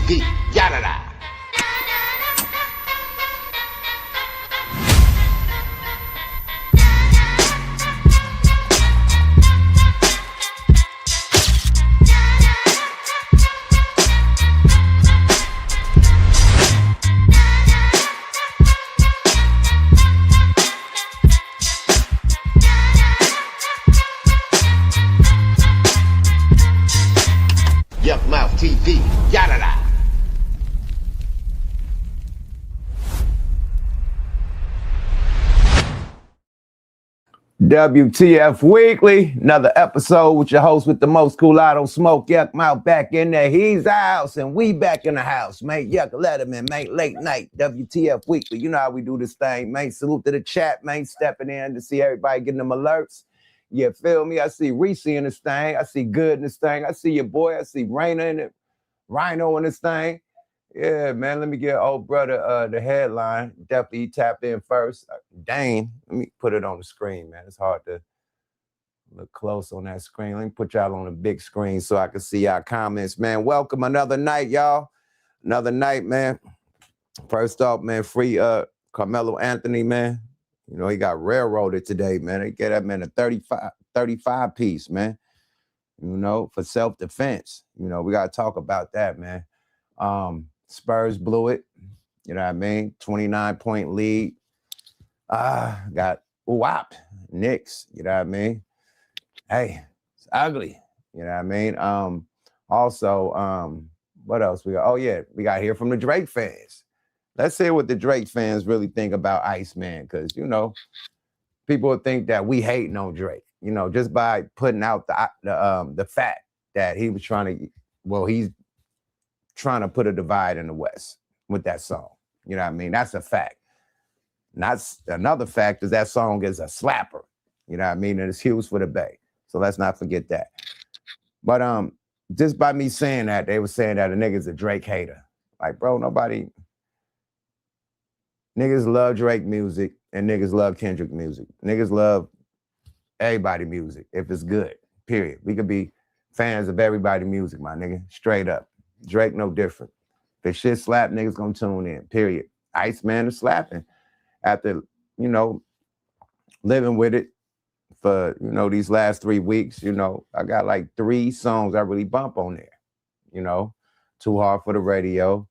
TV, yada da. Yuck Mouth TV, yada da. WTF Weekly, another episode with your host with the most cool. I don't smoke. Yuck Mouth back in there. He's out and we back in the house, mate. Yuck Letterman, mate. Late night, WTF Weekly. You know how we do this thing, mate. Salute to the chat, mate. Stepping in to see everybody getting them alerts. You feel me? I see Reese in this thing. I see Good in this thing. I see your boy. I see Raina in it. Rhino in this thing. Yeah, man, let me get old brother the headline. Definitely he tapped in first. Dang, let me put it on the screen, man. It's hard to look close on that screen. Let me put y'all on a big screen so I can see y'all comments, man. Welcome another night, y'all. Another night, man. First off, man, free Carmelo Anthony, man. You know, he got railroaded today, man. They get that man a 35 piece, man. You know, for self-defense. You know, we got to talk about that, man. Spurs blew it. You know what I mean? 29-point lead. Got whopped. Knicks. You know what I mean? Hey, it's ugly. You know what I mean? Also, what else we got? Oh, yeah, we got to hear from the Drake fans. Let's hear what the Drake fans really think about ICEMAN, because, you know, people would think that we hating on Drake. You know, just by putting out the fact that he was he's trying to put a divide in the West with that song. You know what I mean? That's a fact. Another fact is that song is a slapper. You know what I mean? And it's huge for the Bay. So let's not forget that. But just by me saying that, they were saying that a nigga's a Drake hater. Like, bro, niggas love Drake music and niggas love Kendrick music. Niggas love everybody music if it's good, period. We could be fans of everybody music, my nigga, straight up. Drake no different. If shit slap, niggas gonna tune in, period. ICEMAN is slapping. After, you know, living with it for, you know, these last 3 weeks, you know, I got like 3 songs I really bump on there. You know, Too Hard for the Radio,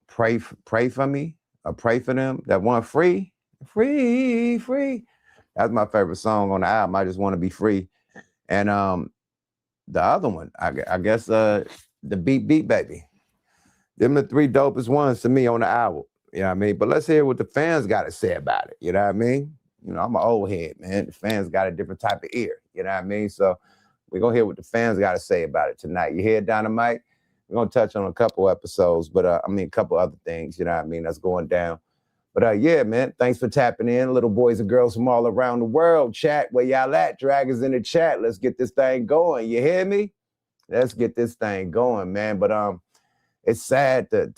Pray for Me, or Pray for Them. That one, Free. That's my favorite song on the album. I Just Want to Be Free. And the other one, I guess the Beat Baby. Them the 3 dopest ones to me on the album. You know what I mean? But let's hear what the fans got to say about it. You know what I mean? You know, I'm an old head, man. The fans got a different type of ear. You know what I mean? So we're going to hear what the fans got to say about it tonight. You hear Dynamite? We're going to touch on a couple episodes, but a couple other things, you know what I mean, that's going down. But yeah, man, thanks for tapping in. Little boys and girls from all around the world. Chat, where y'all at? Dragons in the chat. Let's get this thing going. You hear me? Let's get this thing going, man. But it's sad to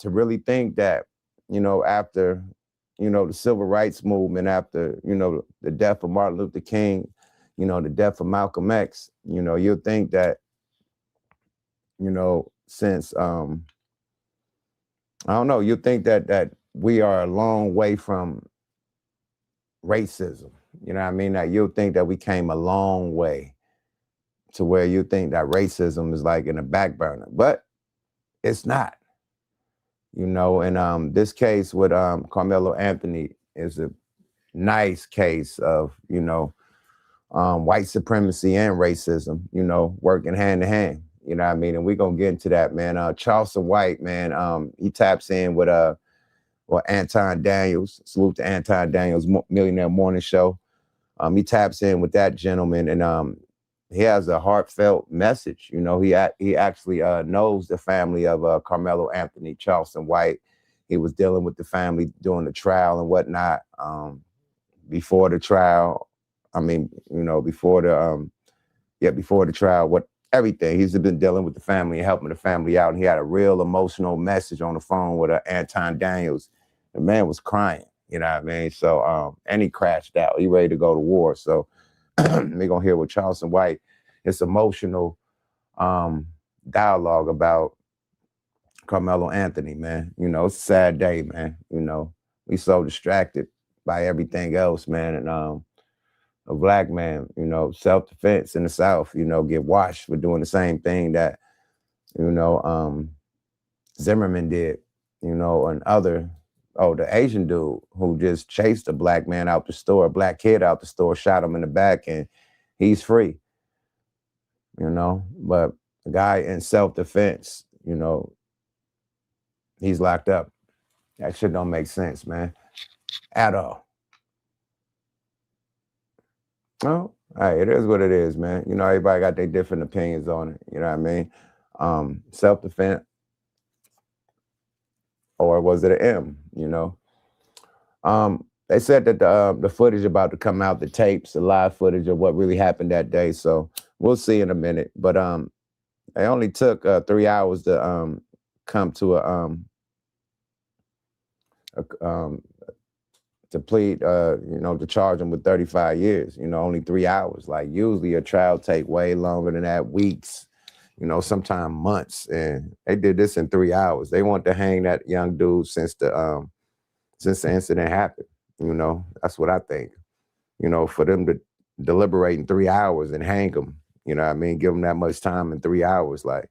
really think that, you know, after, you know, the civil rights movement, after, you know, the death of Martin Luther King, you know, the death of Malcolm X, you know, you'll think that, you know, since I don't know, you think that we are a long way from racism. You know what I mean? That you'll think that we came a long way to where you think that racism is like in the back burner, but it's not. You know, and this case with Carmelo Anthony is a nice case of, you know, white supremacy and racism, you know, working hand in hand. You know what I mean? And we're going to get into that, man. Charleston White, man, he taps in with Anton Daniels. Salute to Anton Daniels, Millionaire Morning Show. He taps in with that gentleman, and he has a heartfelt message. You know, he actually knows the family of Carmelo Anthony, Charleston White. He was dealing with the family during the trial and whatnot. Before the trial, before the trial, everything. He's been dealing with the family and helping the family out. And he had a real emotional message on the phone with Anton Daniels. The man was crying, you know what I mean? So, and he crashed out. He ready to go to war. So we're going to hear with Charleston White, his emotional dialogue about, Carmelo Anthony, man. You know, it's a sad day, man. You know, we so distracted by everything else, man. And a black man, you know, self-defense in the South, you know, get washed for doing the same thing that, you know, Zimmerman did, you know, and the Asian dude who just chased a black man out the store, a black kid out the store, shot him in the back, and he's free, you know. But the guy in self-defense, you know, he's locked up. That shit don't make sense, man, at all. No, hey, it is what it is, man. You know, everybody got their different opinions on it. You know what I mean? Self-defense, or was it an M? You know, they said that the footage about to come out, the tapes, the live footage of what really happened that day. So we'll see in a minute. But it only took 3 hours to come to to plead, you know, to charge him with 35 years, you know, only 3 hours. Like usually a trial take way longer than that, weeks, you know, sometimes months. And they did this in 3 hours. They want to hang that young dude since the incident happened. You know, that's what I think. You know, for them to deliberate in 3 hours and hang him, you know what I mean? Give him that much time in 3 hours. Like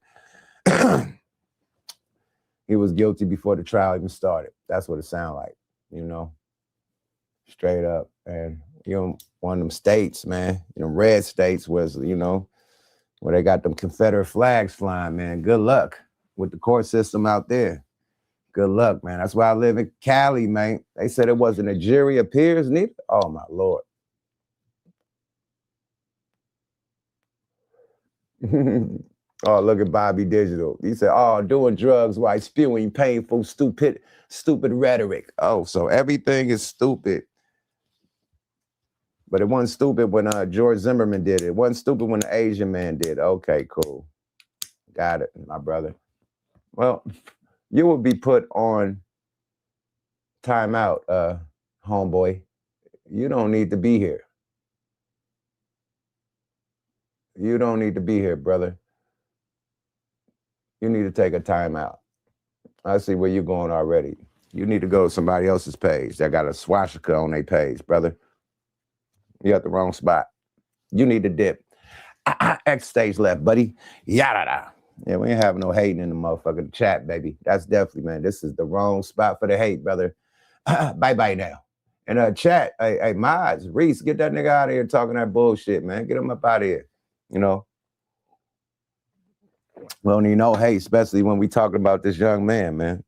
he was guilty before the trial even started. That's what it sounded like, you know. Straight up. And you know, one of them states, man, you know, red states was, you know, where they got them Confederate flags flying, man. Good luck with the court system out there. Good luck, man. That's why I live in Cali, man. They said it wasn't a jury of peers neither. Oh my Lord. Oh, look at Bobby Digital. He said, oh, doing drugs while spewing painful, stupid rhetoric. Oh, so everything is stupid. But it wasn't stupid when George Zimmerman did it. It wasn't stupid when the Asian man did. Okay, cool. Got it, my brother. Well, you will be put on timeout, homeboy. You don't need to be here. You don't need to be here, brother. You need to take a timeout. I see where you're going already. You need to go to somebody else's page that got a swastika on their page, brother. You're at the wrong spot. You need to dip. X stage left, buddy. Yada. Yeah, we ain't having no hating in the motherfucking chat, baby. That's definitely, man. This is the wrong spot for the hate, brother. Bye now. And chat, hey, mods, Reese, get that nigga out of here talking that bullshit, man. Get him up out of here. You know. We don't need no hate, especially when we talking about this young man, man.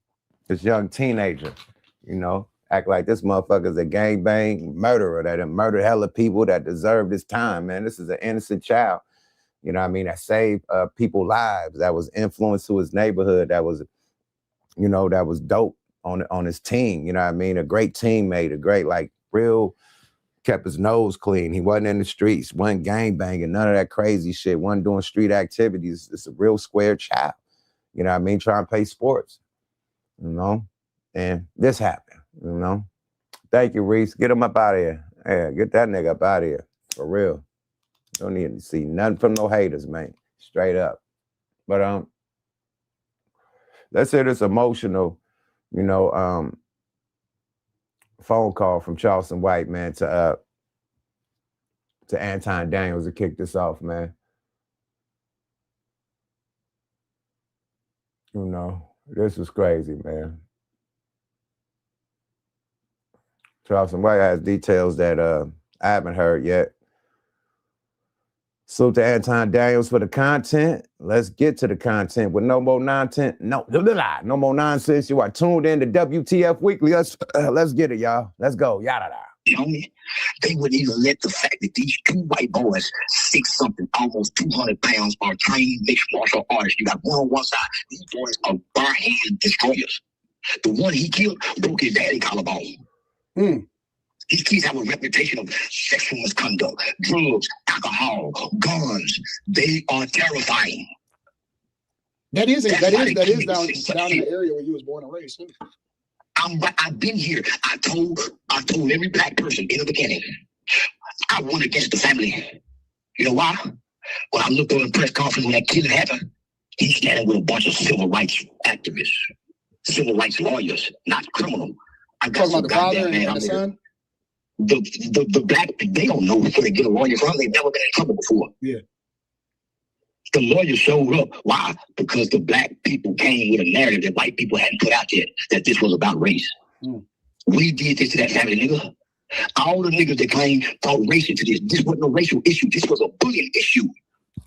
This young teenager, you know. Act like this motherfucker's a gangbang murderer that murdered hella people that deserve this time, man. This is an innocent child, you know what I mean, that saved people's lives, that was influenced to his neighborhood, that was, you know, that was dope on his team, you know what I mean? A great teammate, a great, like, real, kept his nose clean. He wasn't in the streets, wasn't gangbanging, none of that crazy shit, wasn't doing street activities. It's a real square child, you know what I mean? Trying to play sports, you know? And this happened. You know, thank you, Reese. Get him up out of here. Yeah, get that nigga up out of here. For real. Don't need to see nothing from no haters, man. Straight up. But let's hear this emotional, you know, phone call from Charleston White, man, to Anton Daniels to kick this off, man. You know, this was crazy, man. Charleston White has details that I haven't heard yet. Salute to Anton Daniels for the content. Let's get to the content with no more nonsense. No more nonsense. You are tuned in to WTF Weekly. Let's get it, y'all. Let's go. Yada. They wouldn't even let the fact that these two white boys, 6-something, almost 200 pounds, are trained mixed martial artists. You got one on one side. These boys are bare-hand destroyers. The one he killed broke his daddy collarbone. These kids have a reputation of sexual misconduct, drugs, alcohol, guns. They are terrifying. That is down in the area where you was born and raised. I've been here. I told every black person in the beginning, I won against the family. You know why? When I looked on the press conference when that killing happened, He's standing with a bunch of civil rights activists, civil rights lawyers, not criminal. I got Talking about the father and the son? The black, they don't know where to get a lawyer from. They've never been in trouble before. Yeah. The lawyer showed up. Why? Because the black people came with a narrative that white people hadn't put out yet, that this was about race. We did this to that family, nigga. All the niggas that came thought race into this. This wasn't a racial issue. This was a bullying issue.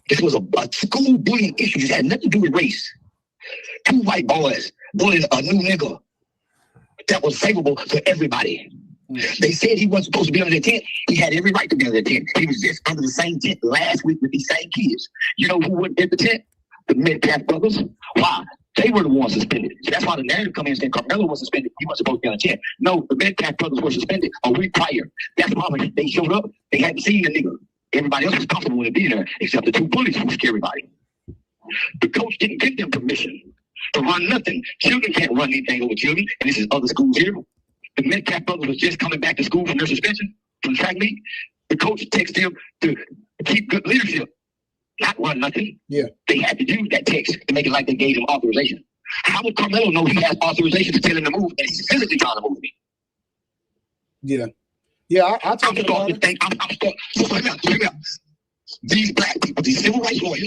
This was a school bullying issue. This had nothing to do with race. 2 white boys bullying a new nigga that was favorable to everybody. They said he wasn't supposed to be under the tent. He had every right to be under the tent. He was just under the same tent last week with these same kids. You know who went in the tent? The Metcalf brothers. Why? They were the ones suspended. So that's why the narrative come in and said KARMELO was suspended. He wasn't supposed to be on the tent. No, the Metcalf brothers were suspended a week prior. That's why when they showed up, they hadn't seen the nigga. Everybody else was comfortable with it being there, except the 2 bullies who scared everybody. The coach didn't give them permission to run nothing. Children can't run anything over children, and this is other schools here. The Metcalf brothers was just coming back to school from their suspension from the track meet. The coach texted them to keep good leadership, not run nothing. Yeah. They had to use that text to make it like they gave him authorization. How would KARMELO know he has authorization to tell him to move and he's physically trying to move me? Yeah. Yeah, I talked about it. These black people, these civil rights lawyers,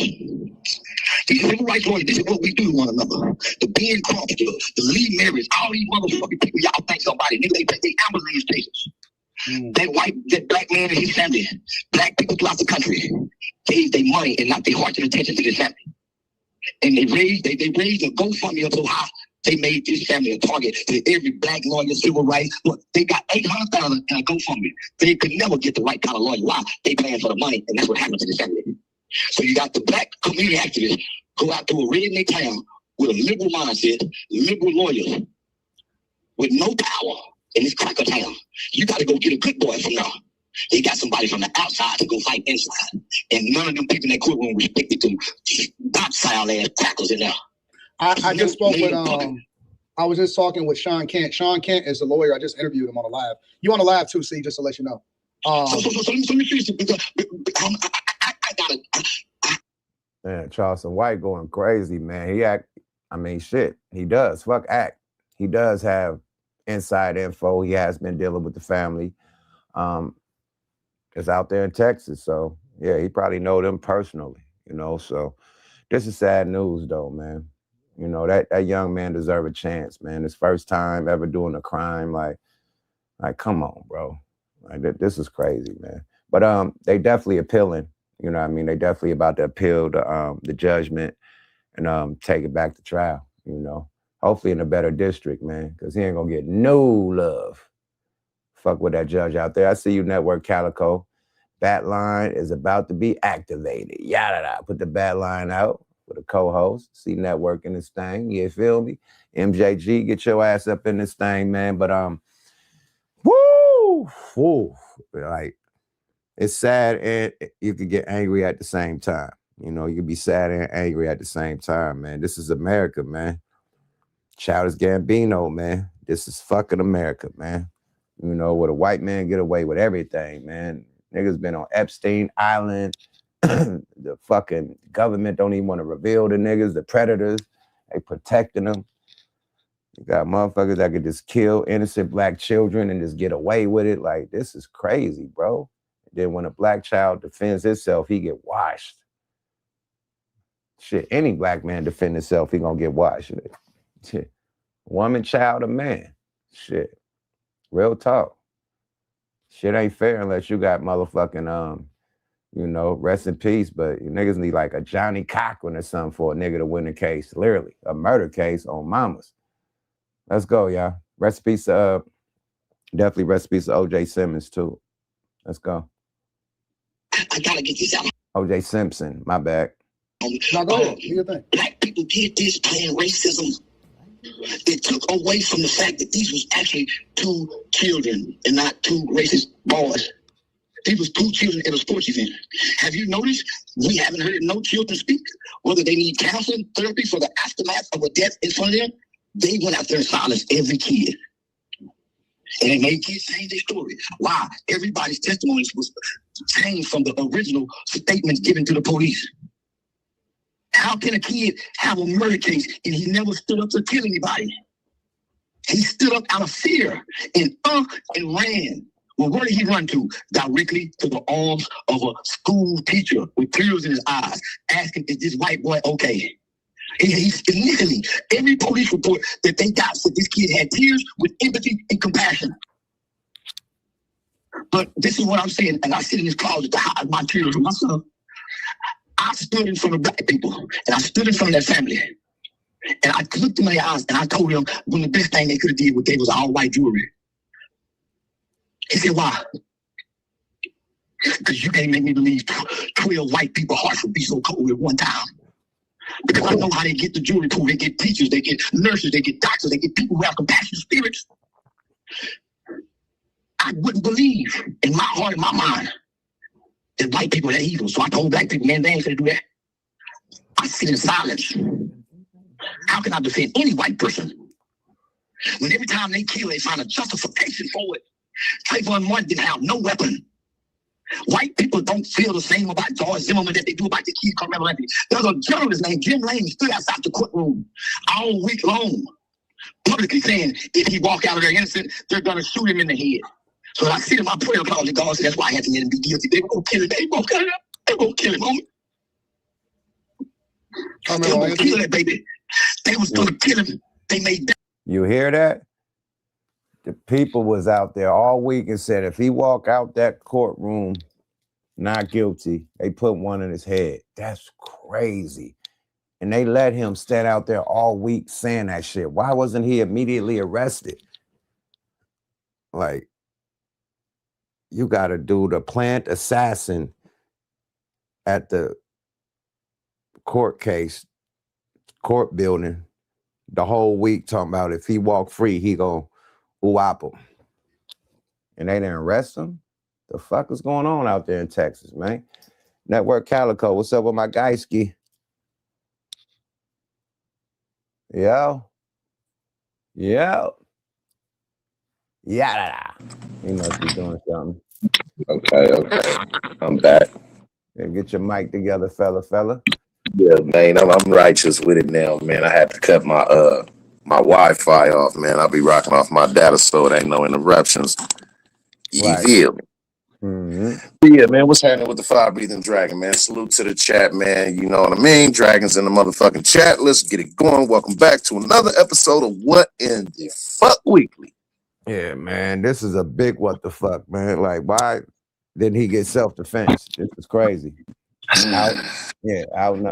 this is what we do to one another. The Ben Crump, the Lee Marys, all these motherfucking people, y'all think somebody, nigga, they ambulance cases. That black man and his family, black people throughout the country, gave their money and not their heart and attention to this family. And they raised a GoFundMe up so high, they made this family a target to every black lawyer, civil rights. Look, they got $800,000 in a GoFundMe. They could never get the right kind of lawyer. Why? They paying for the money, and that's what happened to this family. So you got the black community activists go out to a redneck town with a liberal mindset, liberal lawyers, with no power in this cracker town. You got to go get a good boy from now. They got somebody from the outside to go fight inside. And none of them people in that courtroom respected them docile ass crackers in there. I just spoke with I was just talking with Sean Kent. Sean Kent is a lawyer. I just interviewed him on a live. You on a live too, see, just to let you know. So let me finish it because I got it. Man, Charleston White going crazy, man. He does. Fuck act. He does have inside info. He has been dealing with the family. It's out there in Texas. So yeah, he probably know them personally, so this is sad news though, man. That young man deserve a chance, man. His first time ever doing a crime. Like come on, bro. Like this is crazy, man. But they definitely appealing. They definitely about to appeal the judgment and take it back to trial, Hopefully in a better district, man, because he ain't gonna get no love. Fuck with that judge out there. I see you, Network Calico. Bat line is about to be activated. Yada. Put the bat line out with a co-host. See Network in this thing. You feel me? MJG, get your ass up in this thing, man. But like it's sad and you could get angry at the same time. You could be sad and angry at the same time, man. This is America, man. Childish Gambino, man. This is fucking America, man. Where a white man get away with everything, man. Niggas been on Epstein Island. The fucking government don't even want to reveal the niggas, the predators. They protecting them. You got motherfuckers that could just kill innocent black children and just get away with it. Like, this is crazy, bro. Then when a black child defends himself, he get washed. Shit, any black man defend himself, he gonna get washed. Shit. Woman, child, or man. Shit. Real talk. Shit ain't fair unless you got motherfucking, rest in peace, but you niggas need like a Johnny Cochran or something for a nigga to win the case. Literally, a murder case on mamas. Let's go, y'all. Rest in peace, definitely rest in peace to O.J. Simmons, too. Let's go. I gotta get this out. O.J. Simpson, my bad. Now go ahead. Do your thing. Black people did this playing racism. It took away from the fact that these was actually 2 children and not 2 racist boys. These was 2 children at a sports event. Have you noticed we haven't heard no children speak, whether they need counseling, therapy for the aftermath of a death in front of them? They went out there and silenced every kid. And they made kids change their story. Why? Everybody's testimonies was changed from the original statements given to the police. How can a kid have a murder case and he never stood up to kill anybody? He stood up out of fear and ran. Well, where did he run to? Directly to the arms of a school teacher with tears in his eyes, asking, is this white boy okay? He's initially, every police report that they got said this kid had tears with empathy and compassion. But this is what I'm saying, and I sit in this closet to hide my tears with my son. I stood in front of black people, and I stood in front of their family. And I looked in their eyes, and I told them one of the best thing they could have did was gave us all white jewelry. He said, why? Because you can't make me believe 12 white people hearts would be so cold at one time. Because I know how they get the jewelry pool. They get teachers, they get nurses, they get doctors, they get people who have compassionate spirits. I wouldn't believe in my heart and my mind that white people are that evil. So I told black people, man, they ain't gonna do that. I sit in silence. How can I defend any white person when every time they kill, they find a justification for it? Trayvon Martin didn't have no weapon. White people don't feel the same about George Zimmerman that they do about the kid CARMELO. There's a journalist named Jim Lane stood outside the courtroom all week long, publicly saying if he walk out of there innocent, they're gonna shoot him in the head. So I sit in my prayer closet, God said that's why I had to let him be guilty. They were gonna kill him. They were gonna kill him, homie. They were gonna kill that baby. They was gonna kill him. They made that. You hear that? The people was out there all week and said if he walk out that courtroom not guilty, they put one in his head. That's crazy. And they let him stand out there all week saying that shit. Why wasn't he immediately arrested? Like, you got a dude, a plant assassin at the court building the whole week talking about if he walk free, he gonna whop him. And they didn't arrest him? The fuck is going on out there in Texas, man? Network Calico, what's up with my guy ski? Yo. Yeah. Yeah. He must be doing something. Okay. I'm back. Yeah, get your mic together, fella. Yeah, man, I'm righteous with it now, man. I had to cut my my Wi-Fi off, man. I'll be rocking off my data so it ain't no interruptions. You Right. feel me? Mm-hmm. Yeah, man, what's happening with the Fire Breathing Dragon, man? Salute to the chat, man. You know what I mean? Dragons in the motherfucking chat. Let's get it going. Welcome back to another episode of What in the Fuck Weekly. Yeah, man, this is a big what the fuck, man. Like, why didn't he get self-defense? This is crazy. Out in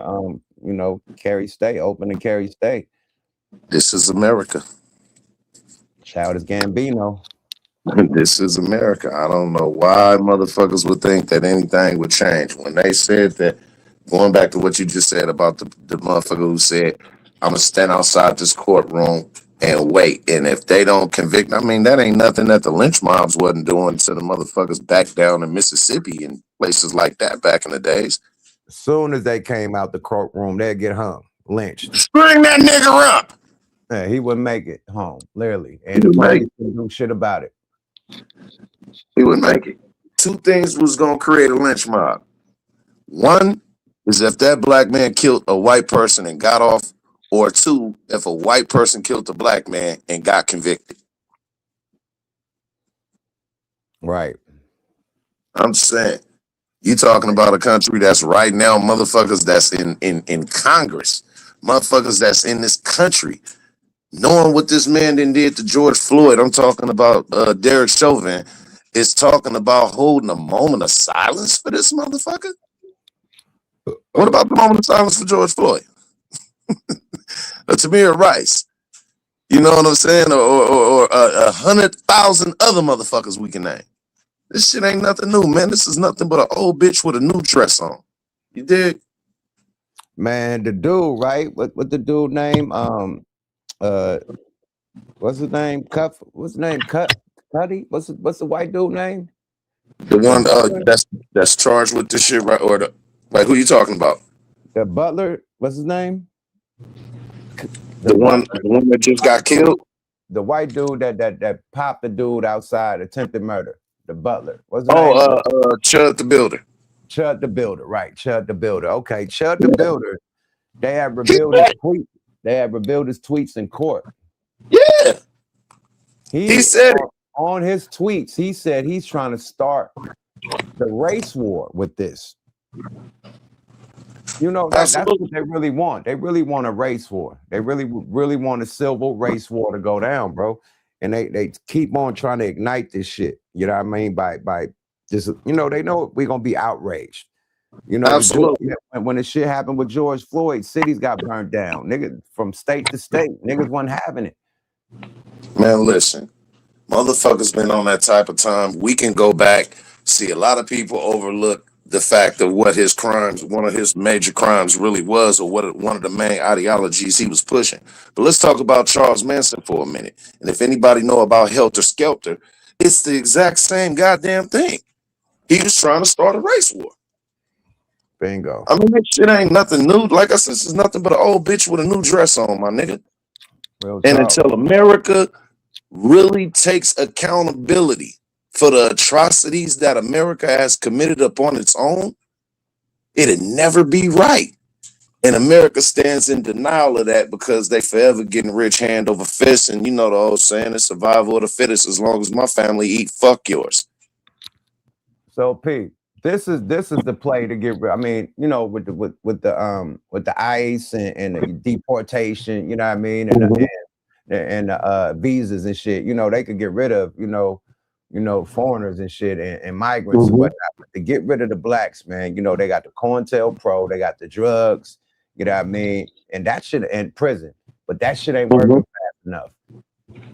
the Cary State, open in Cary State. This is America. Childish Gambino. This is America. I don't know why motherfuckers would think that anything would change. When they said that, going back to what you just said about the motherfucker who said, I'm gonna stand outside this courtroom and wait. And if they don't convict, I mean, that ain't nothing that the lynch mobs wasn't doing to the motherfuckers back down in Mississippi and places like that back in the days. As soon as they came out the courtroom, they'd get hung, lynched. String that nigga up. Yeah, he wouldn't make it home, literally. And the police didn't do shit about it. He wouldn't make it. Two things was gonna create a lynch mob. One is if that black man killed a white person and got off, or two, if a white person killed a black man and got convicted. Right. I'm just saying, you talking about a country that's right now, motherfuckers that's in Congress, motherfuckers that's in this country, knowing what this man then did to George Floyd. I'm talking about Derek Chauvin is talking about holding a moment of silence for this motherfucker. What about the moment of silence for George Floyd? Tamir Rice, you know what I'm saying, or 100,000 other motherfuckers we can name. This shit ain't nothing new, man. This is nothing but an old bitch with a new dress on. You dig? Man, the dude, right? What the dude name? What's his name? What's his name? Cuddy? What's the white dude name? The one that's charged with this shit, right? Or who you talking about? The butler. What's his name? The one that just got killed. The white dude that popped the dude outside, attempted murder. The butler. What's his name? Chud the Builder. Chud the Builder, right? Chud the Builder. Okay, Chud the Builder They have revealed his tweets. They have revealed his tweets in court. Yeah. He said it. On his tweets, he said he's trying to start the race war with this. You know, that's what they really want. They really want a race war. They really want a civil race war to go down, bro. And they keep on trying to ignite this shit. You know what I mean? By just, you know, they know we're gonna be outraged. You know, Absolutely. when the shit happened with George Floyd, cities got burned down. Niggas from state to state, niggas wasn't having it. Man, listen, motherfuckers been on that type of time. We can go back, see a lot of people overlook the fact of what his crimes, one of his major crimes really was, or what one of the main ideologies he was pushing. But let's talk about Charles Manson for a minute. And if anybody know about Helter Skelter, it's the exact same goddamn thing. He was trying to start a race war. Bingo. I mean, that shit ain't nothing new. Like I said, this is nothing but an old bitch with a new dress on, my nigga. Real And talk. until America really takes accountability for the atrocities that America has committed upon its own, it'd never be right. And America stands in denial of that because they forever getting rich hand over fist. And you know the old saying, it's survival of the fittest. As long as my family eat, fuck yours. So Pete, this is the play to get rid. I mean, you know, with the ICE and the deportation, you know what I mean, and visas and shit. You know, they could get rid of, you know, foreigners and shit and migrants and whatnot. But to get rid of the blacks, man, you know, they got the COINTELPRO, they got the drugs, you know what I mean, and that shit in prison, but that shit ain't working fast enough.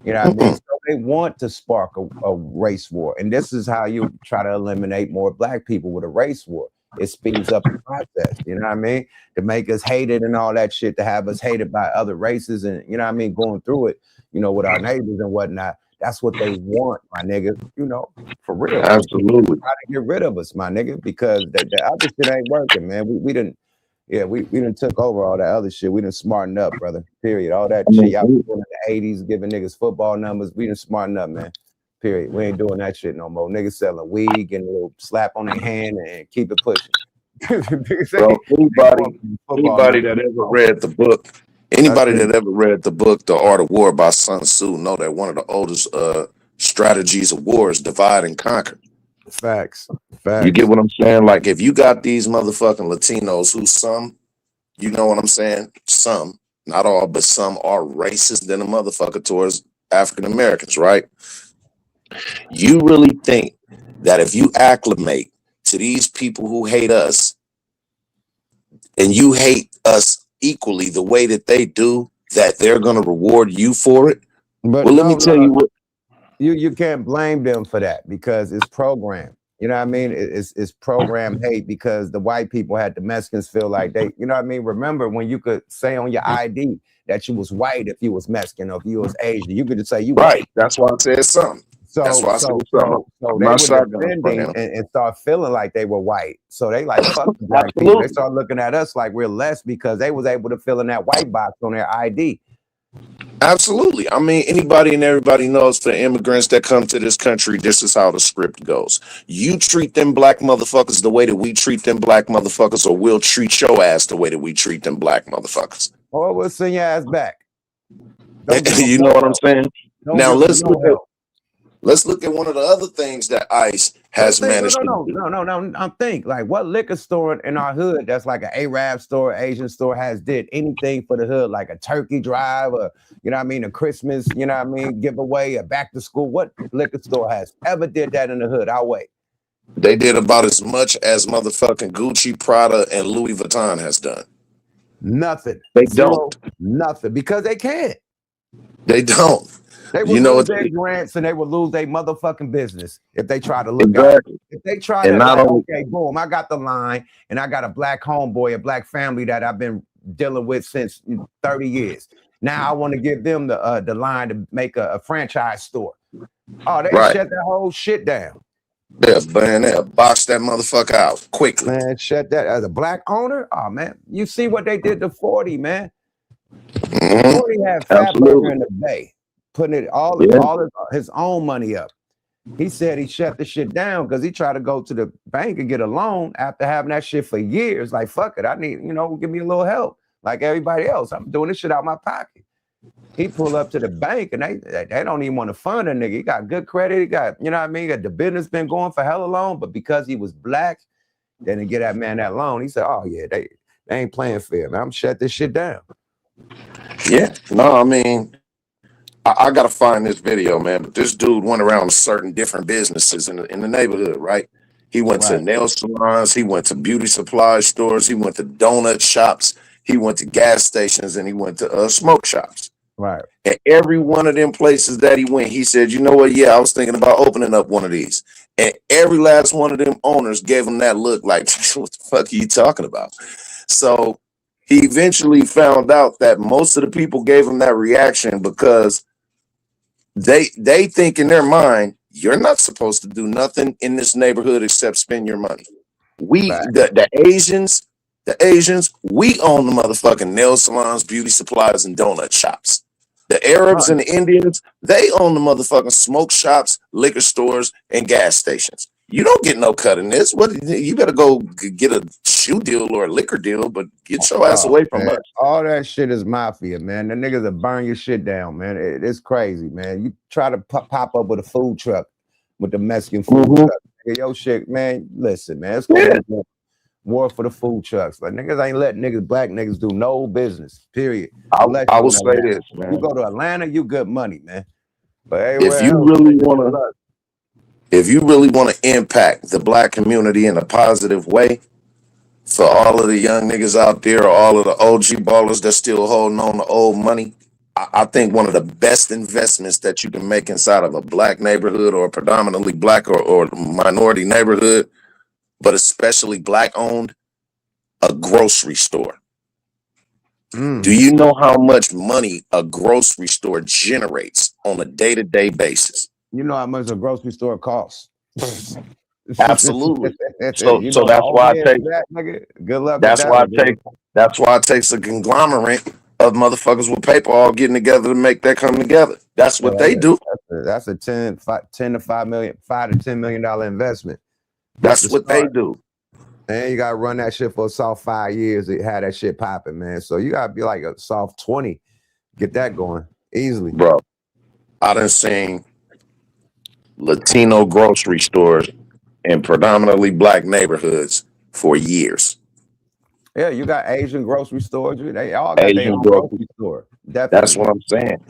You know what I mean? So they want to spark a race war. And this is how you try to eliminate more black people with a race war. It speeds up the process, you know what I mean? To make us hated and all that shit, to have us hated by other races and, you know what I mean, going through it, you know, with our neighbors and whatnot. That's what they want, my nigga, you know, for real. Absolutely. Try to get rid of us, my nigga, because the other shit ain't working, man. We didn't. Yeah, we done took over all that other shit. We done smartened up, brother. Period. All that shit y'all was doing in the 80s, giving niggas football numbers. We done smartened up, man. Period. We ain't doing that shit no more. Niggas selling weed, getting a little slap on their hand and keep it pushing. Well, anybody that ever read the book, The Art of War by Sun Tzu, know that one of the oldest strategies of war is divide and conquer. Facts. You get what I'm saying? Like, if you got these motherfucking Latinos who some, you know what I'm saying? Some, not all, but some are racist than a motherfucker towards African Americans, right? You really think that if you acclimate to these people who hate us and you hate us equally the way that they do, that they're going to reward you for it? But well, let me tell you what. You can't blame them for that because it's programmed. You know what I mean? It's programmed hate because the white people had the Mexicans feel like they, you know what I mean? Remember when you could say on your ID that you was white if you was Mexican or if you was Asian, you could just say you right. That's why I said something. So that's why I said something. So they were defending and start feeling like they were white. So they like fuck the black people. They start looking at us like we're less because they was able to fill in that white box on their ID. Absolutely. I mean, anybody and everybody knows for the immigrants that come to this country, this is how the script goes. You treat them black motherfuckers the way that we treat them black motherfuckers, or we'll treat your ass the way that we treat them black motherfuckers. Or we'll send your ass back. You know what I'm saying? Now let's look at one of the other things that ICE has managed to do. No. I'm thinking like what liquor store in our hood that's like an Arab store, Asian store has did anything for the hood, like a turkey drive or, you know what I mean, a Christmas, you know what I mean, giveaway, a back to school. What liquor store has ever did that in the hood? I'll wait. They did about as much as motherfucking Gucci, Prada, and Louis Vuitton has done. Nothing. They don't. Nothing because they can't. They don't. They would lose their grants and they would lose their motherfucking business if they try to look out. If they try to, like, okay, boom, I got the line and I got a black homeboy, a black family that I've been dealing with since 30 years. Now I want to give them the line to make a franchise store. Oh, they shut that whole shit down. Yeah, man, they'll box that motherfucker out quickly. Man, shut that. As a black owner, oh, man, you see what they did to 40, man. 40 had Fatburger in the Bay. Putting it all his own money up. He said he shut the shit down because he tried to go to the bank and get a loan after having that shit for years. Like, fuck it, I need, give me a little help. like everybody else. I'm doing this shit out my pocket. He pull up to the bank and they don't even want to fund a nigga. He got good credit. He got, you know what I mean? The business been going for hella long, but because he was black, they didn't get that man that loan. He said, oh yeah, they ain't playing fair, man. I'm shut this shit down. Yeah, no, I mean, I gotta find this video, man. But this dude went around certain different businesses in the neighborhood, right? He went to nail salons, he went to beauty supply stores, he went to donut shops, he went to gas stations, and he went to smoke shops. Right. And every one of them places that he went, he said, you know what? Yeah, I was thinking about opening up one of these. And every last one of them owners gave him that look like, what the fuck are you talking about? So he eventually found out that most of the people gave him that reaction because they think in their mind, you're not supposed to do nothing in this neighborhood except spend your money. The Asians, we own the motherfucking nail salons, beauty supplies, and donut shops. The Arabs and the Indians, they own the motherfucking smoke shops, liquor stores, and gas stations. You don't get no cut in this. What you better go get a shoe deal or a liquor deal, but get your ass away from us. All that shit is mafia, man. The niggas will burn your shit down, man. It's crazy, man. You try to pop up with a food truck, with the Mexican food truck. Yo, shit, man. Listen, man. It's gonna be war for the food trucks. Like niggas ain't letting black niggas do no business. Period. I will say this, man. You go to Atlanta, you good money, man. But if you really want to impact the black community in a positive way, for all of the young niggas out there, or all of the OG ballers that's still holding on to old money, I think one of the best investments that you can make inside of a black neighborhood or a predominantly black or minority neighborhood, but especially black owned, a grocery store. Do you know how much money a grocery store generates on a day-to-day basis? You know how much a grocery store costs. Absolutely. So that's why I take good luck. That's why it takes a conglomerate of motherfuckers with paper all getting together to make that come together. That's what they do. That's a $5 to $10 million investment. That's what they do. And you gotta run that shit for a soft 5 years to have that shit popping, man. So you gotta be like a soft 20, get that going easily. Bro, I done seen Latino grocery stores in predominantly black neighborhoods for years. Yeah, you got Asian grocery stores. They all got their own grocery store. Definitely. That's what I'm saying.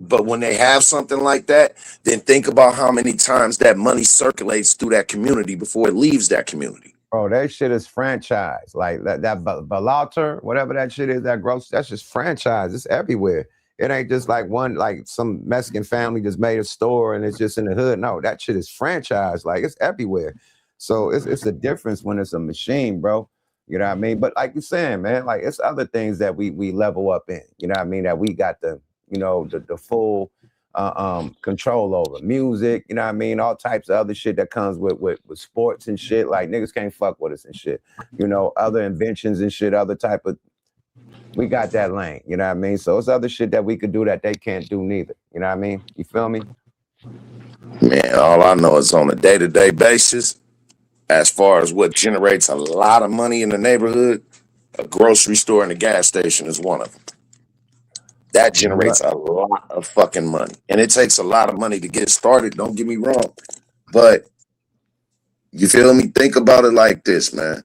But when they have something like that, then think about how many times that money circulates through that community before it leaves that community. Oh, that shit is franchise. Like that Balater, whatever that shit is, that's just franchise. It's everywhere. It ain't just like some Mexican family just made a store and it's just in the hood. No, that shit is franchise. Like it's everywhere. So it's a difference when it's a machine, bro. You know what I mean? But like you're saying, man, like it's other things that we level up in. You know what I mean? That we got the full control over music. You know what I mean? All types of other shit that comes with sports and shit. Like niggas can't fuck with us and shit. You know, other inventions and shit. Other type of. We got that lane. You know what I mean? So it's other shit that we could do that they can't do neither. You know what I mean? You feel me? Man, all I know is on a day-to-day basis, as far as what generates a lot of money in the neighborhood, a grocery store and a gas station is one of them. That generates a lot of fucking money. And it takes a lot of money to get started, don't get me wrong. But you feel me? Think about it like this, man.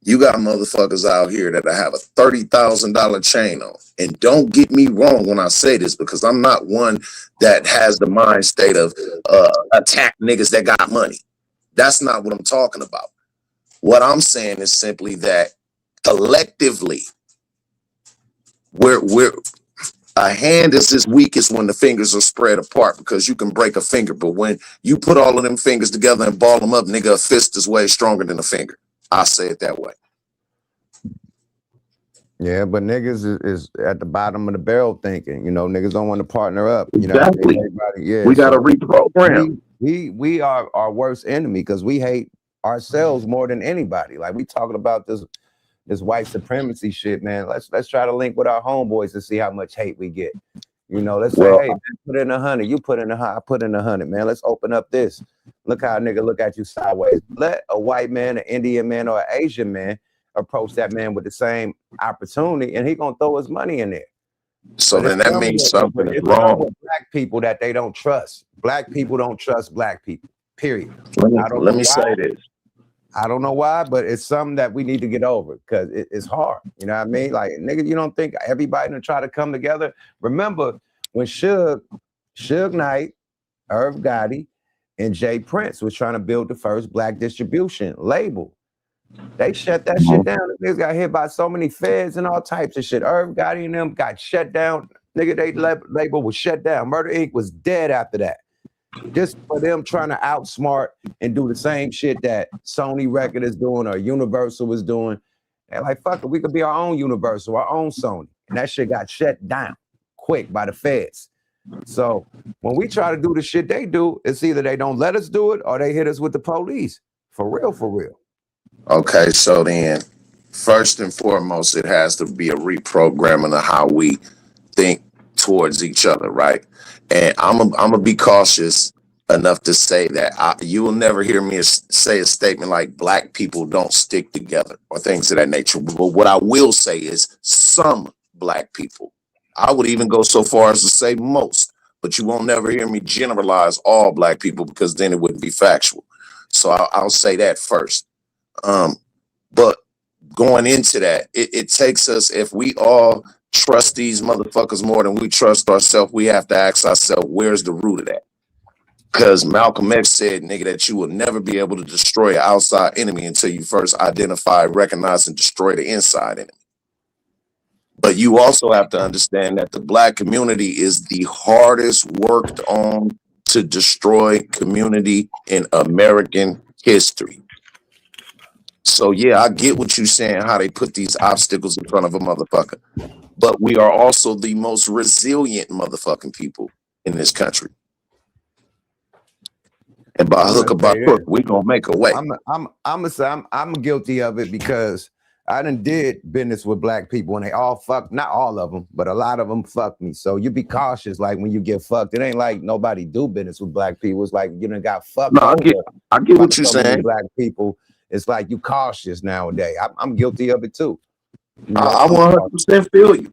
You got motherfuckers out here that have a $30,000 chain on. And don't get me wrong when I say this, because I'm not one that has the mind state of attack niggas that got money. That's not what I'm talking about. What I'm saying is simply that collectively, we're a hand is as weakest when the fingers are spread apart, because you can break a finger. But when you put all of them fingers together and ball them up, nigga, a fist is way stronger than a finger. I say it that way. Yeah, but niggas is at the bottom of the barrel thinking, niggas don't want to partner up. Exactly. We got to reprogram. We are our worst enemy because we hate ourselves more than anybody. Like we talking about this white supremacy shit, man. Let's try to link with our homeboys to see how much hate we get. Let's say, hey, man, put in 100, you put in 100, I put in 100, man. Let's open up this. Look how a nigga look at you sideways. Let a white man, an Indian man, or an Asian man, approach that man with the same opportunity, and he gonna throw his money in there. So then that means something is wrong. With black people that they don't trust. Black people don't trust black people. Period. Let me say this. I don't know why, but it's something that we need to get over because it's hard. You know what I mean? Like, nigga, you don't think everybody gonna try to come together? Remember when Suge Knight, Irv Gotti, and Jay Prince was trying to build the first black distribution label. They shut that shit down. The niggas got hit by so many feds and all types of shit. Irv Gotti and them got shut down. Nigga, they label was shut down. Murder Inc. was dead after that. Just for them trying to outsmart and do the same shit that Sony Record is doing or Universal is doing. And like, fuck it, we could be our own Universal, our own Sony. And that shit got shut down quick by the feds. So when we try to do the shit they do, it's either they don't let us do it or they hit us with the police. For real, for real. Okay, so then first and foremost, it has to be a reprogramming of how we think towards each other, right? And I'm gonna be cautious enough to say that you will never hear me say a statement like black people don't stick together or things of that nature. But what I will say is some black people. I would even go so far as to say most, but you won't never hear me generalize all black people because then it wouldn't be factual. So I'll say that first. But going into that, it takes us, if we all trust these motherfuckers more than we trust ourselves, we have to ask ourselves, where's the root of that? Because Malcolm X said, nigga, that you will never be able to destroy an outside enemy until you first identify, recognize, and destroy the inside enemy. But you also have to understand that the black community is the hardest worked on to destroy community in American history. So yeah, I get what you're saying, how they put these obstacles in front of a motherfucker. But we are also the most resilient motherfucking people in this country. And by hook or by crook, we gonna make a way. I'm guilty of it because I done did business with black people and they all fucked, not all of them, but a lot of them fucked me. So you be cautious, like when you get fucked. It ain't like nobody do business with black people. It's like you done got fucked. No, I get what you're saying. Black people. It's like you cautious nowadays. I'm guilty of it too. You know, I 100% feel you.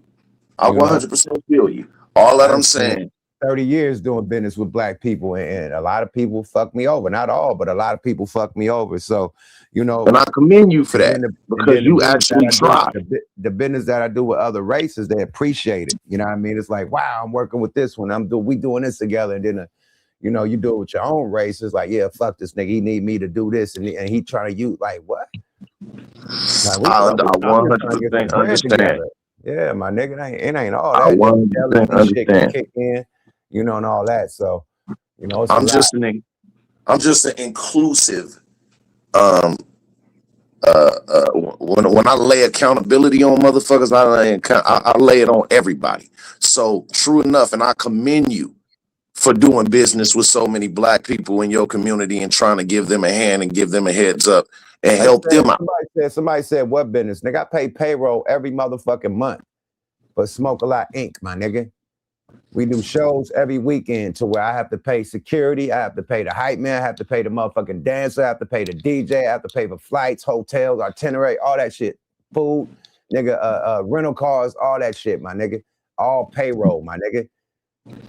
I 100% feel you. All that I'm saying. 30 years doing business with black people, and a lot of people fuck me over. Not all, but a lot of people fuck me over. So, you know. And I commend you for that because you actually try. The business that I do with other races, they appreciate it. You know what I mean? It's like, wow, I'm working with this one. We doing this together. And then you know, you do it with your own race. It's like, yeah, fuck this nigga. He need me to do this. And he trying to use, like, what? Like, I 100% understand. Yeah, my nigga, it ain't all that. I 100% understand. Kick in, you know, and all that. So, you know, it's I'm just an inclusive. When I lay accountability on motherfuckers, I lay it on everybody. So true enough, and I commend you for doing business with so many black people in your community and trying to give them a hand and give them a heads up and help them out. Somebody said, what business? Nigga, I pay payroll every motherfucking month for Smoke a Lot Inc., my nigga. We do shows every weekend to where I have to pay security, I have to pay the hype man, I have to pay the motherfucking dancer, I have to pay the DJ, I have to pay for flights, hotels, itinerary, all that shit. Food, nigga, rental cars, all that shit, my nigga. All payroll, my nigga.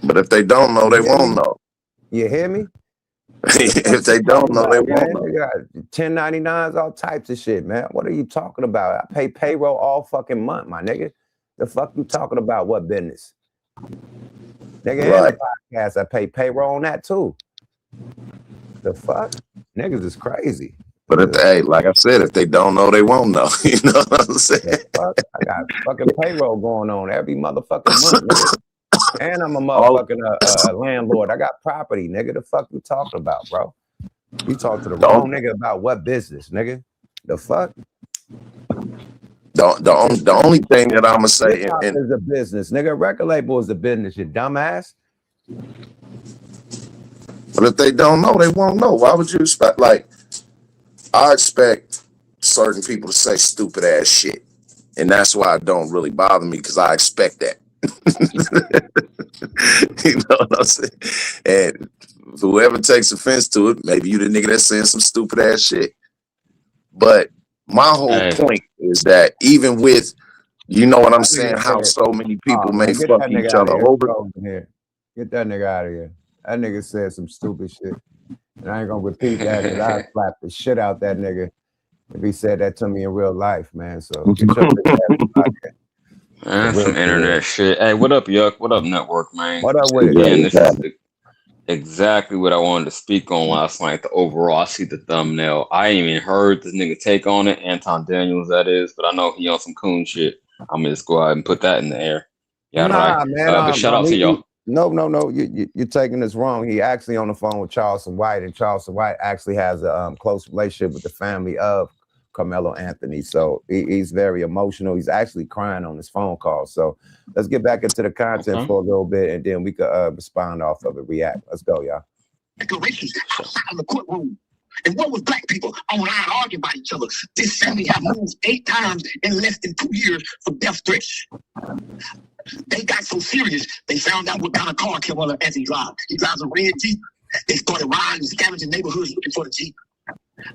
But if they don't know, they won't know. You hear me? If they don't know, they won't know. They got 1099s, all types of shit, man. What are you talking about? I pay payroll all fucking month, my nigga. The fuck you talking about? What business? Nigga, right. In the podcast, I pay payroll on that too. The fuck? Niggas is crazy. But if hey, like I said, if they don't know, they won't know. You know what I'm saying? I got fucking payroll going on every motherfucking month, nigga. And I'm a motherfucking landlord. I got property, nigga. The fuck you talking about, bro? You talk to the wrong nigga about what business, nigga? The fuck? The only thing that I'm gonna say is a business, nigga. Record label is a business, you dumbass. But if they don't know, they won't know. Why would you expect? Like, I expect certain people to say stupid ass shit, and that's why it don't really bother me because I expect that. You know what I'm saying? And whoever takes offense to it, maybe you the nigga that's saying some stupid ass shit. But my whole point is that even with, you know what I'm That saying, nigga how said, so many people "Oh may man, get fuck that each nigga out of other here. over. Get that nigga out of here. That nigga said some stupid shit. And I ain't gonna repeat that because I slapped the shit out that nigga if he said that to me in real life, man. So get your bitch ass out of here. That's For some internet shit. Hey, what up, Yuck? What up, Network, man? What up with it? Again, this is exactly what I wanted to speak on last night. The overall, I see the thumbnail. I ain't even heard this nigga take on it. Anton Daniels, that is, but I know he on some coon shit. I'm gonna just go out and put that in the air. Yeah, Nah, right. man. But shout out to y'all. No. You're taking this wrong. He actually on the phone with Charleston White, and Charleston White actually has a close relationship with the family of Carmelo Anthony. So he's very emotional. He's actually crying on this phone call. So let's get back into the content for a little bit, and then we could respond off of it, react. Let's go, y'all. Declarations outside of the courtroom. And what was black people online arguing about each other? This family have moved 8 times in less than 2 years for death threats. They got so serious, they found out what kind of car Carmelo Anthony drives. He drives a red Jeep. They started riding and scavenging neighborhoods looking for the Jeep.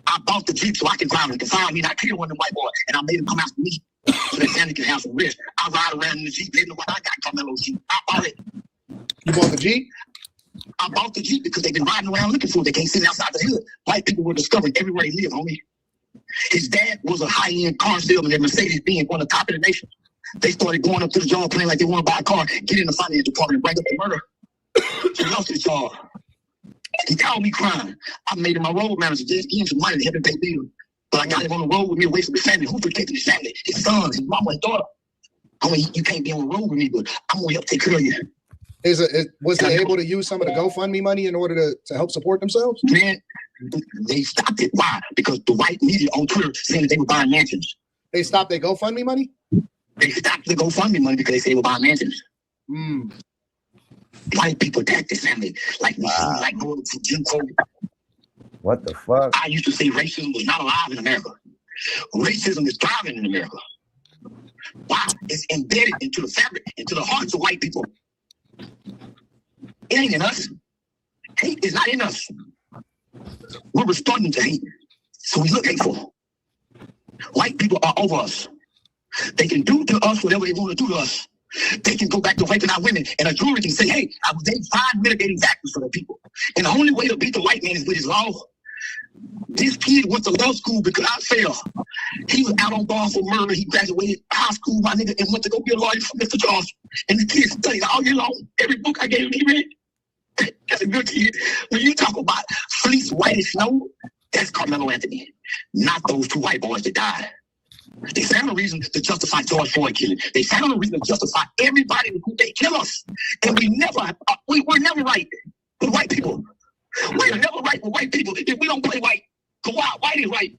I bought the Jeep so I can drive it. They found me and I killed one of the white boys, and I made him come after me so that family can have some rest. I ride around in the Jeep, they know what I got Carmelo's Jeep. I bought it. You bought the Jeep? I bought the Jeep because they've been riding around looking for it. They can't sit outside the hood. White people were discovered everywhere they live, homie. His dad was a high-end car salesman at Mercedes-Benz, one of the top in the nation. They started going up to the job playing like they want to buy a car, get in the finance department and bring up the murder. He lost his job. He called me crying. I made him my road manager, just give him some money to help him pay bills. But I got him on the road with me away from his family. Who protected his family? His sons, his mama, his daughter. I mean, you can't be on the road with me, but I'm going to help take care of you. Was he able to use some of the GoFundMe money in order to help support themselves? Man, they stopped it. Why? Because the white media on Twitter saying that they were buying mansions. They stopped their GoFundMe money? They stopped the GoFundMe money because they say they were buying mansions. White people attack this family like we see, like going to Jim Crow. What the fuck? I used to say racism was not alive in America. Racism is thriving in America. Why? It's embedded into the fabric, into the hearts of white people. It ain't in us. Hate is not in us. We're responding to hate. So we look hateful. White people are over us. They can do to us whatever they want to do to us. They can go back to raping our women, and a jury can say, hey, I was dating 5 mitigating factors for the people. And the only way to beat the white man is with his law. This kid went to law school because I failed. He was out on bond for murder. He graduated high school, my nigga, and went to go be a lawyer for Mr. Charles. And the kid studied all year long. Every book I gave him, he read. That's a good kid. When you talk about fleece white as snow, that's Carmelo Anthony, not those 2 white boys that died. They found a reason to justify George Floyd killing. They found a reason to justify everybody who they kill us. And we're never right with white people. We're never right with white people if we don't play white. Because white is right.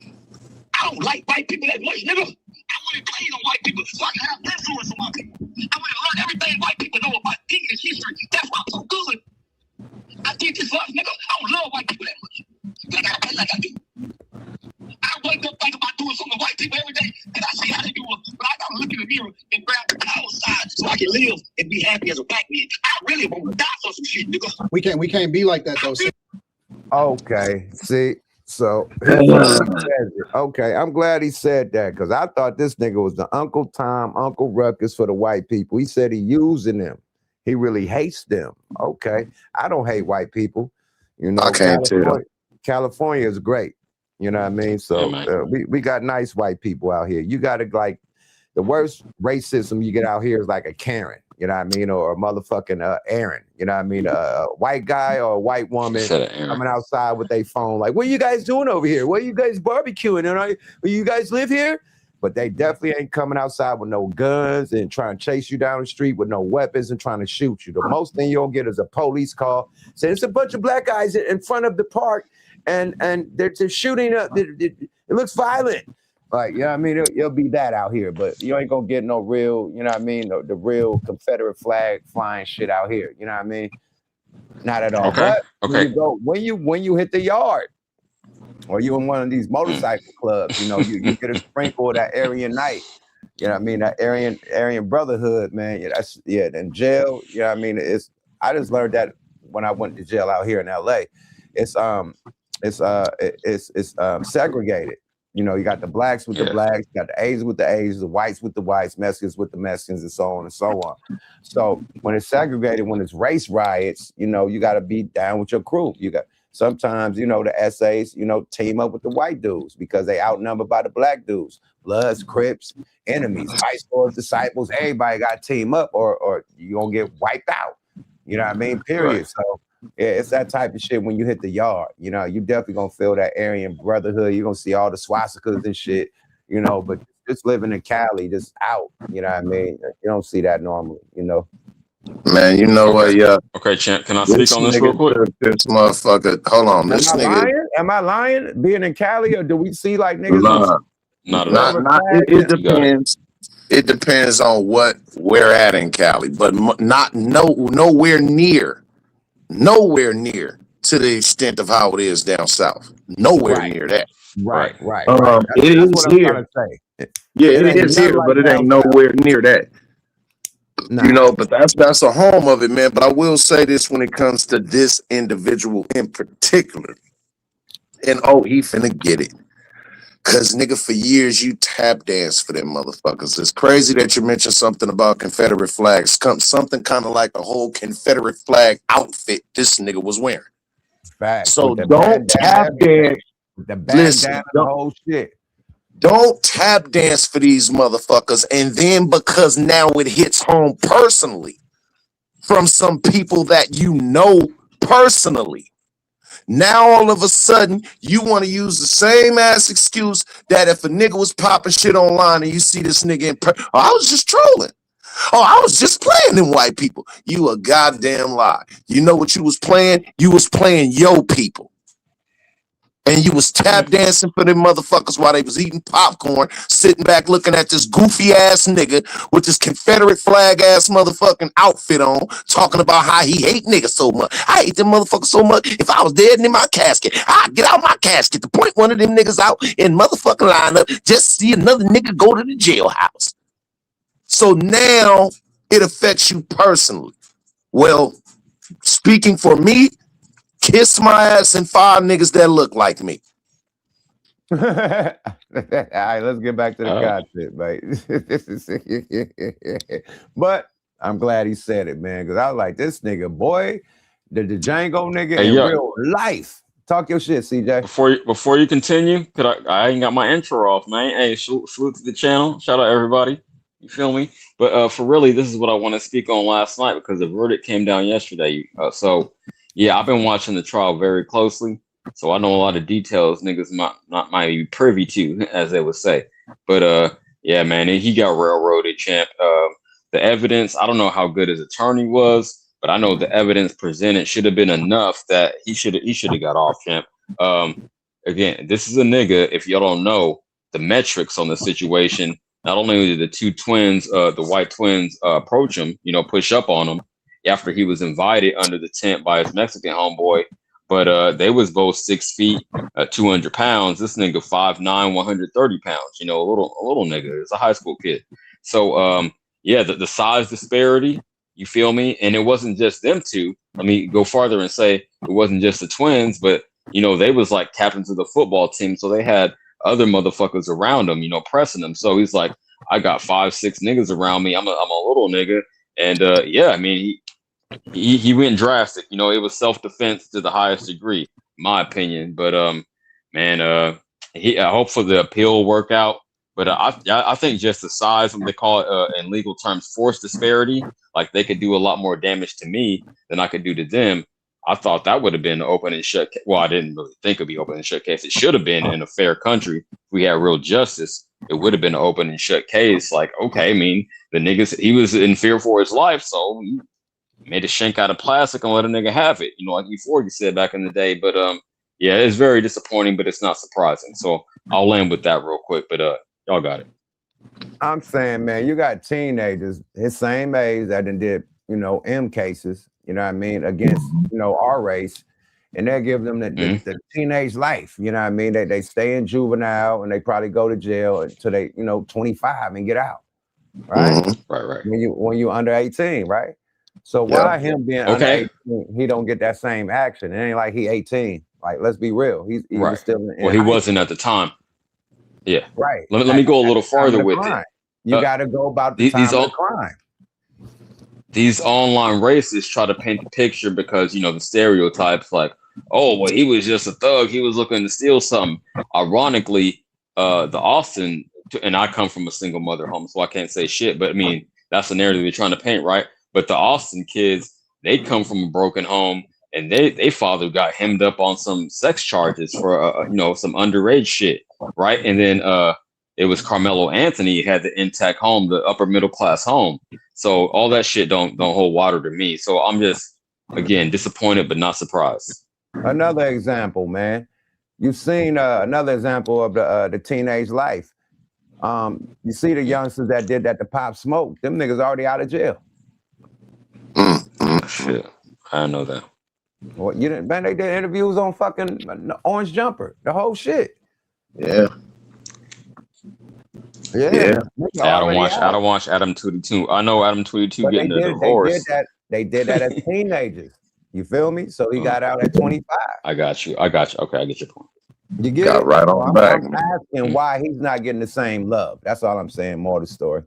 I don't like white people that much, nigga. I want to play on white people so I can have influence on my people. I want to learn everything white people know about English history. That's why I'm so good. I did this for us, nigga. I don't love white people that much. But I gotta play like I do. I wake up thinking about doing something to white people every day, and I see how they do it. But I gotta look in the mirror and grab the power side so I can live and be happy as a black man. I really want to die for some shit, nigga. We can't be like that though. Okay, see, so okay, I'm glad he said that because I thought this nigga was the Uncle Tom, Uncle Ruckus for the white people. He said he using them. He really hates them. Okay, I don't hate white people. You know, I can't tell. California is great. You know what I mean? So we got nice white people out here. You got to like the worst racism you get out here is like a Karen. You know what I mean? Or a motherfucking Aaron. You know what I mean? A white guy or a white woman coming outside with their phone like, what are you guys doing over here? What are you guys barbecuing? And you guys live here? But they definitely ain't coming outside with no guns and trying to chase you down the street with no weapons and trying to shoot you. The most thing you'll get is a police call saying it's a bunch of black guys in front of the park and they're shooting up. It looks violent. Like, you know what I mean? It'll be that out here, but you ain't gonna get no real, you know what I mean? The real Confederate flag flying shit out here. You know what I mean? Not at all. Okay. But when you hit the yard, or you in one of these motorcycle clubs, you know, you get a sprinkle of that Aryan night. You know what I mean? That Aryan brotherhood, man. Yeah, in jail, you know what I mean? I just learned that when I went to jail out here in LA. It's segregated. You know, you got the blacks with the blacks, you got the Asians with the Asians, the whites with the whites, Mexicans with the Mexicans, and so on and so on. So when it's segregated, when it's race riots, you know, you got to be down with your crew. You got sometimes, you know, the essays, you know, team up with the white dudes because they outnumbered by the black dudes. Bloods, Crips, enemies, high scores, disciples. Everybody got to team up, or you gonna get wiped out. You know what I mean? Period. Right. So. Yeah, it's that type of shit when you hit the yard. You know, you definitely gonna feel that Aryan brotherhood. You're gonna see all the swastikas and shit, you know, but just living in Cali, just out, you know what I mean? You don't see that normally, you know. Man, you know what, yeah. Okay, champ, can I speak on this real quick? This motherfucker, hold on, this nigga. Am I lying? Being in Cali, or do we see like niggas? Not at all. It depends. It depends on what we're at in Cali, but nowhere near to the extent of how it is down south. Nowhere near that. Right. It is here. Yeah, it is here, but it ain't nowhere near that. Nah. You know, but that's a home of it, man. But I will say this when it comes to this individual in particular. And he finna get it. Cause nigga, for years you tap dance for them motherfuckers. It's crazy that you mentioned something about Confederate flags. Something kind of like a whole Confederate flag outfit this nigga was wearing. Facts. So don't tap dance. Listen, the whole shit. Don't tap dance for these motherfuckers, and then because now it hits home personally from some people that you know personally. Now all of a sudden you want to use the same ass excuse that if a nigga was popping shit online and you see this nigga in I was just trolling. I was just playing them white people. You a goddamn lie. You know what you was playing? You was playing yo people. And you was tap dancing for them motherfuckers while they was eating popcorn, sitting back looking at this goofy ass nigga with this Confederate flag ass motherfucking outfit on, talking about how he hate niggas so much. I hate them motherfuckers so much. If I was dead and in my casket, I'd get out my casket to point one of them niggas out in motherfucking lineup just to see another nigga go to the jailhouse. So now it affects you personally. Well, speaking for me, kiss my ass and 5 niggas that look like me. All right, let's get back to the content, mate. But I'm glad he said it, man, because I was like, this nigga, boy, the Django nigga in real life. Talk your shit, CJ. Before you continue, I ain't got my intro off, man. Hey, salute to the channel. Shout out everybody. You feel me? But for really, this is what I want to speak on last night because the verdict came down yesterday. So yeah, I've been watching the trial very closely, so I know a lot of details niggas might be privy to, as they would say. But yeah, man, he got railroaded, champ. The evidence, I don't know how good his attorney was, but I know the evidence presented should have been enough that he should have got off, champ. Again, this is a nigga. If y'all don't know the metrics on the situation, not only did the two twins, the white twins, approach him, push up on him after he was invited under the tent by his Mexican homeboy, but they was both 6 feet, 200 pounds. This nigga 5'9", 130 pounds. A little nigga. It's a high school kid. So yeah, the size disparity. You feel me? And it wasn't just them two. Let me go farther and say it wasn't just the twins, but they was like captains of the football team, so they had other motherfuckers around them, pressing them. So he's like, I got 5-6 niggas around me. I'm a little nigga. And yeah, I mean, he went drastic. It was self-defense to the highest degree, in my opinion. But man, I hope for the appeal will work out. But I think just the size, what they call it in legal terms, force disparity, like they could do a lot more damage to me than I could do to them. I thought that would have been an open and shut. Well, I didn't really think it'd be open and shut case. It should have been in a fair country. If we had real justice, it would have been an open and shut case. Like, okay, I mean, the niggas, he was in fear for his life, so he made a shank out of plastic and let a nigga have it. Like E40 said back in the day. But yeah, it's very disappointing, but it's not surprising. So I'll land with that real quick. But y'all got it. I'm saying, man, you got teenagers his same age that did, M cases, you know what I mean, against, our race, and they give them the teenage life, you know what I mean? They stay in juvenile and they probably go to jail until they, 25 and get out, right? Right. When you under 18, right? So why him being under 18, he don't get that same action? It ain't like he 18. Like, let's be real. He was still in he wasn't at the time. Yeah. Right. Let me go a little At the time of farther the with it. crime. You got to go about the These time of the crime. these online racists try to paint the picture because, you know, the stereotypes like, oh, well, he was just a thug. He was looking to steal something. Ironically, the Austin, and I come from a single mother home, so I can't say shit, but I mean, that's the narrative they're trying to paint, right? But the Austin kids, they come from a broken home, and they father got hemmed up on some sex charges for, you know, some underage shit, right? And then it was Carmelo Anthony had the intact home, the upper middle class home. So all that shit don't hold water to me. So I'm just, again, disappointed but not surprised. Another example, man. You've seen another example of the teenage life. You see the youngsters that did that to Pop Smoke. Them niggas already out of jail. Shit, I know that. Well, you didn't, man. They did interviews on fucking Orange Jumper. The whole shit. Yeah. Yeah. I don't watch Adam 22. I know Adam 22 But getting a divorce. They did that as teenagers. You feel me? So he got out at 25. I got you. Okay, I get your point. You get Got it? right on back. I'm asking why he's not getting the same love. That's all I'm saying. More of the story.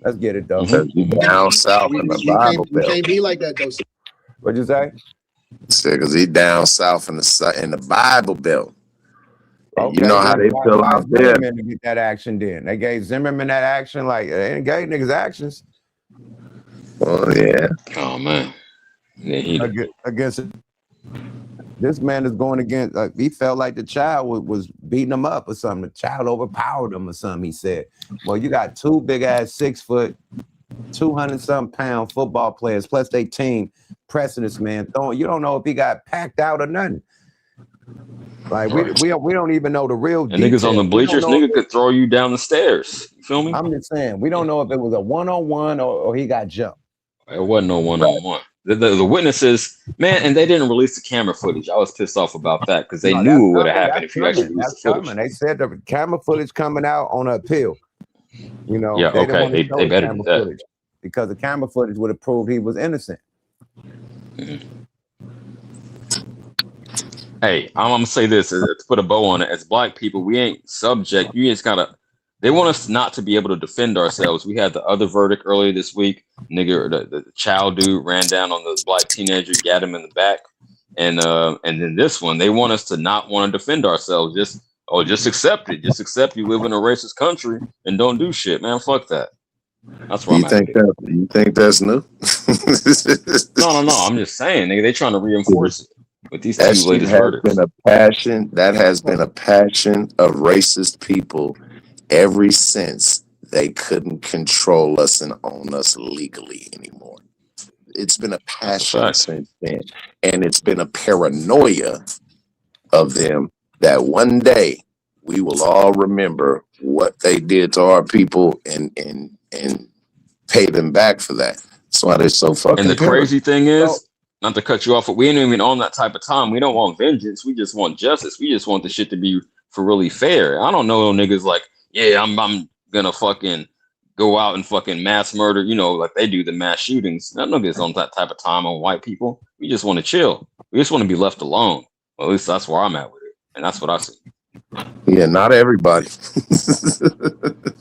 Let's get it though. Down south in the Bible You Belt. can't be like that though. What'd you say? Because he down south in the Bible Belt. Okay, you know how they feel out there. Zimmerman to get that action then. They gave Zimmerman that action like they ain't gave niggas actions. Well, yeah. Oh man. Yeah, against this man is going against. He felt like the child was beating him up or something. The child overpowered him or something. He said, "Well, you got two big ass 6 foot, 200-something pound football players plus they team pressing this man. You don't know if he got packed out or nothing. Like we don't even know the real. And niggas on the bleachers, nigga could throw you down the stairs. You feel me? I'm just saying we don't know if it was a 1-on-1 or he got jumped. It wasn't no 1-on-1. The witnesses, man, and they didn't release the camera footage. I was pissed off about that because they knew it would have happened if you actually released the footage. They said the camera footage coming out on appeal. You know, yeah, okay, they better do that footage because the camera footage would have proved he was innocent. Mm-hmm. Hey, I'm gonna say this to put a bow on it. As black people, we ain't subject. You just gotta. They want us not to be able to defend ourselves. We had the other verdict earlier this week. Nigga, the child dude ran down on the black teenager, got him in the back, and then this one, they want us to not want to defend ourselves. Just accept it. Just accept you live in a racist country and don't do shit, man. Fuck that. That's why you think that's new? No. I'm just saying, nigga, they trying to reinforce it with these two latest verdicts. That has been a passion of racist people ever since they couldn't control us and own us legally anymore. It's been a passion since then. And it's been a paranoia of them that one day we will all remember what they did to our people and pay them back for that. That's why they're so fucking. And the crazy thing is, not to cut you off, but we ain't even on that type of time. We don't want vengeance. We just want justice. We just want the shit to be for really fair. I don't know niggas like, yeah, I'm gonna fucking go out and fucking mass murder, you know, like they do the mass shootings. That niggas on that type of time on white people. We just want to chill. We just want to be left alone. Well, at least that's where I'm at with it. And that's what I see. Yeah, not everybody.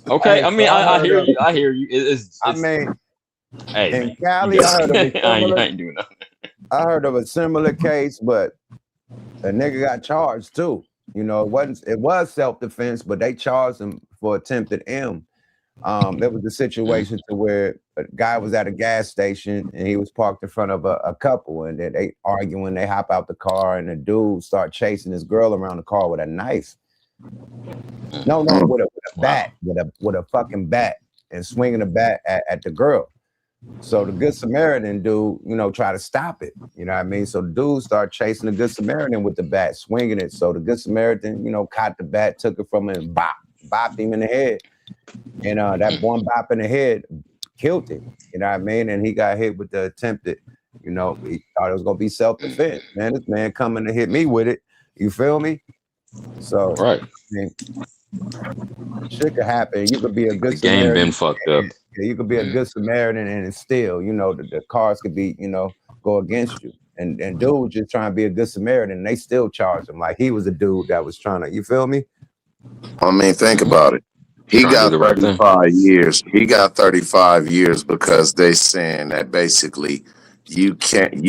Okay, I mean, I hear you. I hear you. It's hey, in Cali, I ain't doing nothing. I heard of a similar case, but a nigga got charged too. You know, it was self-defense, but they charged him for attempted M. There was a situation to where a guy was at a gas station and he was parked in front of a couple, and then they arguing. They hop out the car, and the dude start chasing his girl around the car with a knife. No, with a bat, with a fucking bat, and swinging the bat at the girl. So the Good Samaritan dude, you know, try to stop it. You know what I mean? So the dude started chasing the Good Samaritan with the bat, swinging it. So the Good Samaritan, you know, caught the bat, took it from him, and bopped him in the head. And that one bop in the head killed him. You know what I mean? And he got hit with the attempted, you know, he thought it was going to be self-defense. Man, this man coming to hit me with it. You feel me? So, right. I mean, shit could happen. You could be a good Samaritan. Game been fucked up. Yeah, you could be a good Samaritan and it's still, you know, the cars could be, you know, go against you. And dude was just trying to be a good Samaritan and they still charge him like he was a dude that was trying to, you feel me? I mean, think about it. He Trying to do got the right thing. 35 years. He got 35 years because they saying that basically you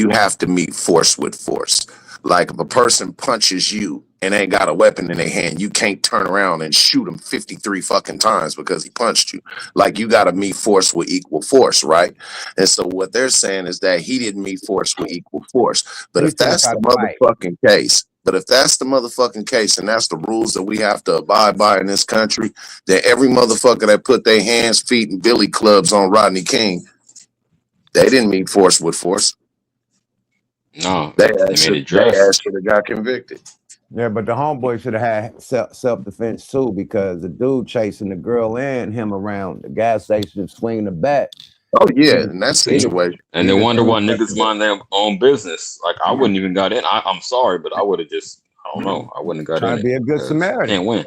have to meet force with force. Like if a person punches you and ain't got a weapon in their hand, you can't turn around and shoot him 53 fucking times because he punched you. Like you got to meet force with equal force, right? And so what they're saying is that he didn't meet force with equal force. But He if should have that's tried the to fight. motherfucking case, and that's the rules that we have to abide by in this country, that every motherfucker that put their hands, feet, and billy clubs on Rodney King, they didn't meet force with force. No, They they made it they dress. actually got convicted. Yeah, but the homeboy should have had self-defense too, because the dude chasing the girl and him around the gas station swinging the bat. Oh yeah, He, in that he, situation. And he they just wonder why niggas intercepted it. mind their own business. Like I wouldn't even got in. I'm sorry, but I would have just, I don't know. I wouldn't have got Trying in to it be a good because you Samaritan. can't win.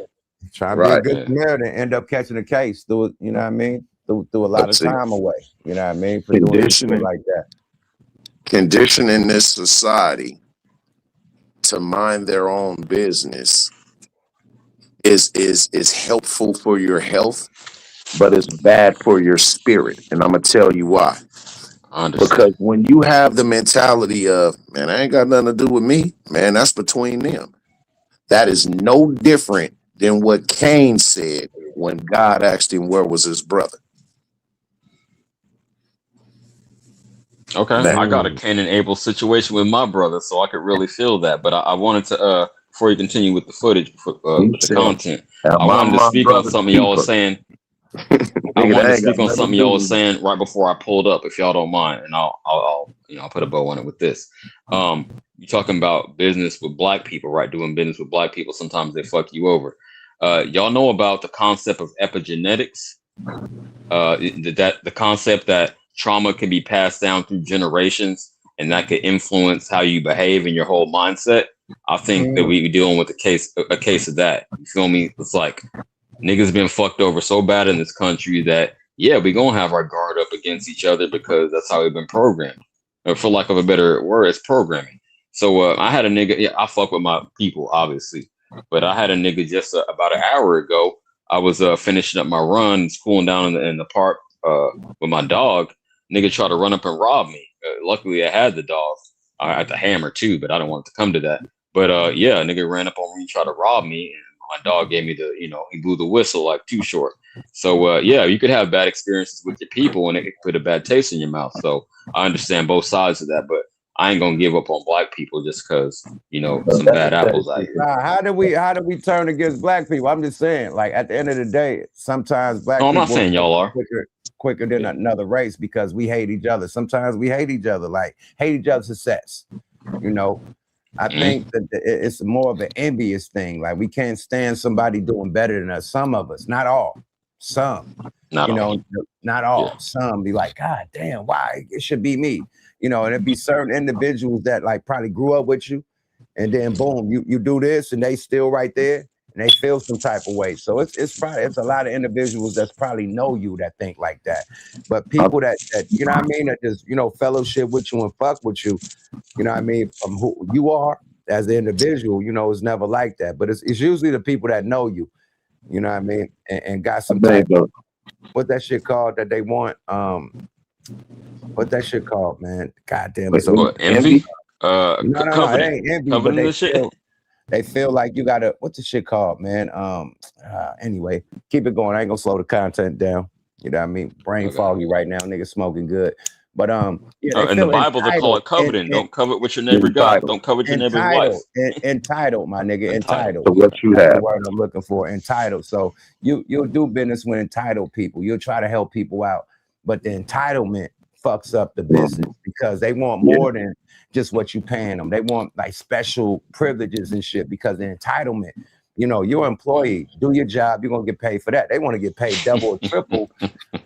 Trying to be a Right. good Yeah. Samaritan, end up catching a case through, you know what I mean? Through a lot But of see, time away. You know what I mean? For doing some shit like that. conditioning this society to mind their own business is helpful for your health, but it's bad for your spirit. And I'm gonna tell you why. I Because understand. when you have the mentality of, man, I ain't got nothing to do with me, man, that's between them. That is no different than what Cain said when God asked him where was his brother. Okay, I got a Cain and Abel situation with my brother, so I could really feel that. But I wanted to, before you continue with the footage, with the content, I wanted to speak on something y'all was saying. I wanted to speak on something y'all was saying right before I pulled up, if y'all don't mind, and I'll put a bow on it with this. You talking about business with black people, right? Doing business with black people. Sometimes they fuck you over. Y'all know about the concept of epigenetics? The concept that trauma can be passed down through generations, and that could influence how you behave and your whole mindset. I think that we dealing with a case of that. You feel me? It's like niggas been fucked over so bad in this country that yeah, we gonna have our guard up against each other because that's how we've been programmed. Or for lack of a better word, it's programming. So I had a nigga. Yeah, I fuck with my people, obviously, but I had a nigga just about an hour ago. I was finishing up my run, cooling down in the park with my dog. Nigga tried to run up and rob me. Luckily, I had the dog. I had the hammer too, but I don't want it to come to that. But yeah, nigga ran up on me, tried to rob me, and my dog gave me the, he blew the whistle like too short. So yeah, you could have bad experiences with your people, and it could put a bad taste in your mouth. So I understand both sides of that, but I ain't gonna give up on black people just because some bad apples out here. How do we turn against black people? I'm just saying, like at the end of the day, sometimes black No, I'm people not saying y'all are quicker than another race because we hate each other. Sometimes we hate each other, like hate each other's success. I think that it's more of an envious thing. Like we can't stand somebody doing better than us. Some of us, not all, some. Not all. Not all. Yeah. Some be like, God damn, why it should be me? And it'd be certain individuals that like probably grew up with you, and then boom, you do this, and they still right there, and they feel some type of way. So it's a lot of individuals that's probably know you that think like that. But people that you know what I mean, that just fellowship with you and fuck with you, you know what I mean, from who you are as an individual, it's never like that. But it's usually the people that know you, you know what I mean, and got some type of what that shit called that they want. What that shit called, man? God damn it! So envy? No, it ain't envy, but they feel like you gotta. What's the shit called, man? Anyway, keep it going. I ain't gonna slow the content down. You know what I mean? Brain foggy right now. Nigga smoking good. But yeah, in the Bible they call it coveting. Don't covet what your neighbor got. Don't covet your neighbor's wife. Entitled, my nigga. Entitled. To what you That's have. the word I'm looking for. Entitled. So you'll do business with entitled people. You'll try to help people out, but the entitlement fucks up the business because they want more than just what you paying them. They want like special privileges and shit because the entitlement. You're an employee, do your job, you're gonna get paid for that. They want to get paid double or triple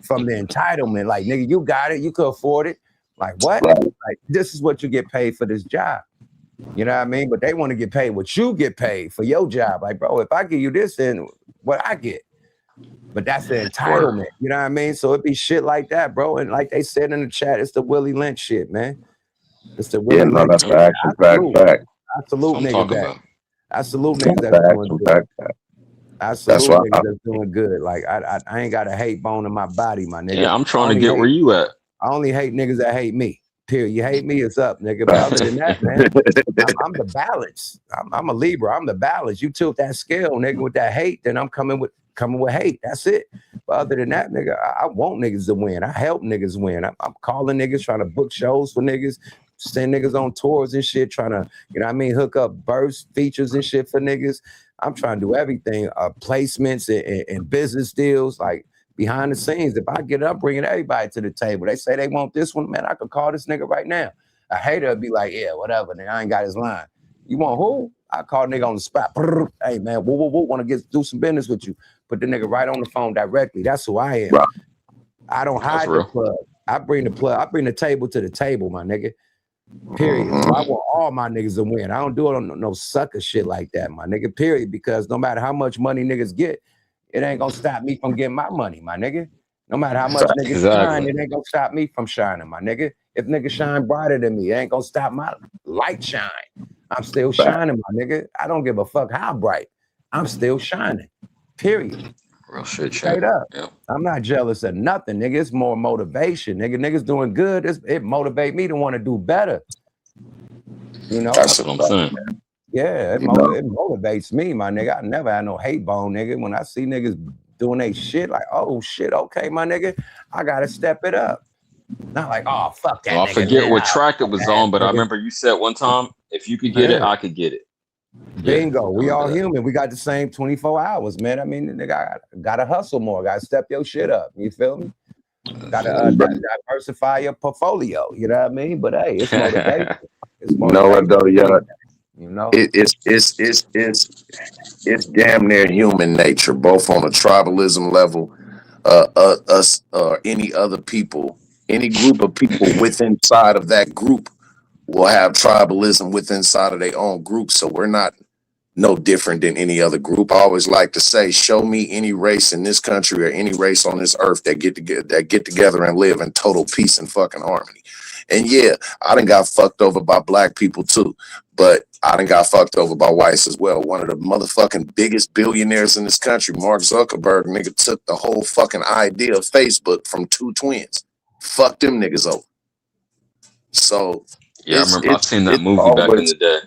from the entitlement. Like, nigga, you got it, you could afford it. Like, what? Like, this is what you get paid for this job. You know what I mean? But they want to get paid what you get paid for your job. Like, bro, if I give you this, then what I get. But that's the entitlement. You know what I mean? So it be shit like that, bro. And like they said in the chat, it's the Willie Lynch shit, man. It's the Willie Lynch that's shit. fact. I salute niggas that. I salute niggas that. I That's salute why niggas that's doing good. Like I ain't got a hate bone in my body, my nigga. Yeah, I'm trying to get where you at. I only hate niggas that hate me. Period. You hate me, it's up, nigga. But other than that, man, I'm the balance. I'm a Libra. I'm the balance. You tilt that scale, nigga, with that hate, then I'm coming with hate. That's it. But other than that, nigga, I want niggas to win. I help niggas win. I'm calling niggas, trying to book shows for niggas, send niggas on tours and shit, trying to, you know what I mean, hook up burst features and shit for niggas. I'm trying to do everything, placements and business deals, like behind the scenes. If I get up, bringing everybody to the table. They say they want this one, man, I could call this nigga right now. A hater would be like, yeah, whatever, nigga, I ain't got his line. You want who? I call nigga on the spot. Hey, man, want to do some business with you. Put the nigga right on the phone directly. That's who I am. Right. I don't hide the plug. I bring the plug. I bring the table to the table, my nigga. Period. So I want all my niggas to win. I don't do it on no sucker shit like that, my nigga. Period. Because no matter how much money niggas get, it ain't gonna stop me from getting my money, my nigga. No matter how much niggas shine, it ain't gonna stop me from shining, my nigga. If niggas shine brighter than me, it ain't gonna stop my light shine. I'm still shining, my nigga. I don't give a fuck how bright. I'm still shining. Period. Real shit, straight up. Yep. I'm not jealous of nothing, nigga. It's more motivation, nigga. Niggas doing good. It motivate me to want to do better. You know, that's what I'm saying. Yeah, it motivates me, my nigga. I never had no hate bone, nigga. When I see niggas doing they shit, like, oh shit, okay, my nigga, I gotta step it up. Not like, oh fuck that. Well, I forget what track it was on, but I remember you said one time, if you could get it, I could get it. Bingo. Yeah, we all human. We got the same 24 hours, man. I mean, nigga, gotta hustle more. Gotta step your shit up. You feel me? Gotta diversify your portfolio. You know what I mean? But hey, it's motivation. It's motivation. No, though, yeah. You know, it's damn near human nature, both on a tribalism level, us or any other people, any group of people within inside of that group will have tribalism within inside of their own group. So we're not no different than any other group. I always like to say, show me any race in this country or any race on this earth that get together and live in total peace and fucking harmony. And yeah, I done got fucked over by black people too, but I done got fucked over by whites as well. One of the motherfucking biggest billionaires in this country, Mark Zuckerberg, nigga, took the whole fucking idea of Facebook from two twins. Fuck them niggas over. So yeah, I remember I've seen that movie back in the day.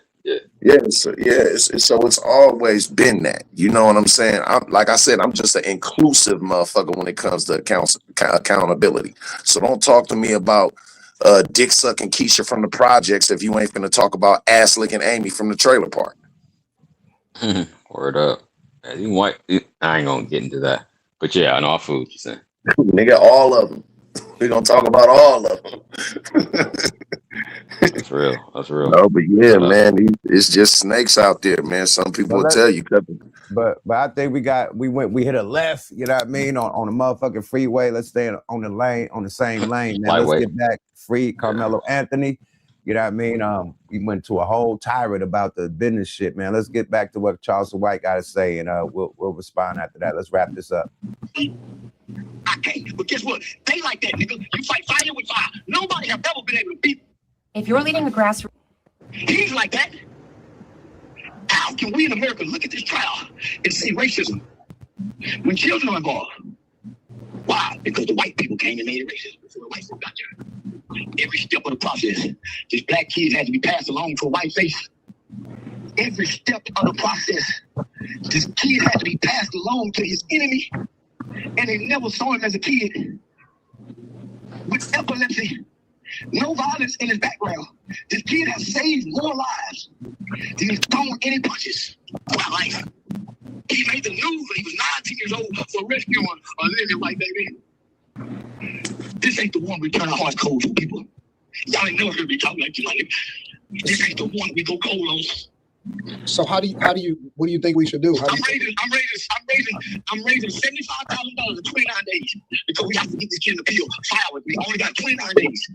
So it's always been that. You know what I'm saying? Like I said, I'm just an inclusive motherfucker when it comes to accountability. So don't talk to me about dick sucking Keisha from the projects if you ain't gonna talk about ass licking Amy from the trailer park. Word up. I ain't gonna get into that. But yeah, I know I feel what you're saying. Nigga, all of them. We're gonna talk about all of them. That's real. That's real. No, but yeah, man, it's just snakes out there, man. Some people will tell you. But I think we hit a left, you know what I mean, on the motherfucking freeway. Let's stay on the lane, on the same lane, man. Let's get back free Carmelo Anthony. You know what I mean? We went to a whole tirade about the business shit, man. Let's get back to what Charleston White got to say, and we'll respond after that. Let's wrap this up. I can't, but guess what? They like that, nigga. You fight fire with fire. Nobody have ever been able to beat. If you're leading the grassroots, he's like that. How can we in America look at this trial and say racism when children are involved? Why? Because the white people came and made it racist before the white folk got there. Every step of the process, this black kid had to be passed along to a white face. Every step of the process, this kid had to be passed along to his enemy, and they never saw him as a kid with epilepsy. No violence in his background. This kid has saved more lives than he's thrown any punches throughout life. He made the news when he was 19 years old for rescuing a living white baby. This ain't the one we turn our hearts cold to people. Y'all ain't never heard me talk like you, like this ain't the one we go cold on. So what do you think we should do? I'm raising $75,000 in 29 days because we have to get this kid in the field. File with me. I only got 29 days.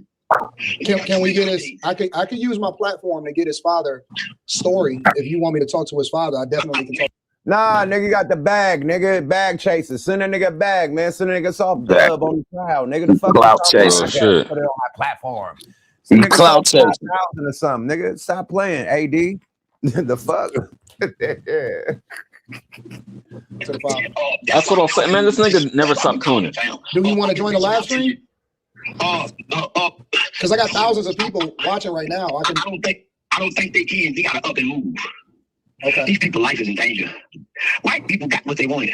Can we get his? I could use my platform to get his father story. If you want me to talk to his father, I definitely can talk. Nah, nigga got the bag, nigga. Bag chaser. Send that nigga a bag, man. Send that nigga soft dub on the crowd, nigga. The fuck clout chaser. Shit. Put it on my platform. He clout chaser or something, nigga. Stop playing, AD. The fuck. To the father. That's what I'm saying, man. This nigga never stopped cooning. Do you want to join the live stream? Because I got thousands of people watching right now. I don't think they can. They gotta up and move. Okay. These people's life is in danger. White people got what they wanted.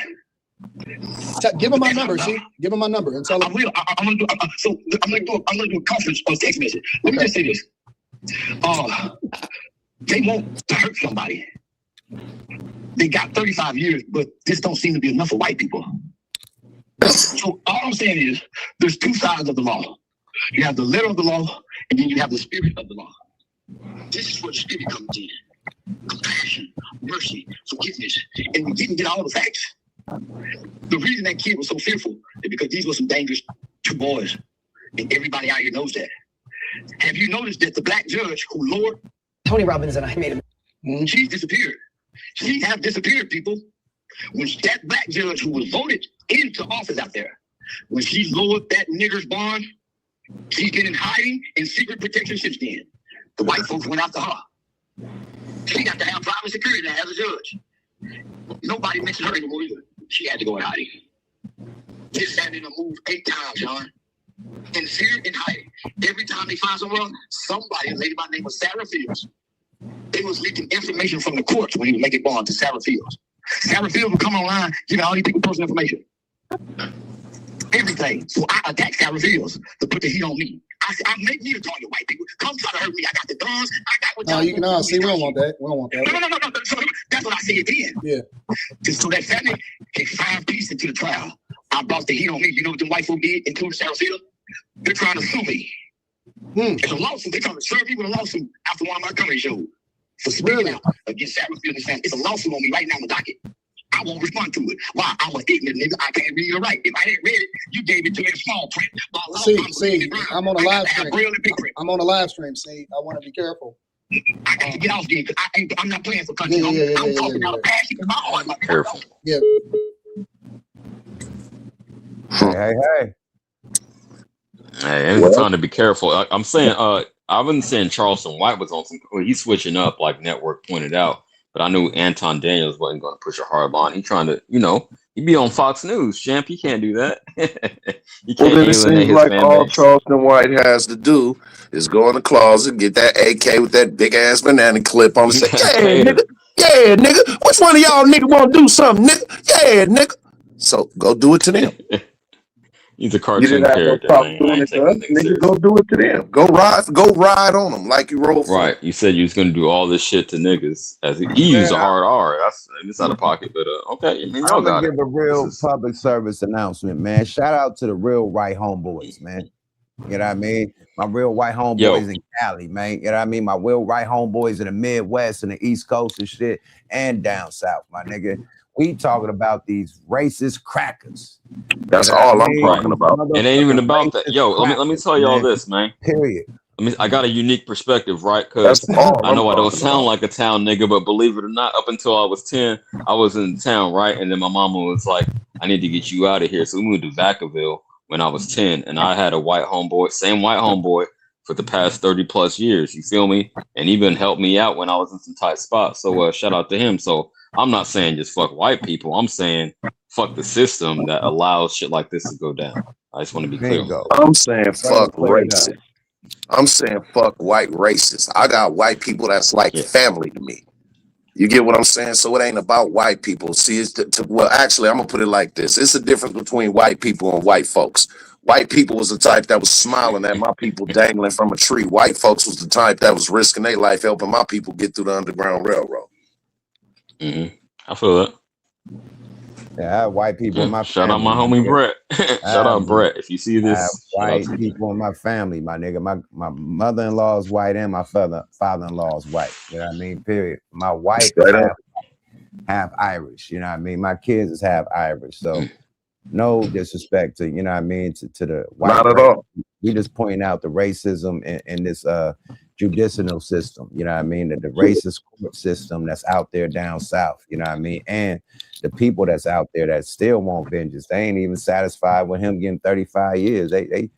Give them my number, see? Give them my number and tell them. I will. I'm gonna do a conference or text message. Let me just say this. They want to hurt somebody. They got 35 years, but this don't seem to be enough for white people. So all I'm saying is there's two sides of the law. You have the letter of the law, and then you have the spirit of the law. This is where the spirit comes in. Compassion, mercy, forgiveness. And we didn't get all the facts. The reason that kid was so fearful is because these were some dangerous two boys. And everybody out here knows that. Have you noticed that the black judge who lowered Tony Robbins and I made a she's disappeared. She have disappeared, people. When that black judge who was voted into office out there, when she lowered that nigger's bond, she's been in hiding in secret protection since then. The white folks went after her. She got to have private security now as a judge. Nobody mentioned her anymore either. She had to go in hiding. This had been a move 8 times, John. In fear and hiding. Every time they find someone, somebody, a lady by the name of Sarah Fields, they was leaking information from the courts when he was making bond to Sarah Fields. Sarah Fields would come online, giving all these people personal information. Everything. So I attacked Sarah Fields to put the heat on me. I make me to target white people. Come try to hurt me. I got the guns. I got what No, you can see. We don't want that. We don't want that. No. So that's what I said then. Yeah. So that family can 5 pieces into the trial. I brought the heat on me. You know what the white folk did, including Sarah Fields? They're trying to sue me. It's a lawsuit. They're trying to serve me with a lawsuit after one of my comedy shows for speaking out against Sarah Fields and family. It's a lawsuit on me right now on the docket. I won't respond to it. Why? I'm an ignorant nigga. I can't read or write. If I didn't read it, you gave it to me in small print. See, I'm on a live stream. I'm on a live stream. See, I want to be careful. I got to get off there because I'm not playing for country. I'm talking out of passion because my heart is Careful. Yeah. Hey. Hey, it's time to be careful. I'm saying, I've been saying Charleston White was on some. He's switching up, like Network pointed out. But I knew Anton Daniels wasn't going to push a hard line. He trying to, he'd be on Fox News, champ. He can't do that. He can't Well, then it seems like all Charleston White has to do is go in the closet, get that AK with that big ass banana clip on, and say, "Yeah, nigga, which one of y'all nigga want to do something, nigga? Yeah, nigga." So go do it to them. He's a cartoon character. Nigga, go do it to them. Go ride on them like you roll for. Right. You said you was gonna do all this shit to niggas. As he used a hard R. It's out of pocket, but okay. I'm gonna give a real public service announcement, man. Shout out to the real right homeboys, man. You know what I mean? My real white homeboys in Cali, man. You know what I mean? My real right homeboys in the Midwest and the East Coast and shit, and down south, my nigga. We talking about these racist crackers. That's all I'm talking about. It ain't even about that. Yo, let me tell you all this, man. Period. I got a unique perspective, right? Because I know I don't sound like a town nigga, but believe it or not, up until I was 10, I was in town, right? And then my mama was like, "I need to get you out of here." So we moved to Vacaville when I was 10, and I had a white homeboy, same white homeboy for the past 30 plus years. You feel me? And even helped me out when I was in some tight spots. So shout out to him. So I'm not saying just fuck white people. I'm saying fuck the system that allows shit like this to go down. I just want to be clear. I'm saying fuck racist. I'm saying fuck white racists. I got white people that's like family to me. You get what I'm saying? So it ain't about white people. See, it's well, actually, I'm gonna put it like this. It's a difference between white people and white folks. White people was the type that was smiling at my people dangling from a tree. White folks was the type that was risking their life helping my people get through the Underground Railroad. I feel that. Yeah, I have white people in my shout family. out my homie Brett. Shout out Brett. If you see this, I have white people in my family, my nigga. My mother-in-law is white and my father-in-law is white. You know what I mean? Period. My wife is half Irish. You know what I mean? My kids is half Irish. So no disrespect to, you know what I mean, to the white. Not at all. We just pointing out the racism in this judicial system, you know what I mean? The racist court system that's out there down south, you know what I mean? And the people that's out there that still want vengeance. They ain't even satisfied with him getting 35 years. They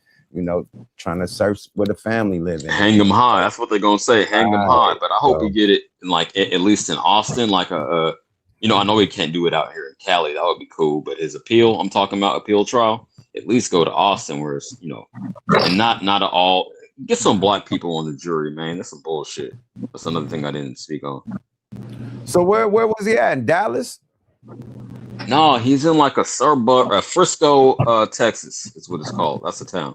trying to search where the family living. Hang them high. That's what they're gonna say. Hang them high. But I hope you get it like at least in Austin, like you know, I know he can't do it out here in Cali. That would be cool. But his appeal, I'm talking about appeal trial, at least go to Austin, where it's, you know, and not at all. Get some black people on the jury, man. That's some bullshit. That's another thing I didn't speak on. So where was he at? In Dallas? No, he's in like a suburb, Frisco, Texas. Is what it's called. That's the town.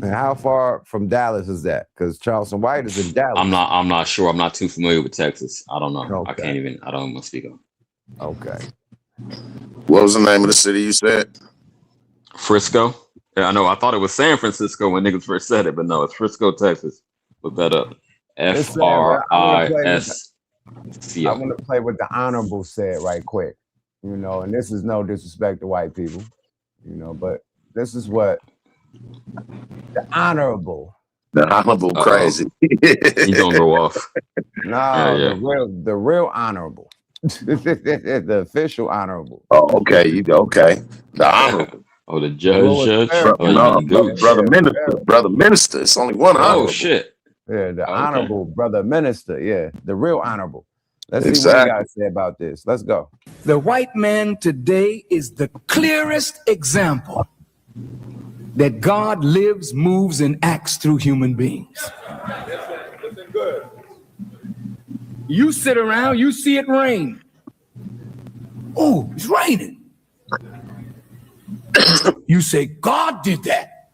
And how far from Dallas is that? Because Charleston White is in Dallas. I'm not sure. I'm not too familiar with Texas. I don't know. Okay. I don't want to speak on. Okay. What was the name of the city you said? Frisco. Yeah, I know. I thought it was San Francisco when niggas first said it, but no, it's Frisco, Texas. Look that up. FRISCO. I want to play what the Honorable said right quick. You know, and this is no disrespect to white people, you know, but this is what the Honorable. The Honorable crazy. You gonna go off. No, yeah. the real Honorable. The official Honorable. Oh, okay. You go. Okay. The Honorable. Oh, the judge. Brother minister. It's only one Honorable. Oh shit. Yeah, the Honorable Brother Minister. Yeah, the real Honorable. Let's see what you gotta say about this. Let's go. The white man today is the clearest example that God lives, moves, and acts through human beings. You sit around, you see it rain. Oh, it's raining. You say, God did that.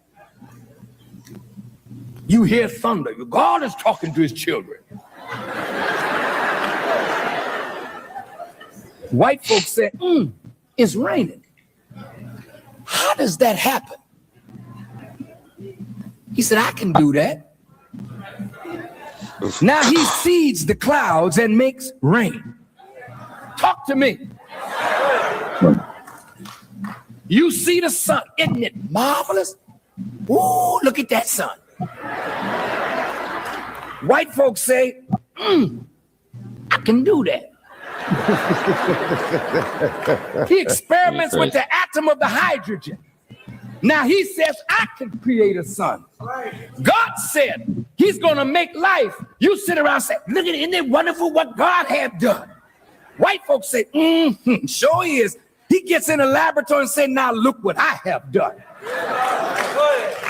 You hear thunder. God is talking to his children. White folks say, it's raining. How does that happen? He said, I can do that. Now he seeds the clouds and makes rain. Talk to me. You see the sun, isn't it marvelous? Ooh, look at that sun. White folks say, I can do that. He experiments with the atom of the hydrogen. Now he says, I can create a sun. God said he's going to make life. You sit around and say, look at it, isn't it wonderful what God have done? White folks say, sure is. He gets in a laboratory and say, now look what I have done.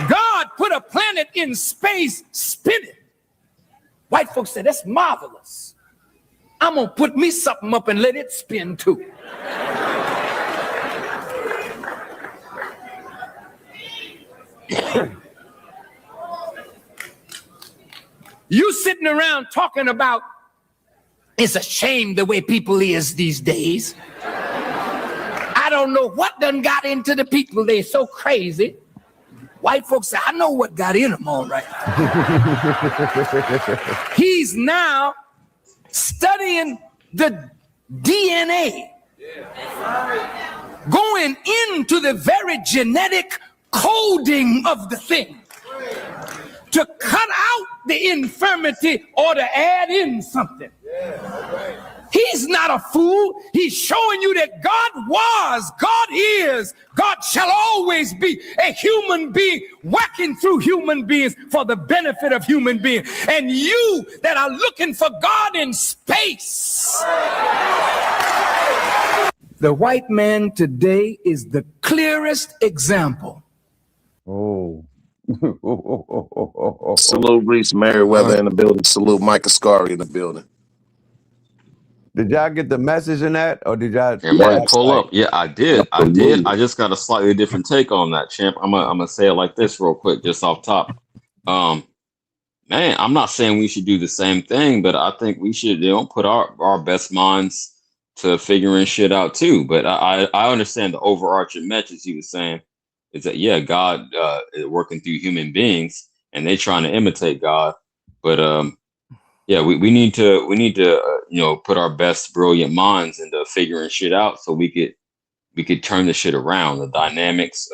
God put a planet in space spinning. White folks say, that's marvelous. I'm going to put me something up and let it spin too. You sitting around talking about it's a shame the way people is these days. I don't know what done got into the people. They're so crazy. White folks say, I know what got in them, all right. He's now studying the DNA, going into the very genetic coding of the thing to cut out the infirmity or to add in something. He's not a fool. He's showing you that God was, God is, God shall always be a human being working through human beings for the benefit of human beings. And you that are looking for God in space. The white man today is the clearest example. Oh. Salute Reese Merriweather in the building. Salute Mike Ascari in the building. Did y'all get the message in that, or did y'all? Pull up. Yeah, I did. I just got a slightly different take on that, champ. I'm gonna say it like this real quick, just off top. Man, I'm not saying we should do the same thing, but I think we should, put our best minds to figuring shit out too. But I understand the overarching message he was saying is that God is working through human beings and they trying to imitate God, but we need to put our best brilliant minds into figuring shit out so we could turn the shit around. The dynamics.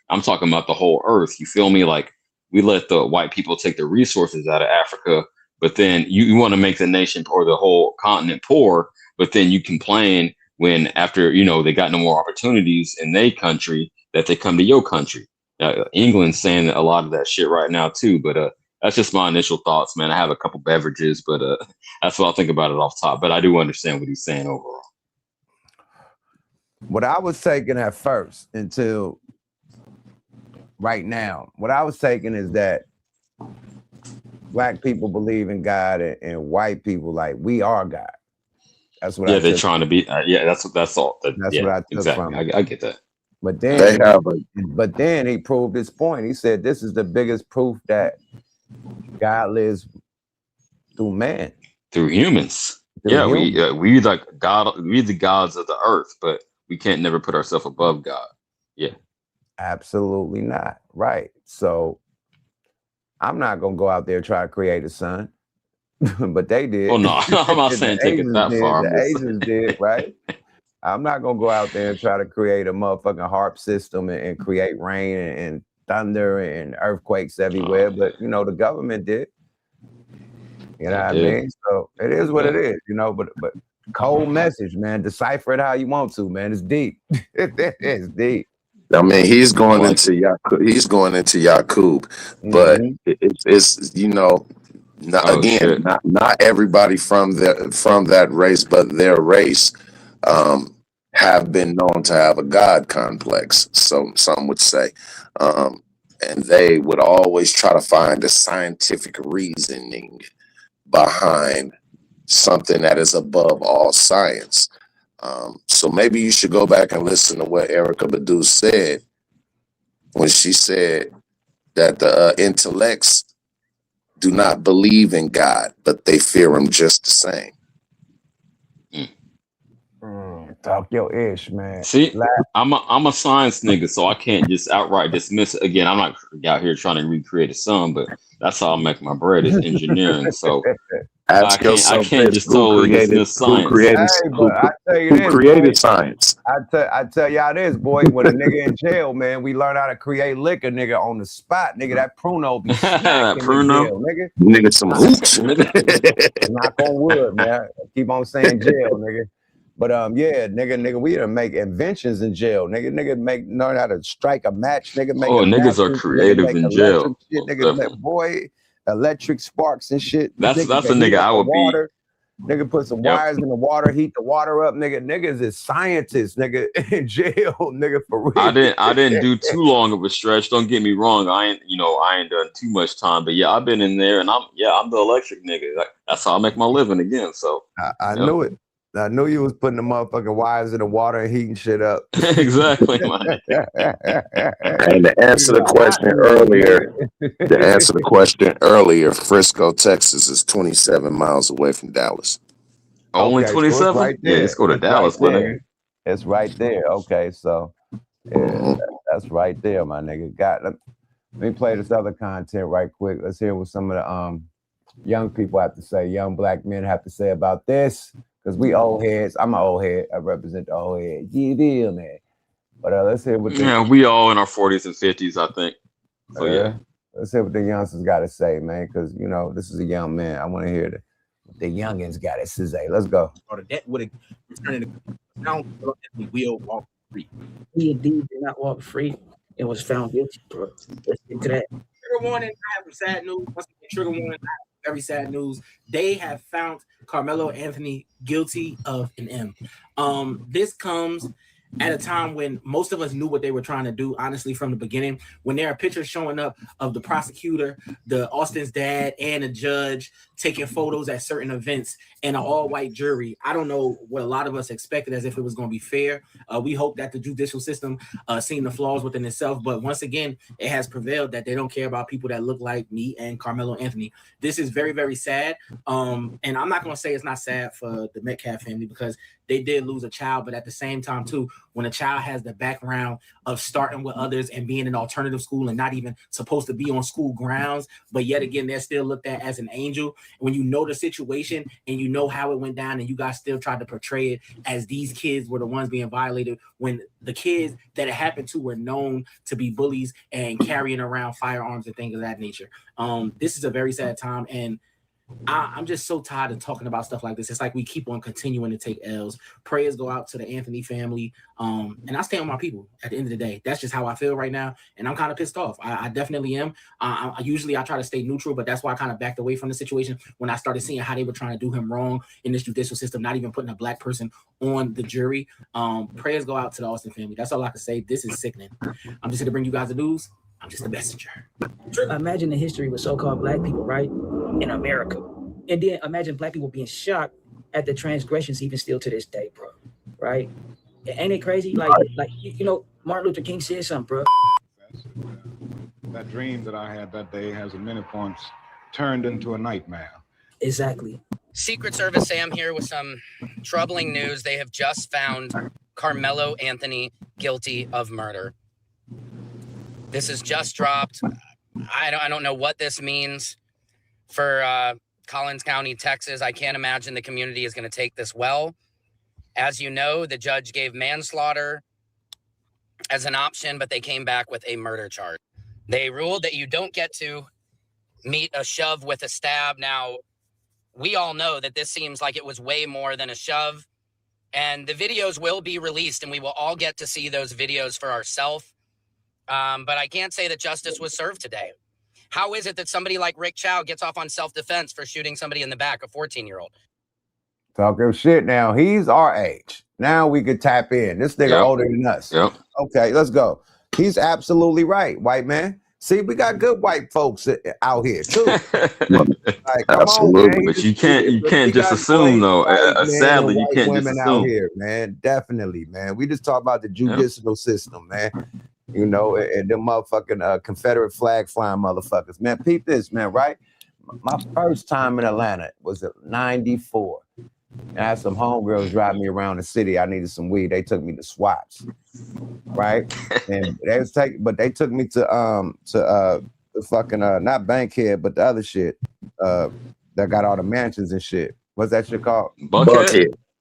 I'm talking about the whole earth. You feel me? Like, we let the white people take the resources out of Africa, but then you want to make the nation or the whole continent poor, but then you complain when after they got no more opportunities in their country that they come to your country. England's saying a lot of that shit right now too, but that's just my initial thoughts, man. I have a couple beverages, but that's what I think about it off top. But I do understand what he's saying overall. What I was taking at first until right now, what I was taking is that black people believe in God and white people like we are God. That's what Yeah, I they're took. trying to be. That's all. That's Yeah, what I took exactly. from it. I get that. But They then, have he proved his point. He said this is the biggest proof that God lives through man, Through humans. through Yeah, humans. we like God. We're the gods of the earth, but we can't never put ourselves above God. Yeah. Absolutely not. Right. So I'm not gonna go out there and try to create a sun, but they did. Oh no, I'm not saying The take it Asians that did. far. I'm The just Asians did. Right. I'm not gonna go out there and try to create a motherfucking harp system and create rain and thunder and earthquakes everywhere. But you know, the government did. You know what I mean? So it is what it is, you know, but cold message, man. Decipher it how you want to, man. It's deep. It's deep. I mean, he's going into Yakub, but it's you know, not everybody from that race, but their race have been known to have a God complex. So some would say, and they would always try to find a scientific reasoning behind something that is above all science. So maybe you should go back and listen to what Erica Badu said when she said that the intellects do not believe in God, but they fear him just the same. Talk your ish, man. See, I'm a science nigga, so I can't just outright dismiss it. Again, I'm not out here trying to recreate a sun, but that's how I make my bread is engineering. So I can't just totally dismiss science. Hey, but I tell you this, created science? I tell y'all this, boy. When a nigga in jail, man, we learn how to create liquor, nigga, on the spot, nigga. That Pruno be smacking in jail, nigga. Nigga, some hooch. Knock on wood, man. Keep on saying jail, nigga. But yeah, nigga, we done make inventions in jail, nigga. Learn how to strike a match, nigga. Make niggas are matches, creative make in electric jail. shit, nigga. Boy, electric sparks and shit. That's a can nigga heat up I the would water. Nigga put some Yep. wires in the water, heat the water up, nigga. Niggas is scientists, nigga, in jail, nigga, for real. I didn't do too long of a stretch. Don't get me wrong. I ain't done too much time, but yeah, I've been in there, and I'm the electric nigga. That's how I make my living again. So I knew it. I knew you was putting the motherfucking wires in the water and heating shit up. Exactly, man. And to answer the question earlier, Frisco, Texas is 27 miles away from Dallas. Only 27? So right there. Yeah, let's go to Dallas, right my nigga. It's right there. Okay, so yeah, that's right there, my nigga. Let me play this other content right quick. Let's hear what some of the young people have to say, young black men have to say about this. Because we old heads. I'm an old head. I represent the old head. You deal, man. But let's hear what we all in our 40s and 50s, I think. So yeah. Let's hear what the youngsters got to say, man. Because you know this is a young man. I want to hear what the youngins got to say. Let's go. Or that would have returned the we will walk free. He indeed did not walk free and was found guilty. Let's get to that. Trigger warning. I have some sad news. Trigger warning. I have very sad news. They have found Carmelo Anthony guilty of an M. This comes at a time when most of us knew what they were trying to do, honestly, from the beginning. When there are pictures showing up of the prosecutor, the Austin's dad, and a judge taking photos at certain events and an all-white jury, I don't know what a lot of us expected as if it was going to be fair. We hope that the judicial system seen the flaws within itself, but once again, it has prevailed that they don't care about people that look like me and Carmelo Anthony. This is very, very sad. And I'm not going to say it's not sad for the Metcalf family because they did lose a child, but at the same time, too, when a child has the background of starting with others and being in alternative school and not even supposed to be on school grounds, but yet again, they're still looked at as an angel. When you know the situation and you know how it went down and you guys still tried to portray it as these kids were the ones being violated when the kids that it happened to were known to be bullies and carrying around firearms and things of that nature. This is a very sad time. And I'm just so tired of talking about stuff like this. It's like we keep on continuing to take L's. Prayers go out to the Anthony family. And I stand with my people at the end of the day. That's just how I feel right now. And I'm kind of pissed off. I definitely am. Usually I try to stay neutral, but that's why I kind of backed away from the situation when I started seeing how they were trying to do him wrong in this judicial system, not even putting a black person on the jury. Prayers go out to the Austin family. That's all I can say. This is sickening. I'm just here to bring you guys the news. I'm just a messenger. Imagine the history with so-called black people, right, in America. And then imagine black people being shocked at the transgressions even still to this day, bro. Right? Ain't it crazy? Like you know, Martin Luther King said something, bro. That dream that I had that day has at many points turned into a nightmare. Exactly. Secret Service Sam here with some troubling news. They have just found Carmelo Anthony guilty of murder. This has just dropped. I don't know what this means for Collins County, Texas. I can't imagine the community is going to take this well. As you know, the judge gave manslaughter as an option, but they came back with a murder charge. They ruled that you don't get to meet a shove with a stab. Now, we all know that this seems like it was way more than a shove, and the videos will be released, and we will all get to see those videos for ourselves. But I can't say that justice was served today. How is it that somebody like Rick Chow gets off on self-defense for shooting somebody in the back, a 14-year-old? Talking shit now. He's our age. Now we could tap in. This nigga older than us. Yep. Okay, let's go. He's absolutely right, white man. See, we got good white folks out here too. Like, Absolutely. on, man. But you can't just assume though. Sadly, you can't just assume. Out here, man. Definitely, man. We just talk about the judicial system, man. You know, and them motherfucking Confederate flag flying motherfuckers. Man, peep this, man, right? My first time in Atlanta was at 94. I had some homegirls drive me around the city. I needed some weed. They took me to Swaps, right? And they took me to the fucking not Bankhead, but the other shit that got all the mansions and shit. What's that shit called?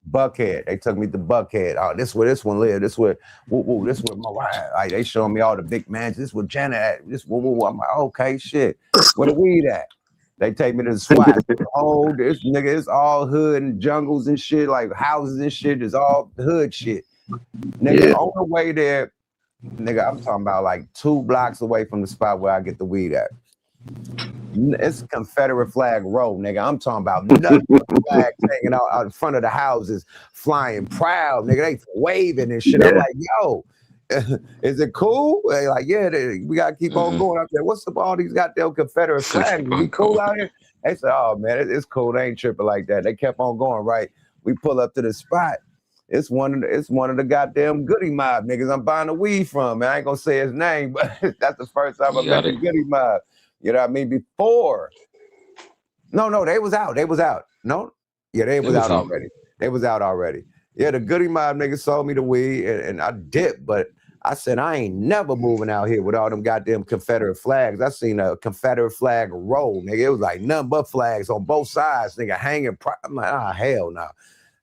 Buckhead. They took me to Buckhead. Oh, this where this one lived. This where this where my wife. Like, they showing me all the big mansions. This where Janet at. This I'm like, okay, shit. Where the weed at? They take me to the SWAT. Oh, this nigga, it's all hood and jungles and shit, like houses and shit. It's all hood shit. Nigga, on the way there, nigga, I'm talking about like 2 blocks away from the spot where I get the weed at. It's Confederate flag row, nigga. I'm talking about nothing but flags hanging out in front of the houses, flying proud, nigga. They waving and shit. I'm like, yo, is it cool? They like, yeah, we gotta keep on going out there. What's up, all these goddamn Confederate flags? We cool out here? They said, oh man, it's cool. They ain't tripping like that. They kept on going, right? We pull up to the spot. It's one of the goddamn Goody Mob niggas I'm buying the weed from. Man, I ain't gonna say his name, but that's the first time I met the Goody Mob. You know what I mean? Before. No, they was out. No? Yeah, they was out already. They was out already. Yeah, the Goody Mob niggas sold me the weed and I dipped, but I said, I ain't never moving out here with all them goddamn Confederate flags. I seen a Confederate flag roll, nigga. It was like nothing but flags on both sides, nigga, hanging. I'm like, hell no.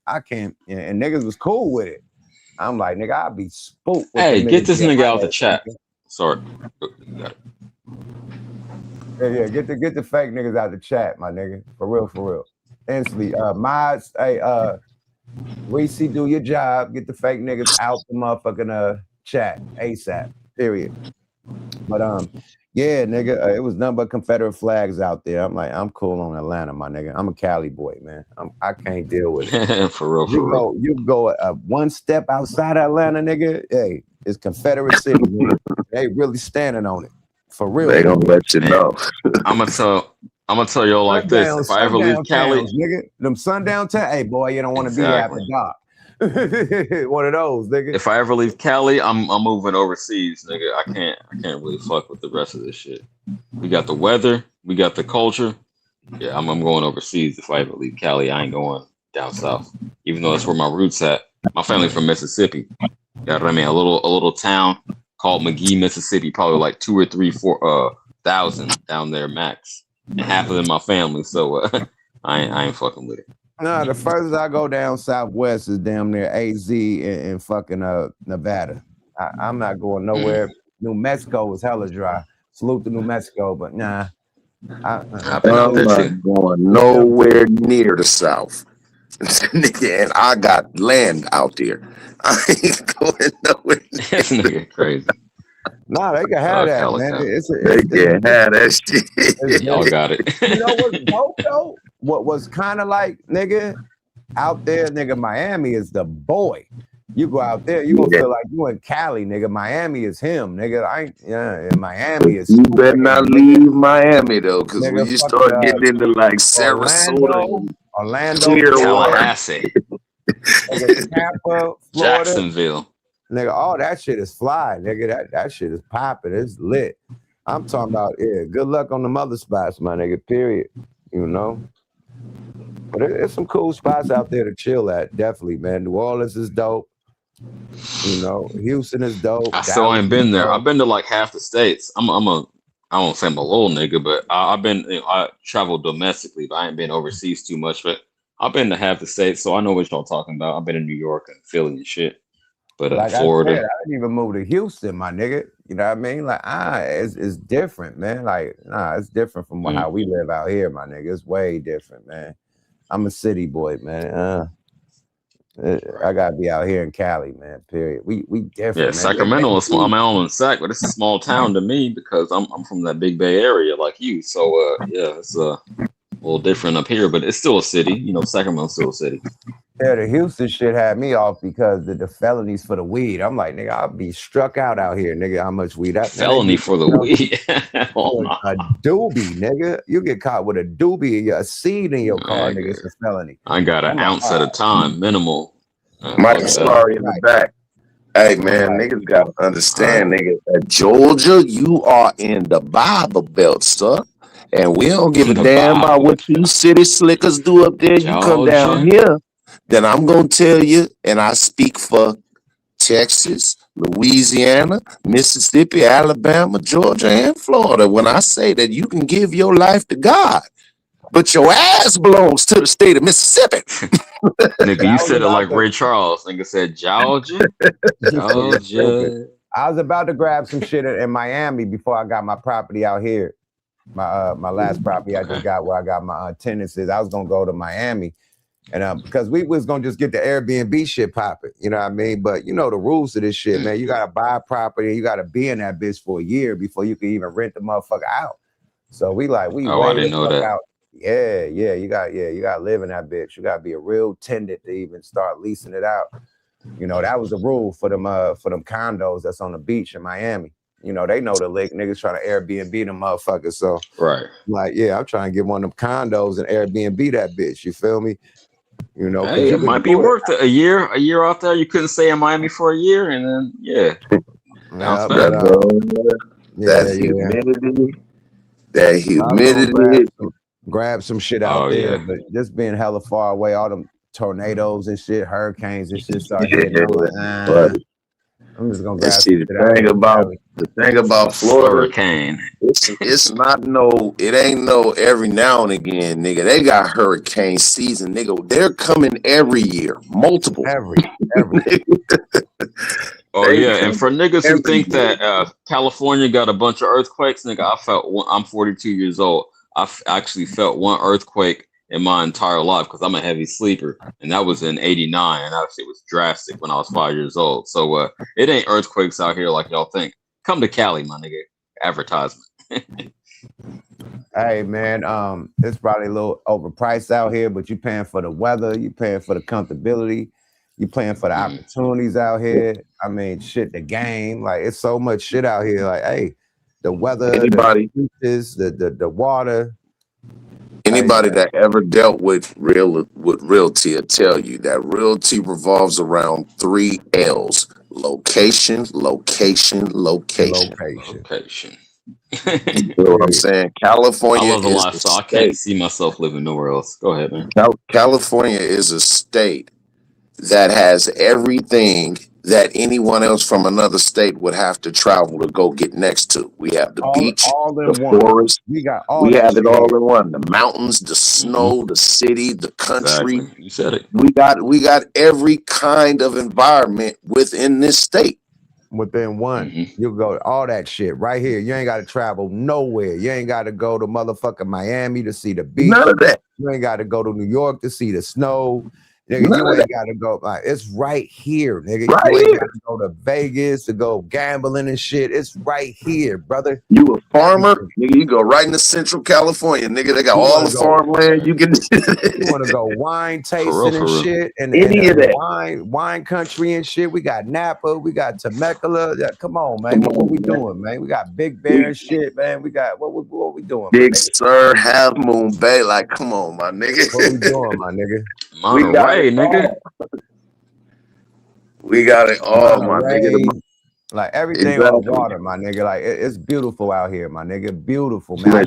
I can't. And niggas was cool with it. I'm like, nigga, I'll be spooked. Hey, get this nigga out the chat. Sorry. Got it. Yeah, get the fake niggas out the chat, my nigga. For real. Instantly. Mods, hey, Reese, do your job. Get the fake niggas out the motherfucking chat ASAP. Period. But yeah, nigga, it was nothing but Confederate flags out there. I'm like, I'm cool on Atlanta, my nigga. I'm a Cali boy, man. I can't deal with it. For real. You go one step outside Atlanta, nigga. Hey, it's Confederate City, man. They really standing on it. For real. They don't let you know. I'm gonna tell y'all like this. If I ever leave Cali, nigga, them sundown town. Hey, boy, you don't want to be after dark. One of those, nigga. If I ever leave Cali, I'm moving overseas, nigga. I can't really fuck with the rest of this shit. We got the weather, we got the culture. Yeah, I'm going overseas. If I ever leave Cali, I ain't going down south. Even though that's where my roots at. My family from Mississippi. Yeah, I mean, a little town called McGee, Mississippi. Probably like 2 or 3, 4,000 down there max. And half of them my family, so I ain't fucking with it. No, the furthest I go down southwest is damn near AZ and fucking Nevada. I'm not going nowhere. New Mexico was hella dry. Salute to New Mexico, but nah, I've been out I'm there not too. going nowhere near the South. Nigga, and I got land out there. I ain't going nowhere. This nigga crazy. Nah, they can have that, man. Calico. They can have that shit. Y'all got it. You know what's dope though? What was kind of like, nigga, out there, nigga, Miami is the boy. You go out there, you gonna feel like you in Cali, nigga. Miami is him, nigga. In Miami is You better not leave Miami though, because when nigga, you fuck, start getting into like Sarasota, Orlando, Tallahassee, nigga, Tampa, Florida, Jacksonville. nigga, all that shit is fly, nigga. That shit is popping. It's lit. I'm talking about, yeah, good luck on the mother spots, my nigga, period. You know? But there's some cool spots out there to chill at, definitely, man. New Orleans is dope. You know, Houston is dope. I still ain't been there. I've been to like half the states. I won't say I'm a little nigga, but I've been, I traveled domestically, but I ain't been overseas too much. But I've been to half the states, so I know what y'all talking about. I've been in New York and Philly and shit. But like Florida. I said, I didn't even move to Houston, my nigga. You know what I mean? Like, it's different, man. Like, it's different from how we live out here, my nigga. It's way different, man. I'm a city boy, man. I gotta be out here in Cali, man. Period. We different. Yeah, man. Sacramento is small. I'm all in Sac, but it's a small town to me because I'm from that big Bay area like you. So yeah, it's a little different up here, but it's still a city. You know, Sacramento's still a city. Yeah, the Houston shit had me off because the felonies for the weed. I'm like, nigga, I'll be struck out out here, nigga. How much weed? Felony for the weed? Oh, no. A doobie, nigga. You get caught with a doobie, a seed in your car, nigga. It's a felony. I got an ounce at a time, minimal. Mike Sorry in the back. Hey man, niggas gotta understand, nigga, that Georgia, you are in the Bible Belt, sir. And we don't give a damn about what you city slickers do up there. You come down here, then I'm gonna tell you, and I speak for Texas, Louisiana, Mississippi, Alabama, Georgia, and Florida when I say that you can give your life to God, but your ass belongs to the state of Mississippi. Nigga, you said it like Ray Charles. Nigga said Georgia. Georgia. I was about to grab some shit in Miami before I got my property out here. My last property I just got where I got my tenancies. I was gonna go to Miami, and because we was gonna just get the Airbnb shit popping, you know what I mean? But you know the rules of this shit, man. You gotta buy a property, and you gotta be in that bitch for a year before you can even rent the motherfucker out. So we I didn't know that. out. Yeah, you gotta live in that bitch. You gotta be a real tenant to even start leasing it out. You know, that was the rule for them condos that's on the beach in Miami. You know, they know the lick. Niggas trying to Airbnb them motherfuckers. So, right. Like, yeah, I'm trying to get one of them condos and Airbnb that bitch. You feel me? You know, hey, it might be worth it. A year out there. You couldn't stay in Miami for a year, and then that humidity. Grab some shit out there, but just being hella far away, all them tornadoes and shit, hurricanes and shit start hitting. I'm just gonna grab the thing about Florida, hurricane. It ain't no every now and again, nigga. They got hurricane season, nigga. They're coming every year, multiple. Every. Oh yeah, and for niggas who think that California got a bunch of earthquakes, nigga, I'm 42 years old. I've actually felt one earthquake in my entire life because I'm a heavy sleeper, and that was in '89, and that shit was drastic when I was 5 years old. So it ain't earthquakes out here like y'all think. Come to Cali, my nigga. Advertisement. Hey man, it's probably a little overpriced out here, but you paying for the weather, you paying for the comfortability, you paying for the opportunities out here. I mean, shit, the game, like it's so much shit out here. Like, hey, the weather, the beaches, the water. Anybody that ever dealt with realty will tell you that realty revolves around 3 L's: location. You know what I'm saying? California I love the lifestyle. I can't see myself living nowhere else. Go ahead, man. California is a state that has everything that anyone else from another state would have to travel to go get next to. We have the beach, the forest. We have it all in one. The mountains, the snow, the city, the country. Exactly. You said it. We got every kind of environment within this state. Within one, you go all that shit right here. You ain't got to travel nowhere. You ain't got to go to motherfucking Miami to see the beach. None of that. You ain't got to go to New York to see the snow. Nigga, you ain't got to go. Like, it's right here, nigga. Right you ain't here. got to go to Vegas to go gambling and shit. It's right here, brother. You a farmer, nigga? You go right into Central California, nigga. They got all the farmland. You can. You want to go wine tasting and shit, and Any of that. wine country and shit. We got Napa, we got Temecula. Yeah, come on, man. What we doing, man? We got Big Bear and shit, man. We got what we doing? Big Sur, Half Moon Bay. Like, come on, my nigga. What we doing, my nigga? Monterey, nigga. We got it all, my nigga. Like everything on water, my nigga. Like it's beautiful out here, my nigga. Beautiful, man.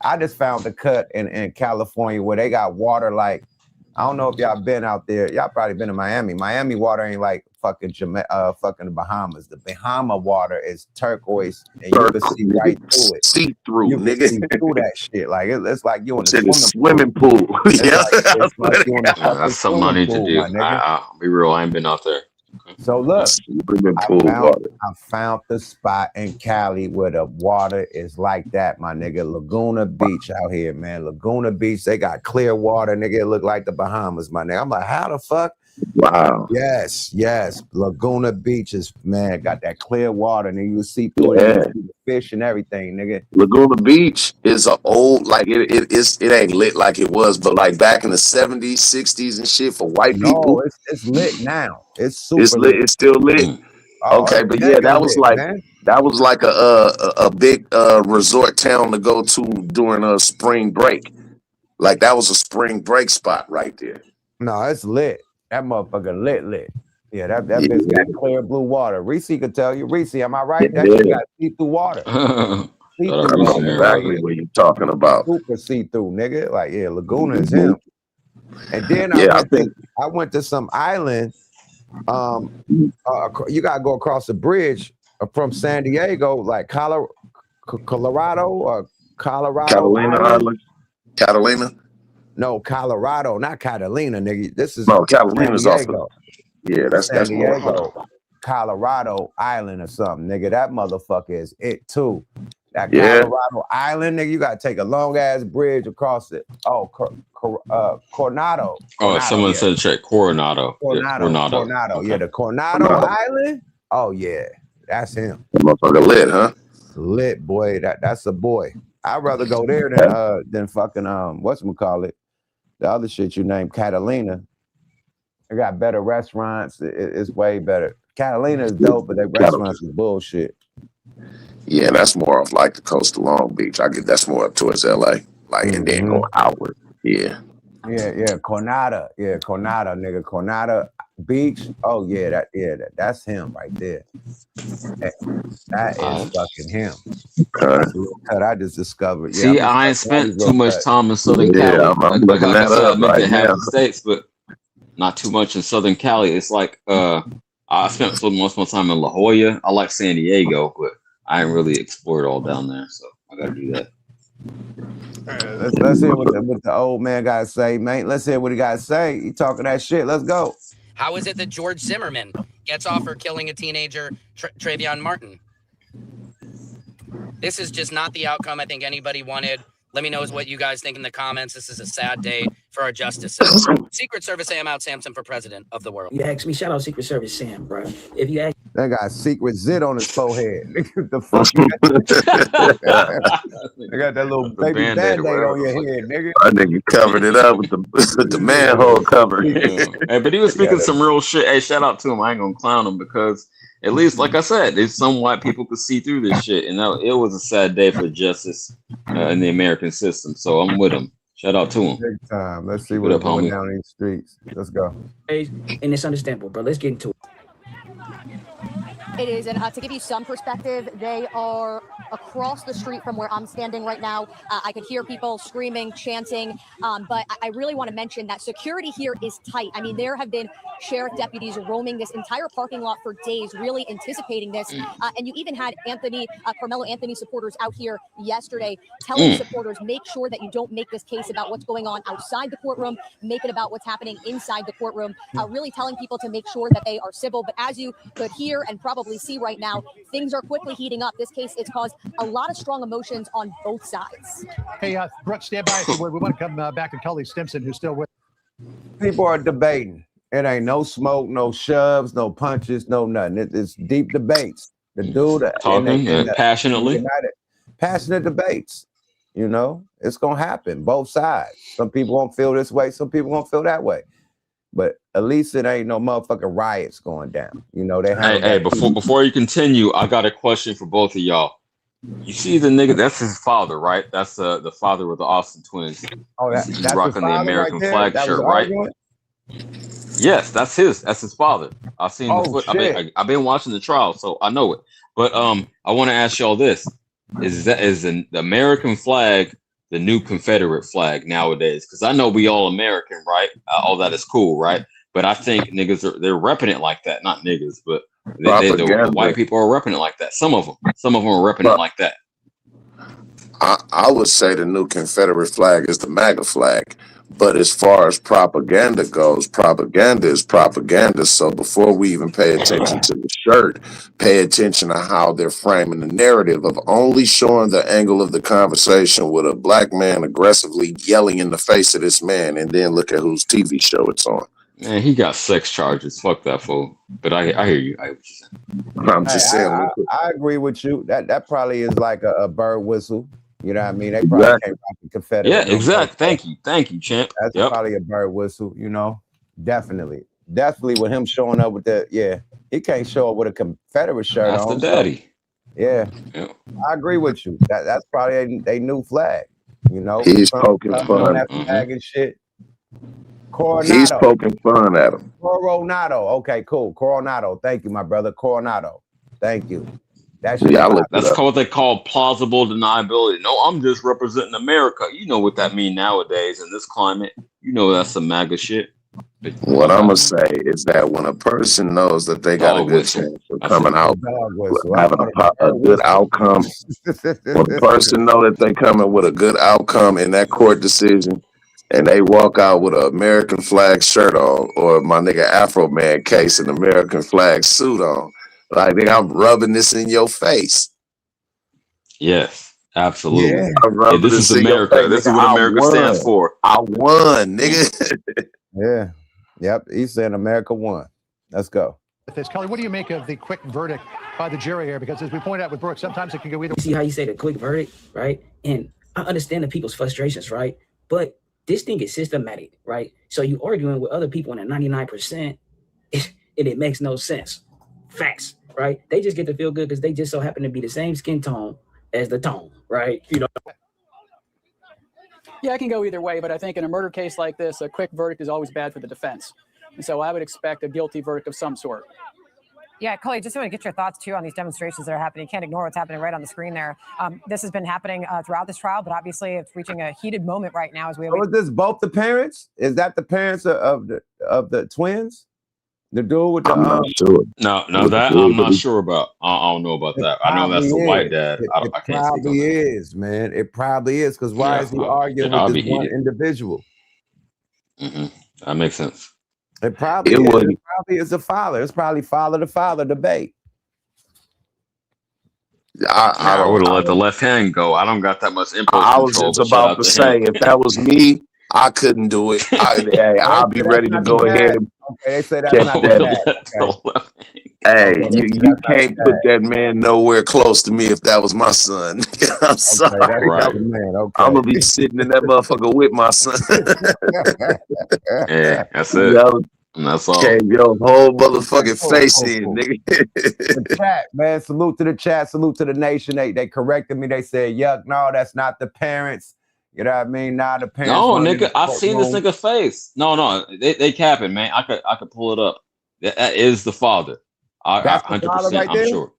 I just found the cut in California where they got water. Like, I don't know if y'all been out there. Y'all probably been in Miami. Miami water ain't like fucking fucking the Bahamas. The Bahama water is turquoise, and you can see right through it. See through, you nigga. Can see through that shit. Like it's like you in the swimming pool. Yeah, it's like you in a fucking that's something I need to do. my nigga. I'll be real. I ain't been out there. So look, I found the spot in Cali where the water is like that, my nigga. Laguna Beach out here, man. Laguna Beach, they got clear water, nigga. It look like the Bahamas, my nigga. I'm like, how the fuck? Wow. Yes. Laguna Beach is, man, got that clear water, and you see through it, you see the fish and everything, nigga. Laguna Beach is a old, like it ain't lit like it was, but like back in the 70s, 60s and shit for white people. No, it's lit now. It's super It's lit. It's still lit. Okay, but yeah, that was like a big resort town to go to during a spring break. Like that was a spring break spot right there. No, it's lit. That motherfucker lit. Yeah, that bitch got clear blue water. Reese could tell you. Reese, am I right? That shit got see-through water. I know exactly what you're talking about. Super see-through, nigga. Like, yeah, Laguna is him. And then I went to some island. You gotta go across the bridge from San Diego, like Colorado or Catalina Island. Catalina? No, Colorado, not Catalina, nigga. This is Catalina's also. Yeah, that's San more. Diego, Colorado Island or something, nigga. That motherfucker is it too. That Colorado Island, nigga, you gotta take a long ass bridge across it. Oh, Coronado. Oh, someone said check Coronado. Coronado. Yeah, the Coronado Island. Oh yeah, that's him. That motherfucker lit, huh? Lit, boy. That's a boy. I'd rather go there than fucking whatchamacallit, the other shit you named Catalina. They got better restaurants. It's way better. Catalina is dope, but their restaurants is bullshit. Yeah, that's more of like the coast of Long Beach. I get that's more up towards LA. Like and then go outward. Yeah. Yeah, Coronado. Yeah, Coronado, nigga. Coronado Beach. Oh yeah, that's him right there. That is fucking him. That's a little cut I just discovered. See, I ain't spent too much time in Southern Cali. Like I said, I've been to half the states, but not too much in Southern Cali. It's like I spent most of my time in La Jolla. I like San Diego, but I ain't really explored all down there, so I gotta do that. Let's hear what the old man got to say, man. Let's hear what he got to say. He talking that shit. Let's go. How is it that George Zimmerman gets off for killing a teenager, Trayvon Martin? This is just not the outcome I think anybody wanted. Let me know what you guys think in the comments. This is a sad day for our justice system. Secret Service Sam Out Samson for president of the world. You ask me, shout out Secret Service Sam, bro. If you ask, that got secret zit on his forehead. The fuck they got that little baby band-aid on your head, nigga. I nigga covered it up with the manhole cover. Yeah. Hey, but he was speaking some real shit. Hey, shout out to him. I ain't gonna clown him because at least, like I said, there's some white people could see through this shit, and it was a sad day for justice in the American system. So I'm with him. Shout out to him. Big time. Let's see what's going down in the streets. Let's go. And it's understandable, bro. Let's get into it. It is, and to give you some perspective, they are across the street from where I'm standing right now. I could hear people screaming, chanting, but I really want to mention that security here is tight. I mean, there have been sheriff deputies roaming this entire parking lot for days, really anticipating this. And you even had Carmelo Anthony supporters out here yesterday telling supporters, make sure that you don't make this case about what's going on outside the courtroom, make it about what's happening inside the courtroom, really telling people to make sure that they are civil. But as you could hear and probably probably see right now, things are quickly heating up. This case, it's caused a lot of strong emotions on both sides. Hey, Brooks, stand by. We want to come back to Cully Stimson, who's still with. People are debating. It ain't no smoke, no shoves, no punches, no nothing. It's deep debates. The dude talking and passionately, passionate debates. You know, it's gonna happen. Both sides. Some people gonna feel this way. Some people gonna feel that way. But at least it ain't no motherfucking riots going down. You know, they have. Hey, before you continue, I got a question for both of y'all. You see the nigga, that's his father, right? That's the father of the Austin twins. Oh, he's rocking the American flag shirt, right? Yes, that's his father. I've seen the foot. I've been watching the trial, so I know it. But I want to ask y'all this: is the American flag the new Confederate flag nowadays? Because I know we all American, right? All that is cool, right? But I think niggas they're repping it like that. Not niggas, but the white people are repping it like that. Some of them are repping it like that. I would say the new Confederate flag is the MAGA flag. But as far as propaganda goes, propaganda is propaganda. So before we even pay attention to the shirt, pay attention to how they're framing the narrative of only showing the angle of the conversation with a black man aggressively yelling in the face of this man, and then look at whose TV show it's on. Man, he got sex charges. Fuck that fool. But I hear you. I'm just saying. I agree with you. That probably is like a bird whistle. You know what I mean? They probably can't rock the Confederate. Yeah, exactly. Thank you, champ. That's probably a bird whistle, you know. Definitely with him showing up with he can't show up with a Confederate shirt on. That's the daddy. Yeah. I agree with you. That's probably a new flag, you know. He's poking fun. That flag and shit. Coronado. He's poking fun at him. Coronado. Okay, cool. Coronado. Thank you, my brother. Coronado. Thank you. That's what they call plausible deniability. No, I'm just representing America. You know what that means nowadays in this climate. You know that's some MAGA shit. What I'm gonna say is that when a person knows that they got a good chance of coming out, having a good outcome, when a person know that they coming with a good outcome in that court decision, and they walk out with an American flag shirt on, or my nigga Afro Man case an American flag suit on. Like, nigga, I'm rubbing this in your face. Yes, absolutely. Yeah, this is America. This is what America stands for. I won, nigga. Yeah. Yep. He's saying America won. Let's go. Kelly, what do you make of the quick verdict by the jury here? Because as we pointed out with Brooks, sometimes it can go either way. See how you say the quick verdict, right? And I understand the people's frustrations, right? But this thing is systematic, right? So you arguing with other people in a 99%, and it makes no sense. Facts, right? They just get to feel good because they just so happen to be the same skin tone as the tone, right? You know. Yeah, it can go either way, but I think in a murder case like this, a quick verdict is always bad for the defense. And so I would expect a guilty verdict of some sort. Yeah, Cully, just want to get your thoughts, too, on these demonstrations that are happening. You can't ignore what's happening right on the screen there. This has been happening throughout this trial, but obviously it's reaching a heated moment right now. As we. So is this both the parents? Is that the parents of the twins? The dude with the I'm not sure. No, that I'm not sure about. I don't know about that. I know that's the white dad. It probably is, man. It probably is, because why is he arguing with this one individual? That makes sense. It probably is a father. It's probably father to father debate. I would have let the left hand go. I don't got that much impulse control. I was just about to say, if that was me, I couldn't do it. I'll be ready to go ahead and they say that's not that. Hey, you can't put that man nowhere close to me if that was my son. I'm sorry. I'm gonna be sitting in that motherfucker with my son. Yeah, that's it. That's all. Cave your whole motherfucking face in, nigga. The chat, man. Salute to the chat. Salute to the nation. They corrected me. They said, "Yuck, no, that's not the parents." You know what I mean? Nah, the parents. No, nigga, I've seen this nigga face. No, they capping, man. I could pull it up. That is the father. That's 100%. Right, I'm sure.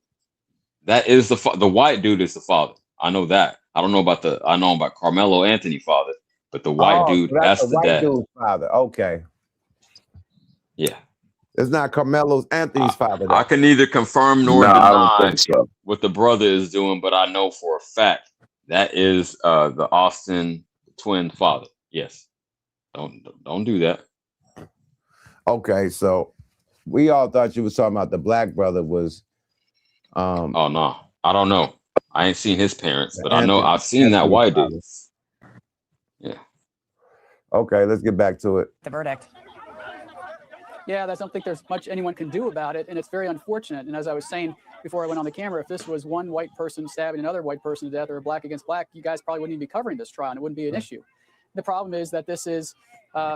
That is the white dude is the father. I know that. I don't know about I know about Carmelo Anthony father, but the white dude, that's the dad. Dude's father. Okay. Yeah. It's not Carmelo Anthony's father. I can neither confirm nor deny what the brother is doing, but I know for a fact that is the Austin twin father. Yes. Don't do that. Okay, so we all thought you was talking about the black brother was Oh no, I don't know. I ain't seen his parents, but I know Anthony, I've seen that white dude. Thomas. Yeah. Okay, let's get back to it. The verdict. Yeah, I don't think there's much anyone can do about it, and it's very unfortunate. And as I was saying before I went on the camera, if this was one white person stabbing another white person to death or black against black, you guys probably wouldn't even be covering this trial, and it wouldn't be an issue. The problem is that this is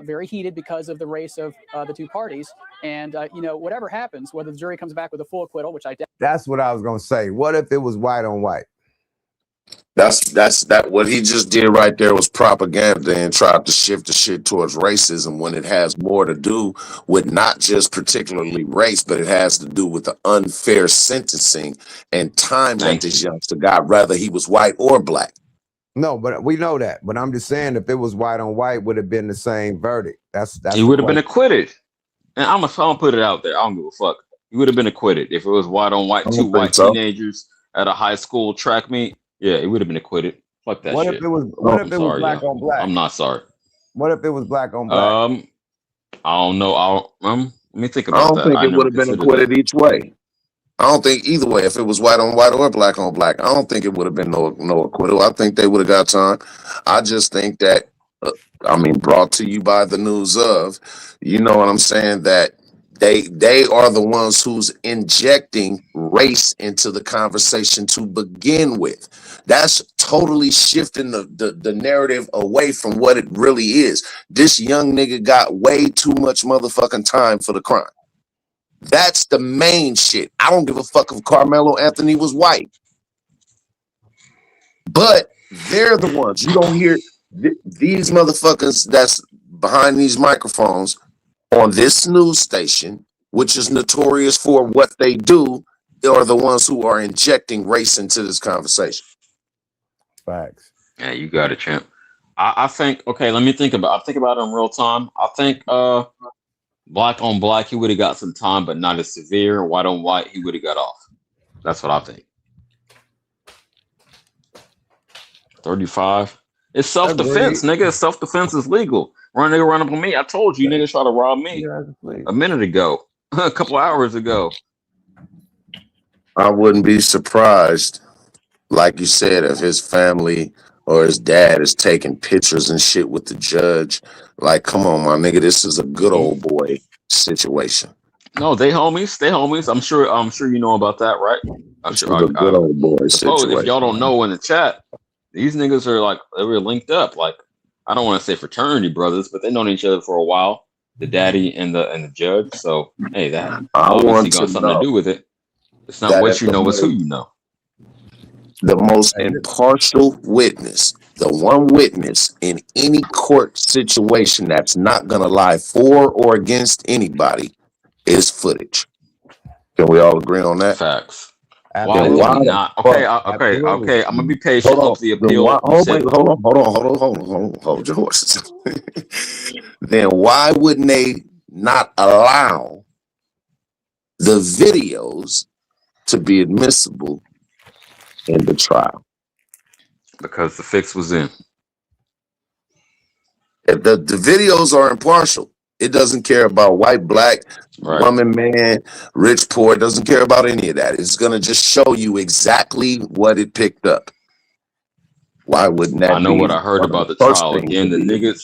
very heated because of the race of the two parties, and you know, whatever happens, whether the jury comes back with a full acquittal, which I doubt. That's what I was gonna say. What if it was white on white? That's what he just did right there was propaganda and tried to shift the shit towards racism when it has more to do with not just particularly race, but it has to do with the unfair sentencing and time that this youngster got, whether he was white or black. No, but we know that. But I'm just saying, if it was white on white, would have been the same verdict. That's He would have been acquitted. And I'm gonna put it out there. I don't give a fuck. He would have been acquitted if it was white on white, two white teenagers at a high school track meet. Yeah, it would have been acquitted. Fuck that What shit. if it was? What if it was black on black? I'm not sorry. What if it was black on black? I don't know. Let me think I about don't that. think it would have been acquitted each way. I don't think either way, if it was white on white or black on black, I don't think it would have been no acquittal. I think they would have got time. I just think that, brought to you by the news of, you know what I'm saying, that they are the ones who's injecting race into the conversation to begin with. That's totally shifting the narrative away from what it really is. This young nigga got way too much motherfucking time for the crime. That's the main shit. I don't give a fuck if Carmelo Anthony was white. But they're the ones. You don't hear these motherfuckers that's behind these microphones on this news station, which is notorious for what they do, are the ones who are injecting race into this conversation. Facts. Yeah, you got it, champ. I think, okay, let me think about it in real time. I think black on black, he would have got some time, but not as severe. White on white, he would have got off. That's what I think. 35. It's self-defense, nigga. Self-defense is legal. Nigga run up on me. I told you, niggas try to rob me a minute ago, a couple hours ago. I wouldn't be surprised, like you said, if his family or his dad is taking pictures and shit with the judge. Like, come on, my nigga, this is a good old boy situation. No, they homies. They homies. I'm sure you know about that, right? I'm sure. A good old boy situation. If y'all don't know in the chat, these niggas are like, they were linked up. Like, I don't want to say fraternity brothers, but they've known each other for a while. The daddy and the judge. So hey, that obviously got something to do with it. It's not what you know, it's who you know. The most impartial witness, the one witness in any court situation that's not gonna lie for or against anybody is footage. Can we all agree on that? Facts. Why not? Okay. I'm gonna be patient. Hold the appeal. Hold your horses. Then why wouldn't they not allow the videos to be admissible in the trial? Because the fix was in. If the videos are impartial, it doesn't care about white, black, woman, man, rich, poor. It doesn't care about any of that. It's going to just show you exactly what it picked up. Why wouldn't that be? I know what I heard about the trial. Again, the niggas,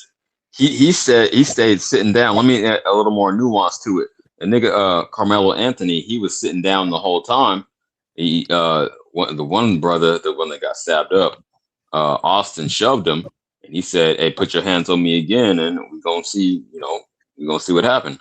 he said he stayed sitting down. Let me add a little more nuance to it. The nigga, Carmelo Anthony, he was sitting down the whole time. The one brother, the one that got stabbed up, Austin shoved him. And he said, "Hey, put your hands on me again, and we're gonna see, we're gonna see what happened."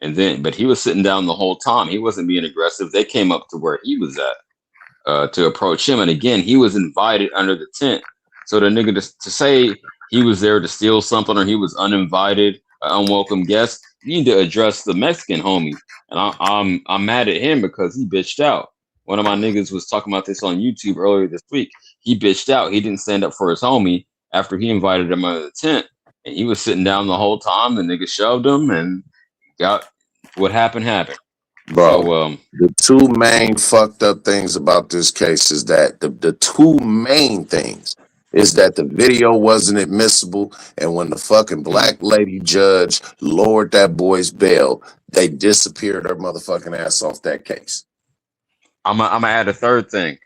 And then, but he was sitting down the whole time. He wasn't being aggressive. They came up to where he was at to approach him. And again, he was invited under the tent. So the nigga to say he was there to steal something or he was uninvited, unwelcome guest, you need to address the Mexican homie. And I'm mad at him because he bitched out. One of my niggas was talking about this on YouTube earlier this week. He bitched out. He didn't stand up for his homie after he invited him under the tent. And he was sitting down the whole time. The nigga shoved him and got what happened. Bro, so, the two main fucked up things about this case is that the two main things is that the video wasn't admissible, and when the fucking black lady judge lowered that boy's bail, they disappeared her motherfucking ass off that case. I'm gonna add a third thing.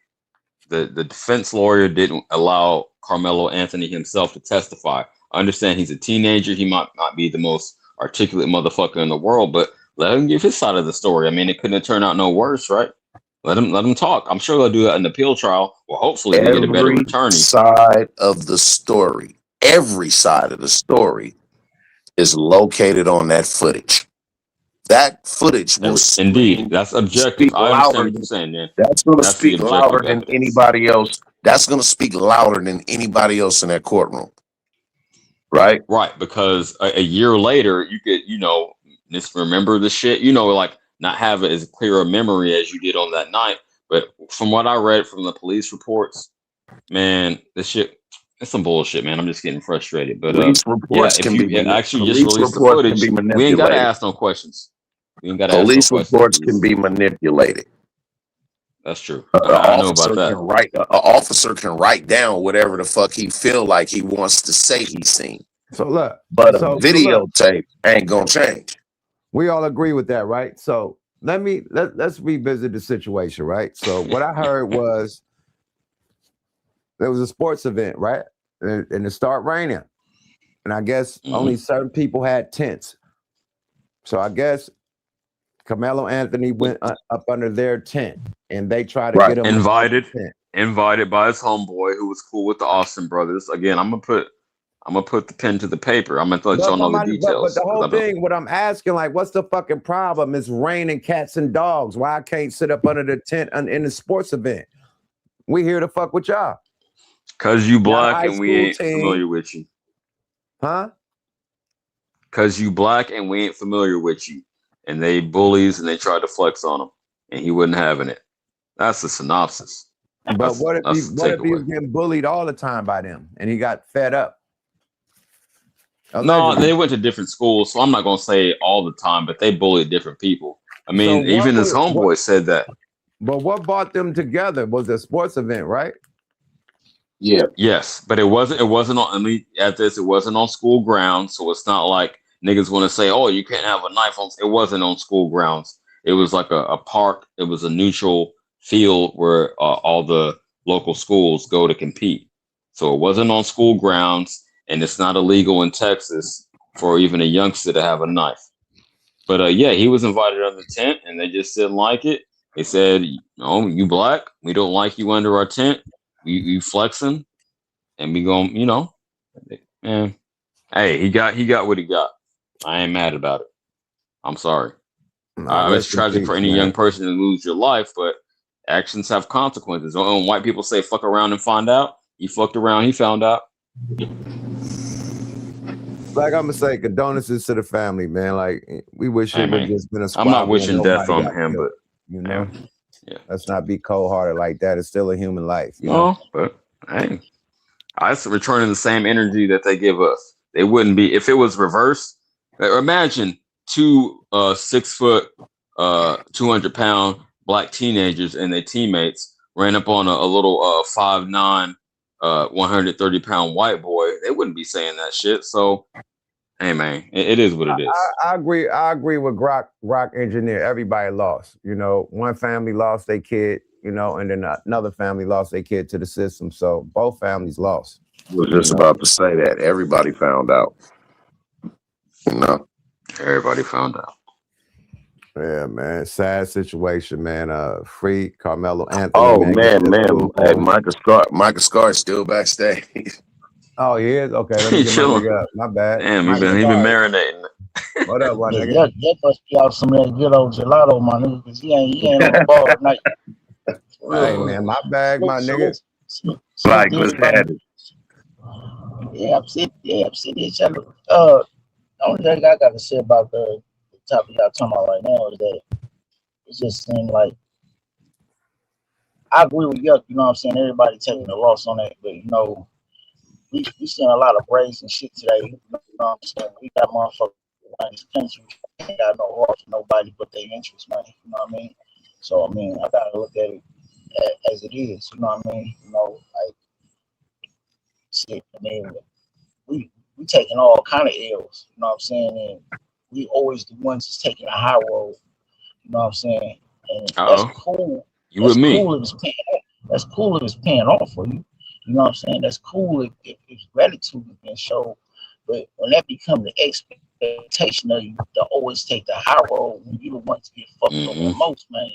The defense lawyer didn't allow Carmelo Anthony himself to testify. I understand he's a teenager. He might not be the most articulate motherfucker in the world, but let him give his side of the story. I mean, it couldn't have turned out no worse, right? Let him talk. I'm sure they'll do that in the appeal trial. Well, hopefully they get a better Every attorney. side of the story, every side of the story is located on that footage. That footage will Indeed, that's objective. I understand what you're saying, man. That's going to That's the speak louder objective than evidence. anybody else. That's going to speak louder than anybody else in that courtroom. Right? Right, because a year later, you could, just remember the shit, like not have it as clear a memory as you did on that night. But from what I read from the police reports, man, this shit, it's some bullshit, man. I'm just getting frustrated. But Police reports if can you be actually police just release the reports can footage, be we ain't got to manipulated. ask no questions. We ain't got to ask no Police questions. reports can be manipulated. That's true. An I know about that. officer can write down whatever the fuck he feel like he wants to say he's seen. So look, But a look, videotape ain't gonna change. we all agree with that, right? So let's revisit the situation, right? So what I heard was there was a sports event, right? And it started raining. And I guess only certain people had tents. So I guess Carmelo Anthony went up under their tent and they tried to get him invited by his homeboy who was cool with the Austin brothers. Again, I'm gonna put the pen to the paper. I'm gonna let y'all know the details. But the whole thing, what I'm asking, like, what's the fucking problem? It's raining cats and dogs. Why I can't sit up under the tent in the sports event? We here to fuck with y'all. Cause you black and we ain't familiar with you. Huh? Cause you black and we ain't familiar with you. And they bullies and they tried to flex on him. And he wasn't having it. That's the synopsis. But what if he was getting bullied all the time by them and he got fed up? No, they went to different schools, so I'm not gonna say all the time, but they bullied different people. I mean, even his homeboy said that. But what brought them together was a sports event, right? Yeah. Yes, but it wasn't on. Let me add this: it wasn't on school grounds, so it's not like niggas want to say, "Oh, you can't have a knife on." It wasn't on school grounds. It was like a park. It was a neutral field where all the local schools go to compete. So it wasn't on school grounds, and it's not illegal in Texas for even a youngster to have a knife. But yeah, he was invited under the tent, and they just didn't like it. They said, "No, you black. We don't like you under our tent. You flexing, and we going, man. Hey, he got what he got. I ain't mad about it. I'm sorry. It's tragic for any young person to lose your life, but actions have consequences. When white people say "fuck around and find out," he fucked around, he found out. Like I'm gonna say, condolences to the family, man. Like we wish it would just been a squad. I'm not wishing death on him, killed, but yeah. Let's not be cold-hearted like that. It's still a human life. No, but hey, I returning the same energy that they give us. They wouldn't be if it was reversed. Imagine two 6 foot, 200-pound black teenagers and their teammates ran up on a little 5'9", 130-pound white boy. They wouldn't be saying that shit. So, hey man, it is what it is. I agree with Rock Engineer. Everybody lost. One family lost their kid. And then another family lost their kid to the system. So both families lost. I was just about to say that. Everybody found out. Everybody found out. Yeah, man. Sad situation, man. Free Carmelo Anthony. Oh man. Hey, Michael Scott is still backstage. Oh, he is? Okay, let me get my nigga up. My bad. Damn, he been marinating. What up, my nigga? That must be out some of that good old gelato, my nigga, because he ain't on the ball tonight. Hey man, my bag, my nigga. Like, what's happening? Yeah, I'm sitting here. The only thing I got to say about the topic y'all talking about right now is that it just seemed like I agree with Yuck, you know what I'm saying? Everybody taking the loss on that, but we seeing a lot of brazen shit today. You know what I'm saying? We got motherfuckers around this country ain't got no heart for nobody but their interests, man. You know what I mean? So I mean, I gotta look at it as it is. You know what I mean? Like shit. I mean, we taking all kind of L's. You know what I'm saying? And we always the ones that's taking a high road. You know what I'm saying? And that's cool. You with me? Cool if it's paying off. That's cool if it's paying off for you. You know what I'm saying? That's cool if gratitude is being shown. But when that becomes the expectation of you to always take the high road when you the ones to get fucked up the most, man.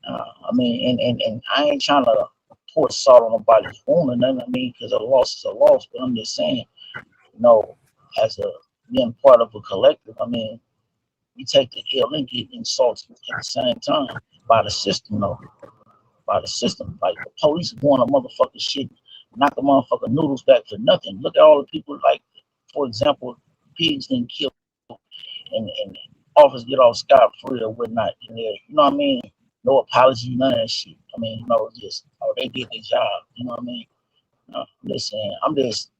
I mean, and I ain't trying to pour salt on nobody's wound or nothing. I mean, because a loss is a loss. But I'm just saying, you know, as a being part of a collective, I mean, we take the ill and get insulted at the same time by the system, though. By the system, like the police are going to motherfucking shit, knock the motherfucking noodles back for nothing. Look at all the people, like, for example, pigs didn't kill, and officers get off scot-free or whatnot. And you know what I mean? No apology, none of that shit. I mean, you know, just they did their job. You know what I mean? Listen, I'm just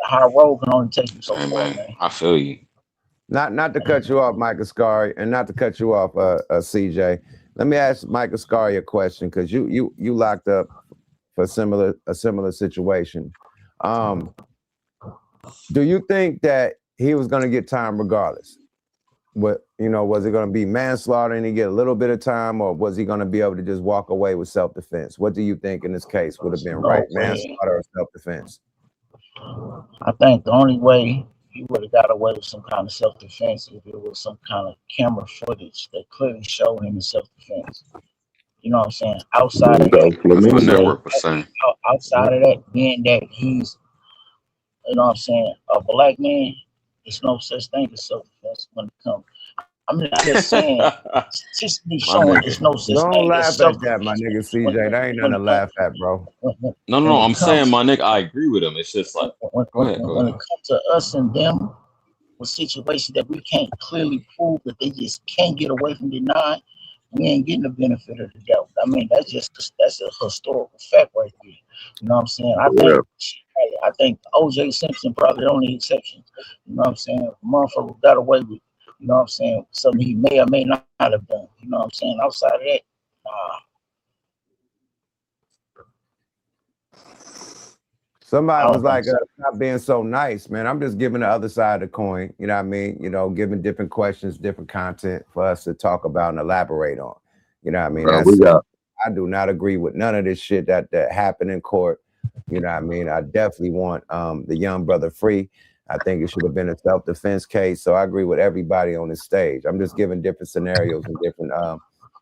high road can only take you so far, man. I feel you. Not to cut you off, Mike Ascari, and not to cut you off, CJ. Let me ask Mike Ascari a question, because you locked up for a similar situation. Do you think that he was going to get time regardless? What, you know, was it going to be manslaughter and he get a little bit of time, or was he going to be able to just walk away with self-defense? What do you think in this case would have been right, manslaughter or self-defense? I think the only way he would have got away with some kind of self-defense if it was some kind of camera footage that clearly showed him in self-defense. You know what I'm saying? Outside of that, outside of that, being that he's, you know what I'm saying, a black man, there's no such thing as self-defense when it comes. I'm just saying, just be showing there's no such Don't thing laugh as at that, my nigga CJ. That ain't nothing to laugh at, bro. No, I'm saying, my nigga, I agree with him. It's just like, when it comes to us and them, with situations that we can't clearly prove that they just can't get away from denying, we ain't getting the benefit of the doubt. I mean, that's a historical fact right there. You know what I'm saying? I think O.J. Simpson probably the only exception. You know what I'm saying? The motherfucker got away with, you know what I'm saying, something he may or may not have done. You know what I'm saying? Outside of that, Somebody was like, stop being so nice, man. I'm just giving the other side of the coin. You know what I mean? You know, giving different questions, different content for us to talk about and elaborate on. You know what I mean? I do not agree with none of this shit that happened in court. You know what I mean? I definitely want the young brother free. I think it should have been a self-defense case. So I agree with everybody on this stage. I'm just giving different scenarios and different,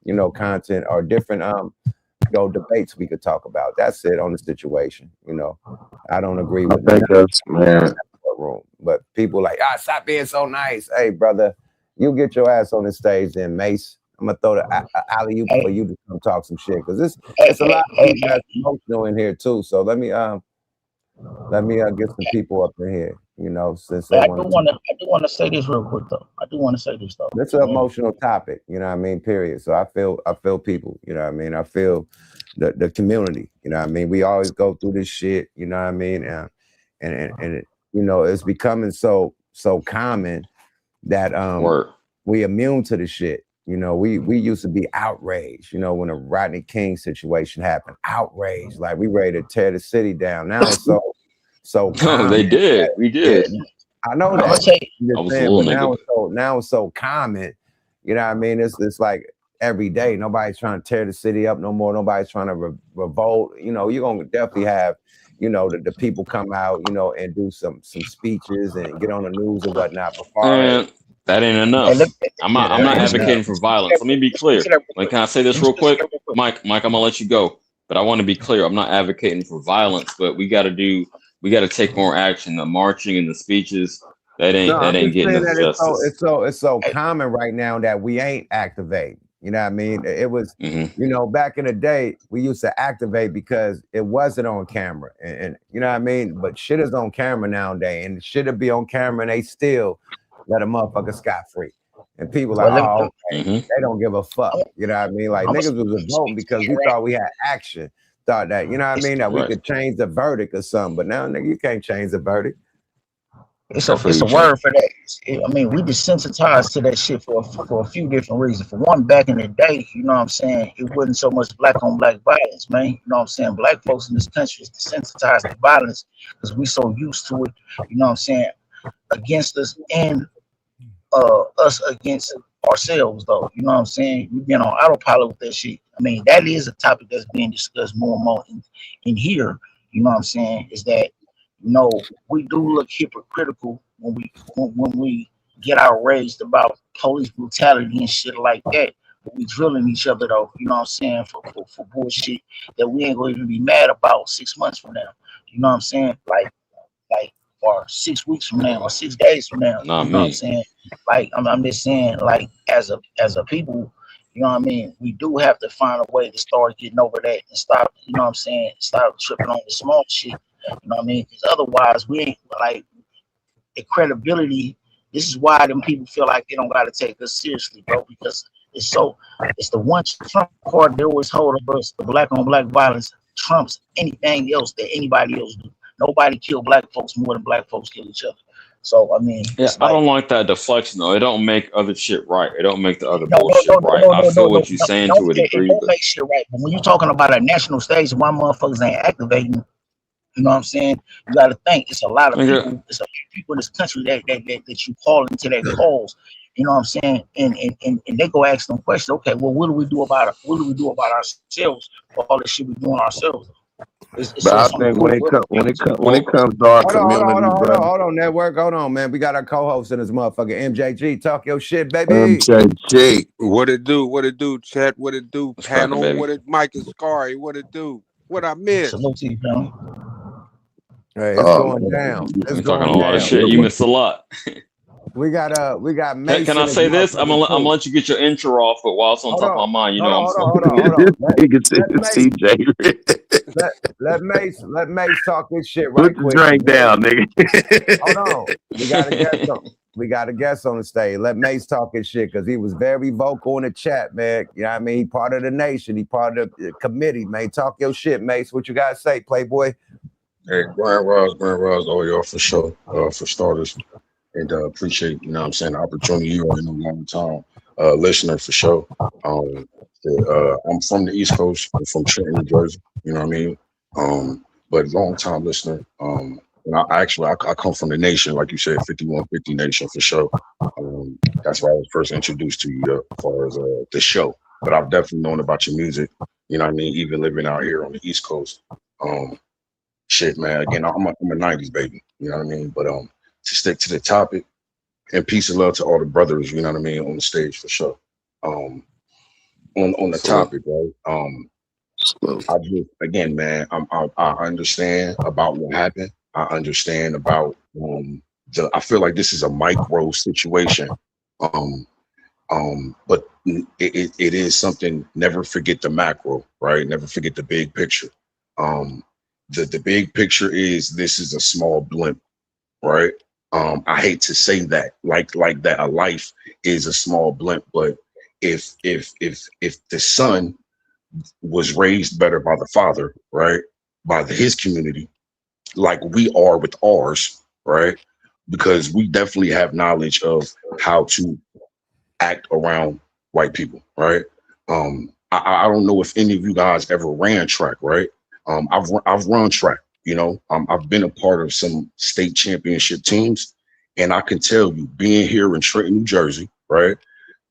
you know, content or different, you know, debates we could talk about. That's it on the situation. You know, I don't agree with that. But people like, stop being so nice. Hey, brother, you get your ass on the stage then, Mace. I'm gonna throw the alley-oop for you to come talk some shit, because it's a lot of people that's emotional in here too. So let me get some people up in here. You know, since they I do want to say this real quick though. It's an emotional topic. You know what I mean? Period. So I feel people. You know what I mean? I feel the community. You know what I mean? We always go through this shit. You know what I mean? And it, you know, it's becoming so common that we immune to the shit. You know, we used to be outraged, you know, when a Rodney King situation happened. Outraged, like we ready to tear the city down. Now it's so common. They did. We did. I know that. Now it's so common. You know what I mean? It's like every day. Nobody's trying to tear the city up no more. Nobody's trying to revolt. You know, you're gonna definitely have, you know, the people come out, you know, and do some speeches and get on the news and whatnot. But that ain't enough. I'm not advocating for violence. Let me be clear. Like, can I say this real quick? Mike, I'm gonna let you go. But I want to be clear. I'm not advocating for violence, but we gotta take more action. The marching and the speeches, that ain't getting us justice. It's so common right now that we ain't activating. You know what I mean? It was, you know, back in the day, we used to activate because it wasn't on camera. And you know what I mean? But shit is on camera nowadays, and shit will be on camera and they still let a motherfucker scot-free. And people like, they don't give a fuck. You know what I mean? Like, niggas was voting because we thought we had action. Thought that, you know what I mean? That we could change the verdict or something. But now, nigga, you can't change the verdict. It's a word for that. I mean, we desensitized to that shit for a few different reasons. For one, back in the day, you know what I'm saying, it wasn't so much black on black violence, man. You know what I'm saying? Black folks in this country is desensitized to violence because we so used to it, you know what I'm saying, against us and us against ourselves, though. You know what I'm saying? We've been on autopilot with that shit. I mean, that is a topic that's being discussed more and more in here. You know what I'm saying? Is that, you know, we do look hypocritical when we get outraged about police brutality and shit like that. But we drilling each other, though. You know what I'm saying? For bullshit that we ain't going to even be mad about 6 months from now. You know what I'm saying? Like or 6 weeks from now or 6 days from now. Not You know what I'm me. saying? Like I'm just saying, like as a people, you know what I mean, we do have to find a way to start getting over that and stop, you know what I'm saying, stop tripping on the small shit. You know what I mean? Because otherwise we ain't like the credibility. This is why them people feel like they don't gotta take us seriously, bro, because it's the one Trump card they always hold of us, the black on black violence trumps anything else that anybody else do. Nobody kill black folks more than black folks kill each other. So I mean, Yeah, it's I like, don't like that deflection though. It don't make other shit right. It don't make the other bullshit right. I feel what you're saying to a it degree, don't but make shit right. But when you're talking about a national stage, why motherfuckers ain't activating, you know what I'm saying? You got to think it's a lot of nigga, people. It's a lot of people in this country that you call into that cause. You know what I'm saying? And they go ask them questions. Okay, well, what do we do about it? What do we do about ourselves for all this shit we doing ourselves? But I It's on the think when it peripheral. comes to our Hold community, brother, on, network. Hold on, man. We got our co-host in this motherfucker. MJG, talk your shit, baby. MJG. What it do? What it do, chat? What it do, what's cracking, panel? baby? What it, Mike and Scary? What it do? What I missed? Salute to you, family. Hey, it's going down. It's We talking going a lot of down. shit. You missed a lot. We got Mason. Can I in say this this? I'm gonna motherfucker, let you get your intro off, but while it's on top of my mind, you know I'm smoking. hold on. CJ. Let Mace talk this shit Put right the quick. drink down, nigga. Hold on. We got a guest on the stage. Let Mace talk his shit because he was very vocal in the chat, man. You know what I mean? He part of the nation. He part of the committee, man. Talk your shit, Mace. What you got to say, Playboy? Hey, Grand Rise, all y'all for sure, for starters. And appreciate, you know what I'm saying, the opportunity. You already know, long time listener for sure. I'm from the East Coast. I'm from Trenton, New Jersey. You know what I mean? But long time listener. And I come from the nation, like you said, 5150 Nation for sure. That's why I was first introduced to you as far as the show. But I've definitely known about your music. You know what I mean? Even living out here on the East Coast. Shit, man. Again, I'm a 90s baby. You know what I mean? But to stick to the topic, and peace and love to all the brothers, you know what I mean, on the stage for sure. On the topic, right? I just, again, man, I understand about what happened. I understand about I feel like this is a micro situation. But it is something. Never forget the macro, right? Never forget the big picture. The big picture is this is a small blimp, right? I hate to say that, like that a life is a small blimp, but if the son was raised better by the father, right, by his community, like we are with ours, right, because we definitely have knowledge of how to act around white people, right? I don't know if any of you guys ever ran track, right? I've run track. You know, I've been a part of some state championship teams, and I can tell you, being here in Trenton, New Jersey, right?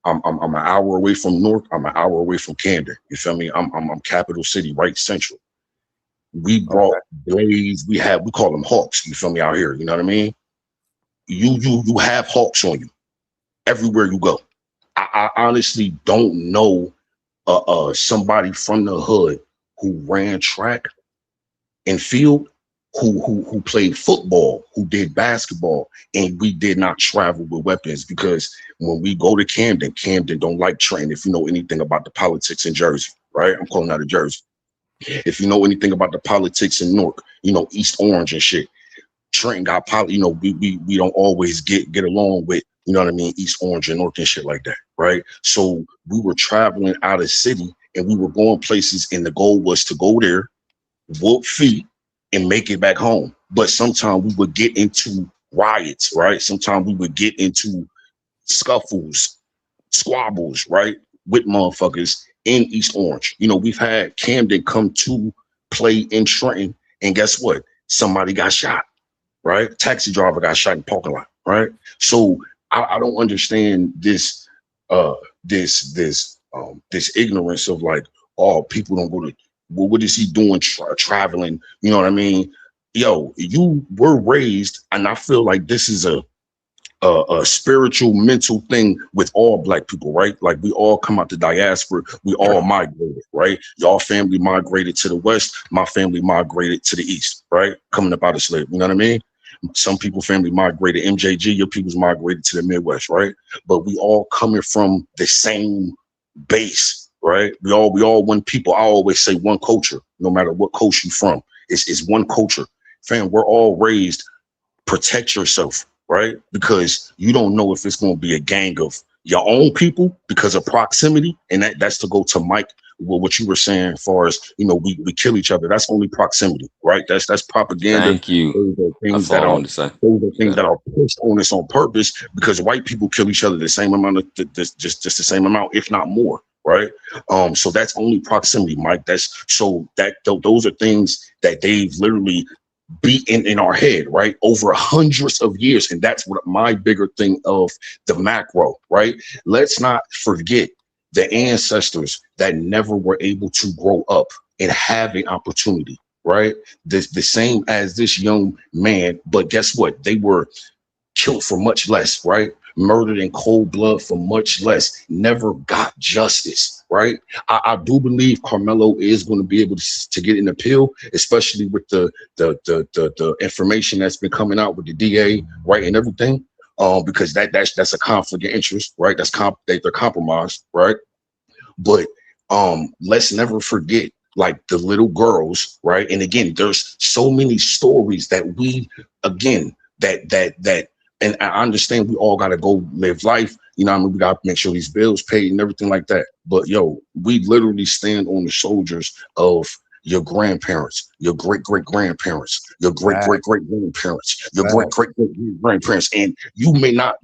I'm an hour away from Newark. I'm an hour away from Camden. You feel me? I'm capital city, right central. We brought blades. We call them hawks. You feel me out here? You know what I mean? You have hawks on you everywhere you go. I honestly don't know somebody from the hood who ran track and field, who played football, who did basketball, and we did not travel with weapons, because when we go to Camden don't like Trenton. If you know anything about the politics in Jersey, right? I'm calling out of Jersey. If you know anything about the politics in Newark, you know, East Orange and shit. Trenton got you know, we don't always get along with, you know what I mean, East Orange and Newark and shit like that, right? So we were traveling out of city and we were going places, and the goal was to go there, whoop feet, and make it back home. But sometimes we would get into riots, right? Sometimes we would get into scuffles, squabbles, right, with motherfuckers in East Orange. You know, we've had Camden come to play in Trenton, and guess what? Somebody got shot, right? Taxi driver got shot in parking lot, right? So I don't understand this this ignorance of like, oh, people don't go to, well, what is he doing traveling? You know what I mean? Yo, you were raised, and I feel like this is a spiritual, mental thing with all Black people, right? Like we all come out the diaspora, we all migrated, right? Y'all family migrated to the West, my family migrated to the East, right? Coming up out of slavery, you know what I mean? Some people family migrated MJG, your people's migrated to the Midwest, right? But we all coming from the same base, right? We all one people. I always say one culture, no matter what coast you from. It's one culture. Fam, we're all raised, protect yourself, right? Because you don't know if it's going to be a gang of your own people because of proximity. And that's to go to Mike, what you were saying as far as, you know, we kill each other. That's only proximity, right? That's propaganda. Thank you. Those are things That's all I wanted to say. those are things that are pushed on us on purpose because white people kill each other the same amount of just the same amount, if not more, right? So that's only proximity, Mike. That's so that those are things that they've literally beat in our head, right? Over hundreds of years. And that's what my bigger thing of the macro, right? Let's not forget the ancestors that never were able to grow up and have an opportunity, right? The same as this young man, but guess what? They were killed for much less, right? Murdered in cold blood for much less, never got justice, right? I do believe CARMELO is going to be able to get an appeal, especially with the information that's been coming out with the DA, right, and everything, because that's a conflict of interest, right? They're compromised, right? But let's never forget, like the little girls, right? And again, there's so many stories that we, again, that. And I understand we all got to go live life. You know what I mean? We got to make sure these bills paid and everything like that. But yo, we literally stand on the shoulders of your grandparents, your great-great-grandparents, your great-great-great-grandparents, your great-great-great-grandparents. And you may not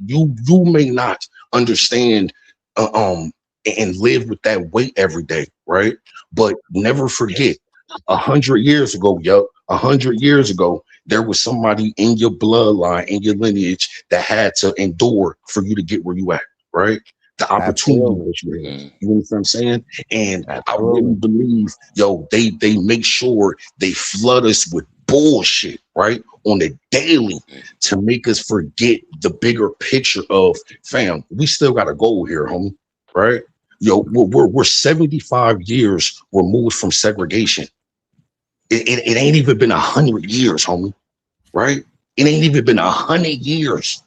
understand and live with that weight every day, right? But never forget, 100 years ago, 100 years ago, there was somebody in your bloodline, in your lineage that had to endure for you to get where you at, right? The opportunity that you had. You know what I'm saying? And I really believe, they make sure they flood us with bullshit, right? On the daily to make us forget the bigger picture of, fam, we still got a goal here, homie, right? We're 75 years removed from segregation. It ain't even been 100 years, homie, right? It ain't even been 100 years.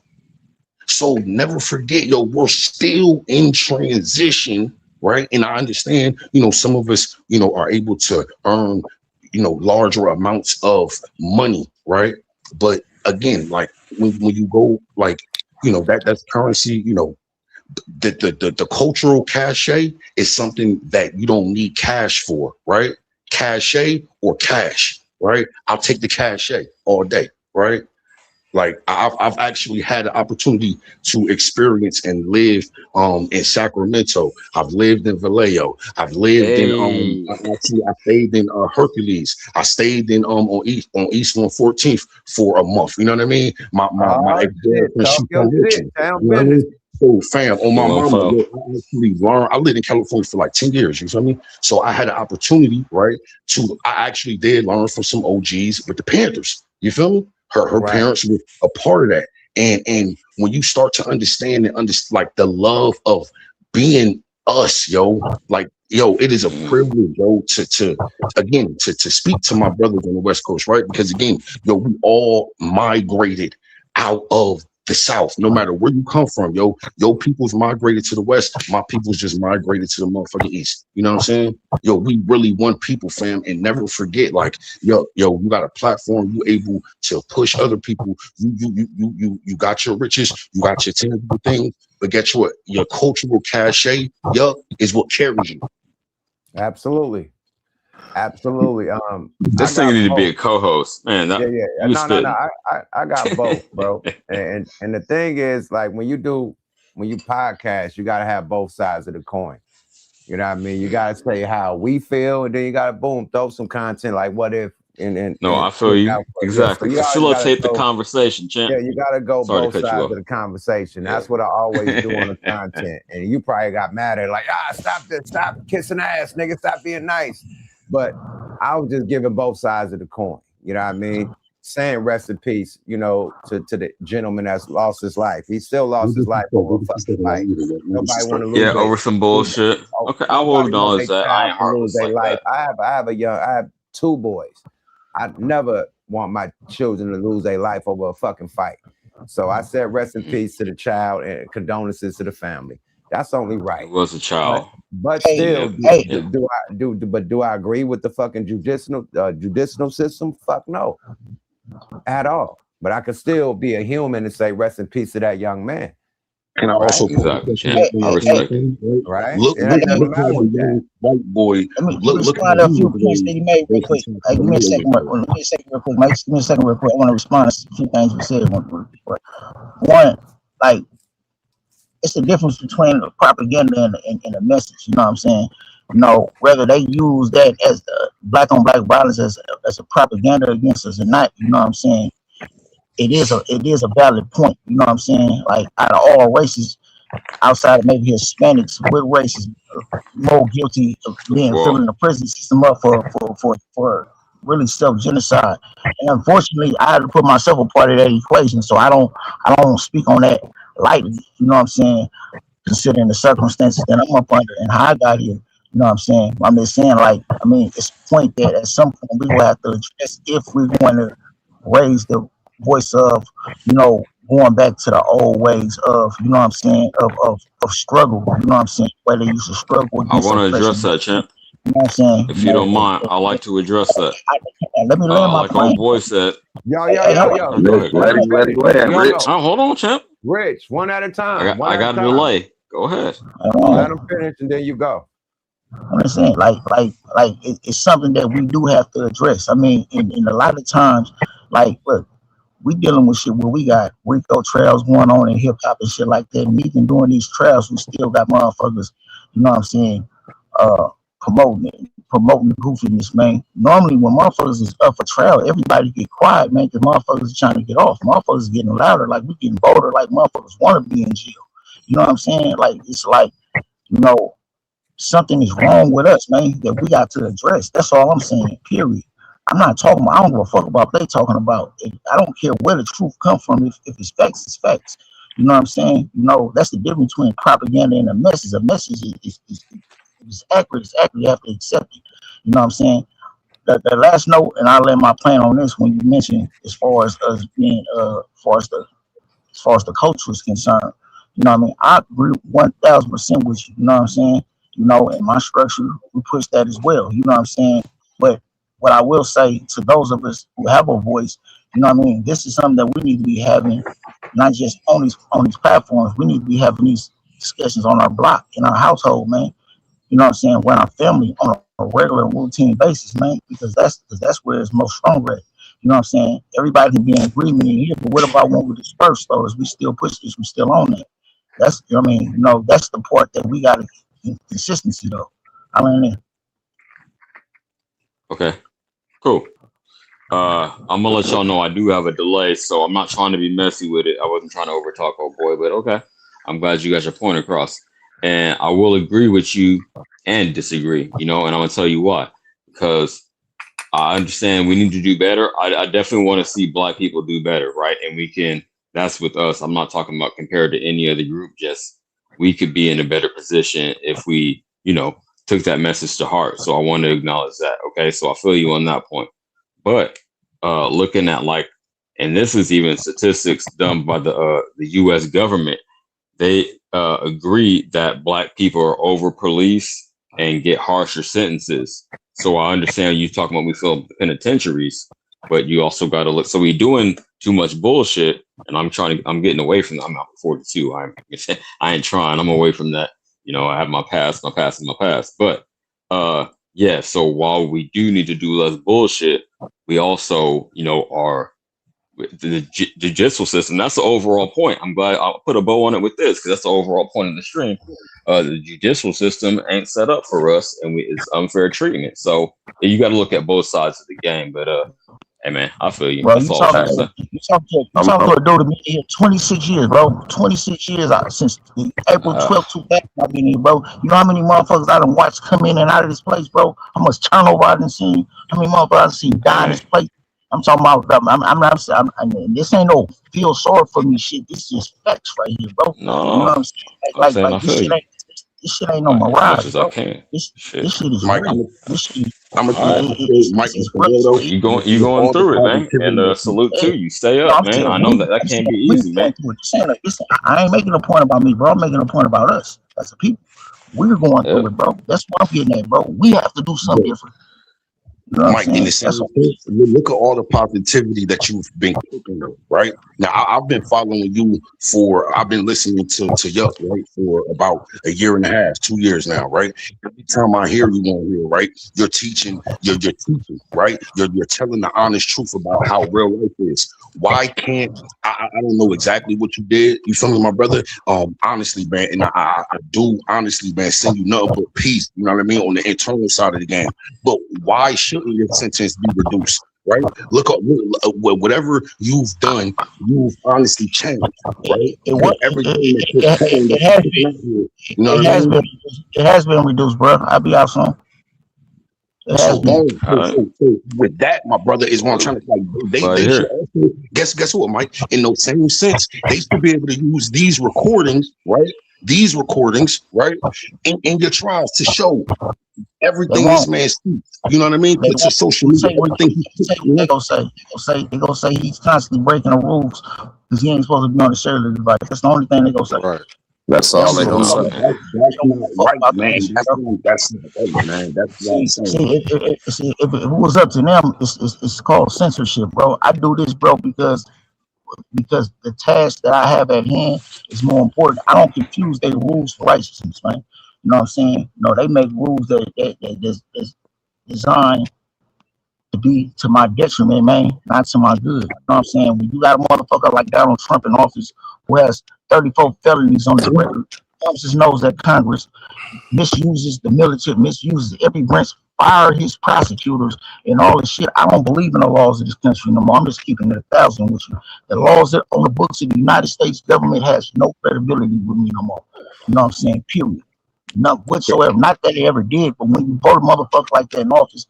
So never forget, we're still in transition, right? And I understand, some of us, are able to earn, larger amounts of money, right? But again, like when you go, like, that's currency, the cultural cachet is something that you don't need cash for, right? Cachet or cash, right? I'll take the cachet all day, right? Like I've actually had the opportunity to experience and live in Sacramento. I've lived in Vallejo. I've lived in I stayed in Hercules. I stayed in on East 114th for a month. You know what I mean? My ex-girlfriend, she from Richmond. You know what I mean? So fam, on my mama, I actually learned. I lived in California for like 10 years, you know what I mean? So I had an opportunity, right? I actually did learn from some OGs with the Panthers. You feel me? Her parents were a part of that. And when you start to understand like the love of being us, like, it is a privilege, to speak to my brothers on the West Coast, right? Because again, we all migrated out of the South, no matter where you come from, your people's migrated to the West. My people's just migrated to the motherfucking East. You know what I'm saying? We really one people, fam. And never forget, like, you got a platform, you able to push other people. You got your riches, you got your tangible things, but guess what? Your cultural cachet, is what carries you. Absolutely. Absolutely. This thing need to be a co-host, man. No. I got both, bro. and the thing is, like, when you podcast, you got to have both sides of the coin. You know what I mean? You got to say how we feel, and then you got to throw some content. Like, what if No, I feel look you out for it. Yeah, so exactly. you always gotta Facilitate the go. conversation, champ. Yeah, you gotta go Sorry to both cut you sides off. of the conversation. That's what I always do on the content. And you probably got mad at like, stop this, stop kissing ass, nigga, stop being nice. But I was just giving both sides of the coin. You know what I mean? Saying rest in peace, you know, to the gentleman that's lost his life. He still lost his life over a fucking fight. Nobody want to lose. Yeah, over some bullshit. Okay, I will acknowledge that. I ain't heartless like that. I have 2 boys. I never want my children to lose their life over a fucking fight. So I said rest in peace to the child and condolences to the family. That's only right. It was a child. But still, do I agree with the fucking judicial system? Fuck no. At all. But I could still be a human and say rest in peace to that young man. And I also I respect it. Right? Look at that white boy. Look at a few points that he made real quick. Give me a second real quick. Mike, give me a second real quick. I want to respond to a few things you said. One, like, it's the difference between the propaganda and the message. You know what I'm saying? You know, whether they use that as the black on black violence as a propaganda against us or not, you know what I'm saying? It is a valid point, you know what I'm saying? Like, out of all races, outside of maybe Hispanics, what race is more guilty of filling the prison system up for really self-genocide? And unfortunately, I had to put myself a part of that equation, so I don't speak on that lightly, you know what I'm saying? Considering the circumstances that I'm up under and how I got here. You know what I'm saying? I'm just saying, like, I mean, it's a point that at some point we will have to address if we're going to raise the voice of, you know, going back to the old ways of, you know what I'm saying, of struggle. You know what I'm saying? Where they used to struggle. I want to address that, champ. You know what I'm saying? If you don't mind, I like to address that. Let me land my like plane. old boy said. Yo. Go ahead. Rich. Hold on, champ. Rich, one at a time. I got a delay. Go ahead. Let him finish and then you go. I'm saying, like it's something that we do have to address. I mean, in a lot of times, like, look, we dealing with shit where we got Rico trails going on in hip hop and shit like that. And even doing these trails, we still got motherfuckers, you know what I'm saying, promoting the goofiness, man. Normally when motherfuckers is up for trail, everybody get quiet, man, because motherfuckers are trying to get off. Motherfuckers getting louder, like we getting bolder, like motherfuckers want to be in jail. You know what I'm saying? Like, it's like, you know, something is wrong with us, man, that we got to address. That's all I'm saying, period. I'm not talking about, I don't give a fuck about what they talking about. I don't care where the truth comes from. If it's facts, it's facts. You know what I'm saying? You know, that's the difference between propaganda and a message. A message is accurate. It's accurate. You have to accept it. You know what I'm saying? The last note, and I'll lay my plan on this when you mentioned as far as us being, as far as the culture is concerned. You know what I mean? I agree 1000% with you. You know what I'm saying? You know, in my structure, we push that as well. You know what I'm saying? But what I will say to those of us who have a voice, you know what I mean? This is something that we need to be having, not just on these platforms. We need to be having these discussions on our block, in our household, man. You know what I'm saying? With our family on a regular routine basis, man, because that's where it's most stronger at. You know what I'm saying? Everybody can be in agreement in here, but what about when we disperse, though? Is we still push this, we still on that. That's, I mean, you know, that's the part that we got to consistency, though. I mean, Okay, cool. I'm gonna let y'all know I do have a delay, so I'm not trying to be messy with it. I wasn't trying to overtalk old boy, but okay. I'm glad you got your point across. And I will agree with you and disagree, you know, and I'm gonna tell you why. Because I understand we need to do better. I definitely want to see Black people do better, right? And we can, that's with us. I'm not talking about compared to any other group, just we could be in a better position if we, you know, took that message to heart. So I want to acknowledge that. Okay. So I feel you on that point. But looking at like, and this is even statistics done by the US government, they agree that Black people are over policed and get harsher sentences. So I understand you talking about we fill penitentiaries, but you also got to look. So we doing too much bullshit, and I'm getting away from that. I'm not 42. I ain't trying. I'm away from that. You know, I have my past. But yeah. So while we do need to do less bullshit, we also, you know, are with the judicial system. That's the overall point. I'm glad I'll put a bow on it with this because that's the overall point of the stream. The judicial system ain't set up for us, and it's unfair treatment. So you got to look at both sides of the game. But hey man, I feel you. Bro, That's all I'm saying. you talk to a dude that been here 26 years, bro. 26 years since April 12th, 2000. I've been here, bro. You know how many motherfuckers I done watched come in and out of this place, bro? How much turnover I done seen? How many motherfuckers I done seen die in this place? I'm talking about. This ain't no feel sorry for me shit. This is facts right here, bro. No, you know what I'm saying? Like this shit ain't no mirage, as much as bro. I can. This shit is Mike, real. This shit. I'm gonna Mike and Fernando. You going through it, man, and salute to you. Stay up, man. I know that can't be easy, man. I ain't making a point about me, bro. I'm making a point about us as a people. We're going through it, bro. That's what I'm getting at, bro. We have to do something different. You know Mike, in the same sense, look at all the positivity that you've been cooking with, right? Now, I've been following you I've been listening to Yuck, right, for about a year and a half, 2 years now, right? Every time I hear you on here, right, you're teaching, right? You're telling the honest truth about how real life is. Why can't, I don't know exactly what you did, you feel me, my brother? Honestly, man, and I do honestly, man, send you nothing but peace, you know what I mean, on the internal side of the game. But why shouldn't your sentence be reduced? Right? Look at whatever you've done, you've honestly changed, right? It has been reduced, bro. I'll be out soon. So with that, my brother, is what I'm trying to like. They should also guess what, Mike? In the same sense, they should be able to use these recordings, right? These recordings, right, in your trials to show everything this man speaks. You know what I mean? It's a social media. They're gonna say he's constantly breaking the rules because he ain't supposed to be on the cellular device. That's the only thing they're gonna say. Right. That's all they gonna say. That's not right, man. That's not right, man. That's what I'm saying. If it was up to them, it's called censorship, bro. I do this, bro, because the task that I have at hand is more important. I don't confuse their rules for righteousness, man. You know what I'm saying? No, they make rules that's designed to be to my detriment, man, not to my good. You know what I'm saying? When you got a motherfucker like Donald Trump in office who has 34 felonies on his record, officers knows that Congress misuses the military, misuses every branch, fire his prosecutors and all this shit. I don't believe in the laws of this country no more. I'm just keeping it 1,000 with you. The laws that on the books of the United States government has no credibility with me no more. You know what I'm saying? Period. None whatsoever. Not that they ever did, but when you vote a motherfucker like that in office,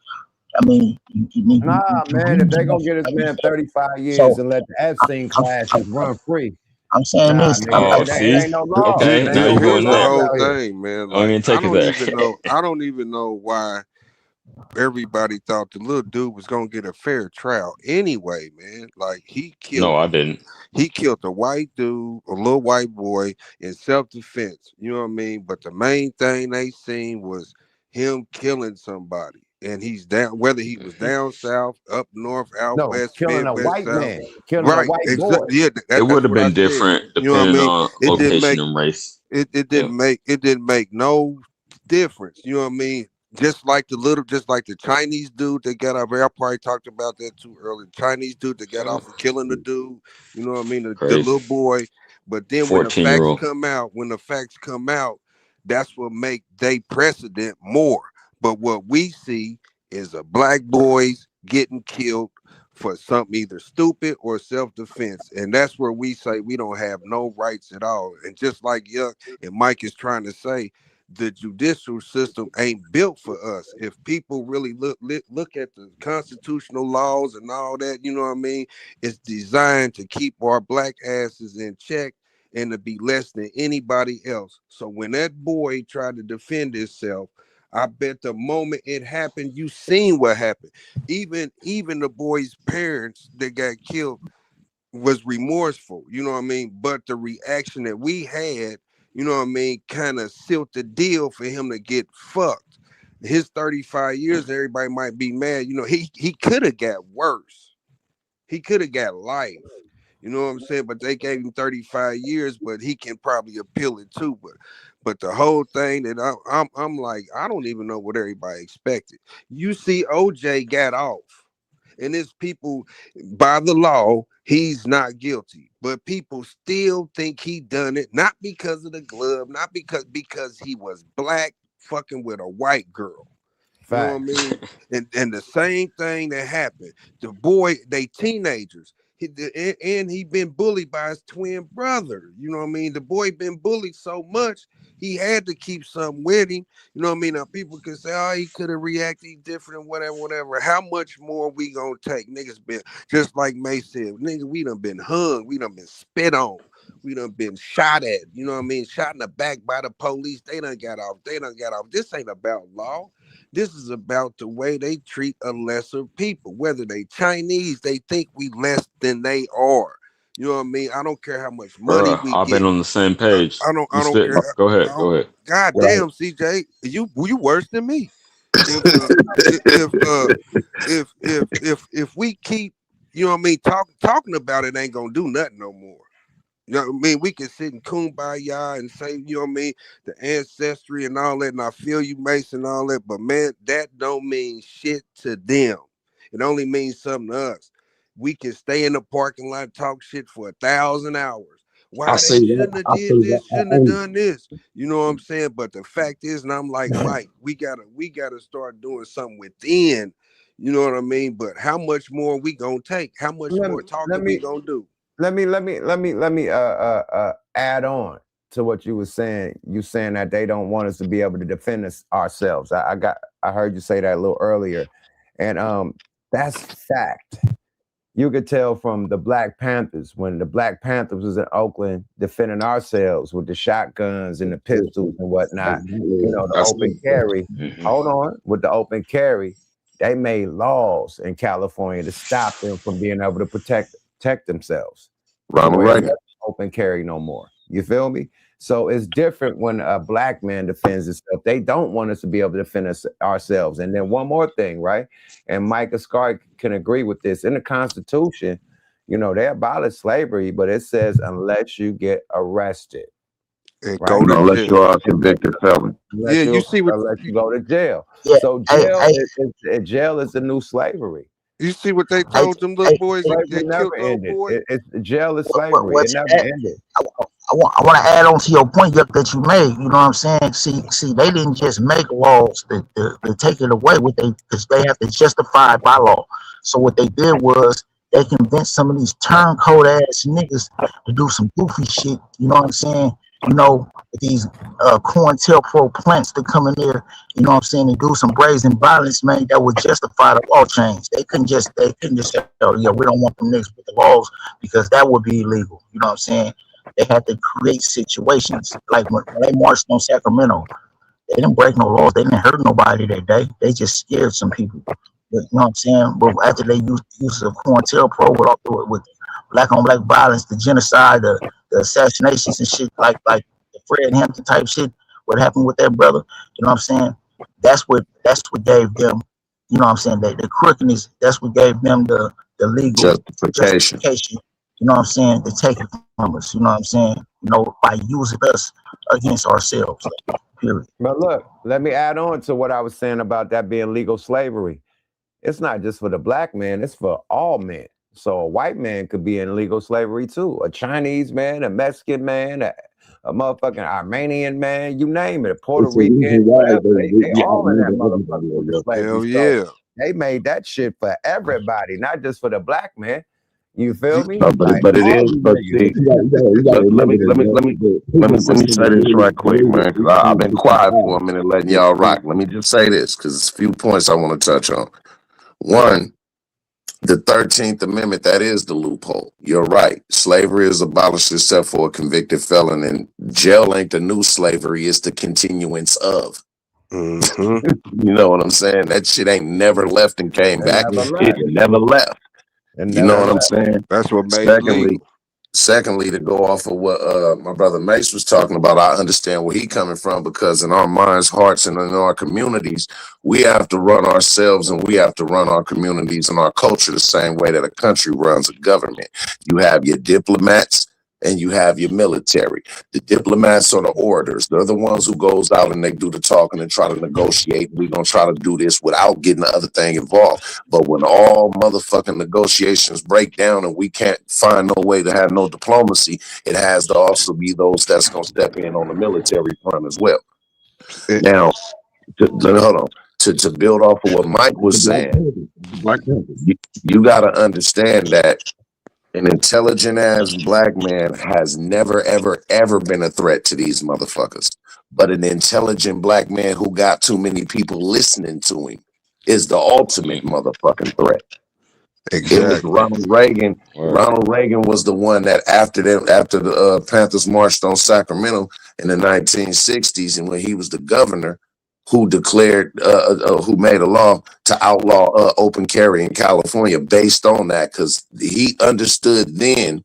I mean, man, if they gonna get this man 35 years and let the Epstein classes run free. I'm saying this. Ain't no law. Okay, now you're going the there. whole thing, man. Like, I don't even know why everybody thought the little dude was gonna get a fair trial anyway, man. Like he killed. No, I didn't. He killed a white dude, a little white boy, in self-defense. You know what I mean? But the main thing they seen was him killing somebody. And he's down, whether he was down south, up north, out west, killing a Midwest, white south. Man, killing a white boy. Yeah, it would have been different depending on location and race. It didn't make no difference. You know what I mean? Just like the Chinese dude that got off. I probably talked about that too early. The Chinese dude that got off of killing the dude. You know what I mean? The little boy. But then when the facts come out, that's what make they precedent more. But what we see is a black boys getting killed for something either stupid or self-defense. And that's where we say we don't have no rights at all. And just like Yuck and Mike is trying to say, the judicial system ain't built for us. If people really look at the constitutional laws and all that, you know what I mean? It's designed to keep our black asses in check and to be less than anybody else. So when that boy tried to defend himself, I bet the moment it happened, you seen what happened. Even the boy's parents that got killed was remorseful, you know what I mean? But the reaction that we had, you know what I mean, kind of sealed the deal for him to get fucked. His 35 years, everybody might be mad. You know, he could have got worse. He could have got life. You know what I'm saying? But they gave him 35 years, but he can probably appeal it too. But the whole thing that I'm like, I don't even know what everybody expected. You see OJ got off. and it's people by the law, he's not guilty. But people still think he done it, not because of the glove, not because he was black fucking with a white girl. You know what I mean? And the same thing that happened. The boy, they teenagers. And he been bullied by his twin brother. You know what I mean? The boy been bullied so much, he had to keep something with him. You know what I mean? Now people can say, oh, he could have reacted different, whatever. How much more we gonna take? Niggas been, just like May said, nigga, we done been hung, we done been spit on. We done been shot at, you know what I mean? Shot in the back by the police. They done got off. This ain't about law. This is about the way they treat a lesser people. Whether they Chinese, they think we less than they are. You know what I mean? I don't care how much money we I've get. been on the same page. I don't care. Go ahead. Go ahead. God damn, CJ, you worse than me. If we keep, you know what I mean, talking about it ain't gonna do nothing no more. You know what I mean? We can sit in kumbaya and say, you know what I mean, the ancestry and all that, and I feel you, Mason, and all that, but man, that don't mean shit to them. It only means something to us. We can stay in the parking lot, talk shit for 1,000 hours. Why they shouldn't have did this, shouldn't have done this. You know what I'm saying? But the fact is, and I'm like, Mike, we gotta start doing something within. You know what I mean? But how much more we gonna take? How much more talking we gonna do? Let me add on to what you were saying. You saying that they don't want us to be able to defend ourselves. I heard you say that a little earlier, and that's fact. You could tell from the Black Panthers when the Black Panthers was in Oakland defending ourselves with the shotguns and the pistols and whatnot. You know, the open carry. Hold on, with the open carry, they made laws in California to stop them from being able to protect themselves. Ronald Reagan. Open carry no more. You feel me? So it's different when a black man defends himself. They don't want us to be able to defend ourselves. And then one more thing, right? And Mike Ascari can agree with this. In the Constitution, you know, they abolished slavery, but it says unless you get arrested. And right? Unless you are a convicted felon. Unless you go to jail. Yeah. So jail is the new slavery. You see what they told them little boys? They never killed ended. boys. Jail is slavery. It never ended. I want to add on to your point that you made. You know what I'm saying? See, they didn't just make laws to take it away because they have to justify it by law. So what they did was they convinced some of these turncoat ass niggas to do some goofy shit. You know what I'm saying? You know, these COINTELPRO plants to come in there, you know what I'm saying, and do some brazen violence, man, that would justify the law change. They couldn't just say, oh, yeah, we don't want them niggas with the laws because that would be illegal. You know what I'm saying? They had to create situations like when they marched on Sacramento. They didn't break no laws. They didn't hurt nobody that day. They just scared some people. But, you know what I'm saying? But after they used of COINTELPRO with black on black violence, the genocide, the assassinations and shit, like the Fred Hampton type shit, what happened with that brother, you know what I'm saying? That's what gave them, you know what I'm saying, the crookedness, that's what gave them the legal justification, you know what I'm saying, to take it from us, you know what I'm saying, you know, by using us against ourselves, period. But look, let me add on to what I was saying about that being legal slavery. It's not just for the black man, it's for all men. So a white man could be in legal slavery too. A Chinese man, a Mexican man, a motherfucking Armenian man, you name it, a Puerto Rican, whatever. They all in that motherfucking slavery. Hell yeah. So they made that shit for everybody, not just for the black man. You feel me? But it is. But see, let me say this right quick, man, because I've been quiet for a minute, letting y'all rock. Let me just say this, because there's a few points I want to touch on. One, the 13th Amendment, that is the loophole. You're right. Slavery is abolished except for a convicted felon, and jail ain't the new slavery, it's the continuance of. You know what I'm saying? That shit ain't never left and came back. It never left. You know what I'm saying? That's what made it legal. Secondly, to go off of what my brother Mace was talking about, I understand where he's coming from, because in our minds, hearts, and in our communities, we have to run ourselves and we have to run our communities and our culture the same way that a country runs a government. You have your diplomats, and you have your military. The diplomats or the orators, they're the ones who goes out and they do the talking and try to negotiate. We're going to try to do this without getting the other thing involved. But when all motherfucking negotiations break down and we can't find no way to have no diplomacy, it has to also be those that's going to step in on the military front as well. Now, hold on. To build off of what Mike was saying, you got to understand that an intelligent ass black man has never, ever, ever been a threat to these motherfuckers. But an intelligent black man who got too many people listening to him is the ultimate motherfucking threat. Exactly. It was Ronald Reagan. Ronald Reagan was the one that after the Panthers marched on Sacramento in the 1960s, and when he was the governor, who declared, who made a law to outlaw open carry in California based on that, because he understood then,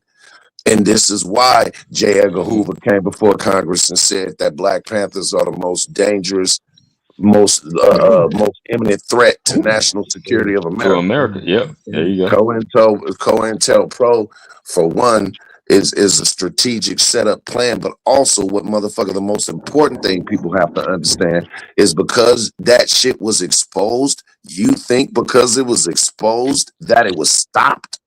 and this is why J. Edgar Hoover came before Congress and said that Black Panthers are the most dangerous, most imminent threat to national security of America. To America, yep. There you go. COINTELPRO, for one, is a strategic setup plan, but also what the most important thing people have to understand is because that shit was exposed, you think because it was exposed that it was stopped?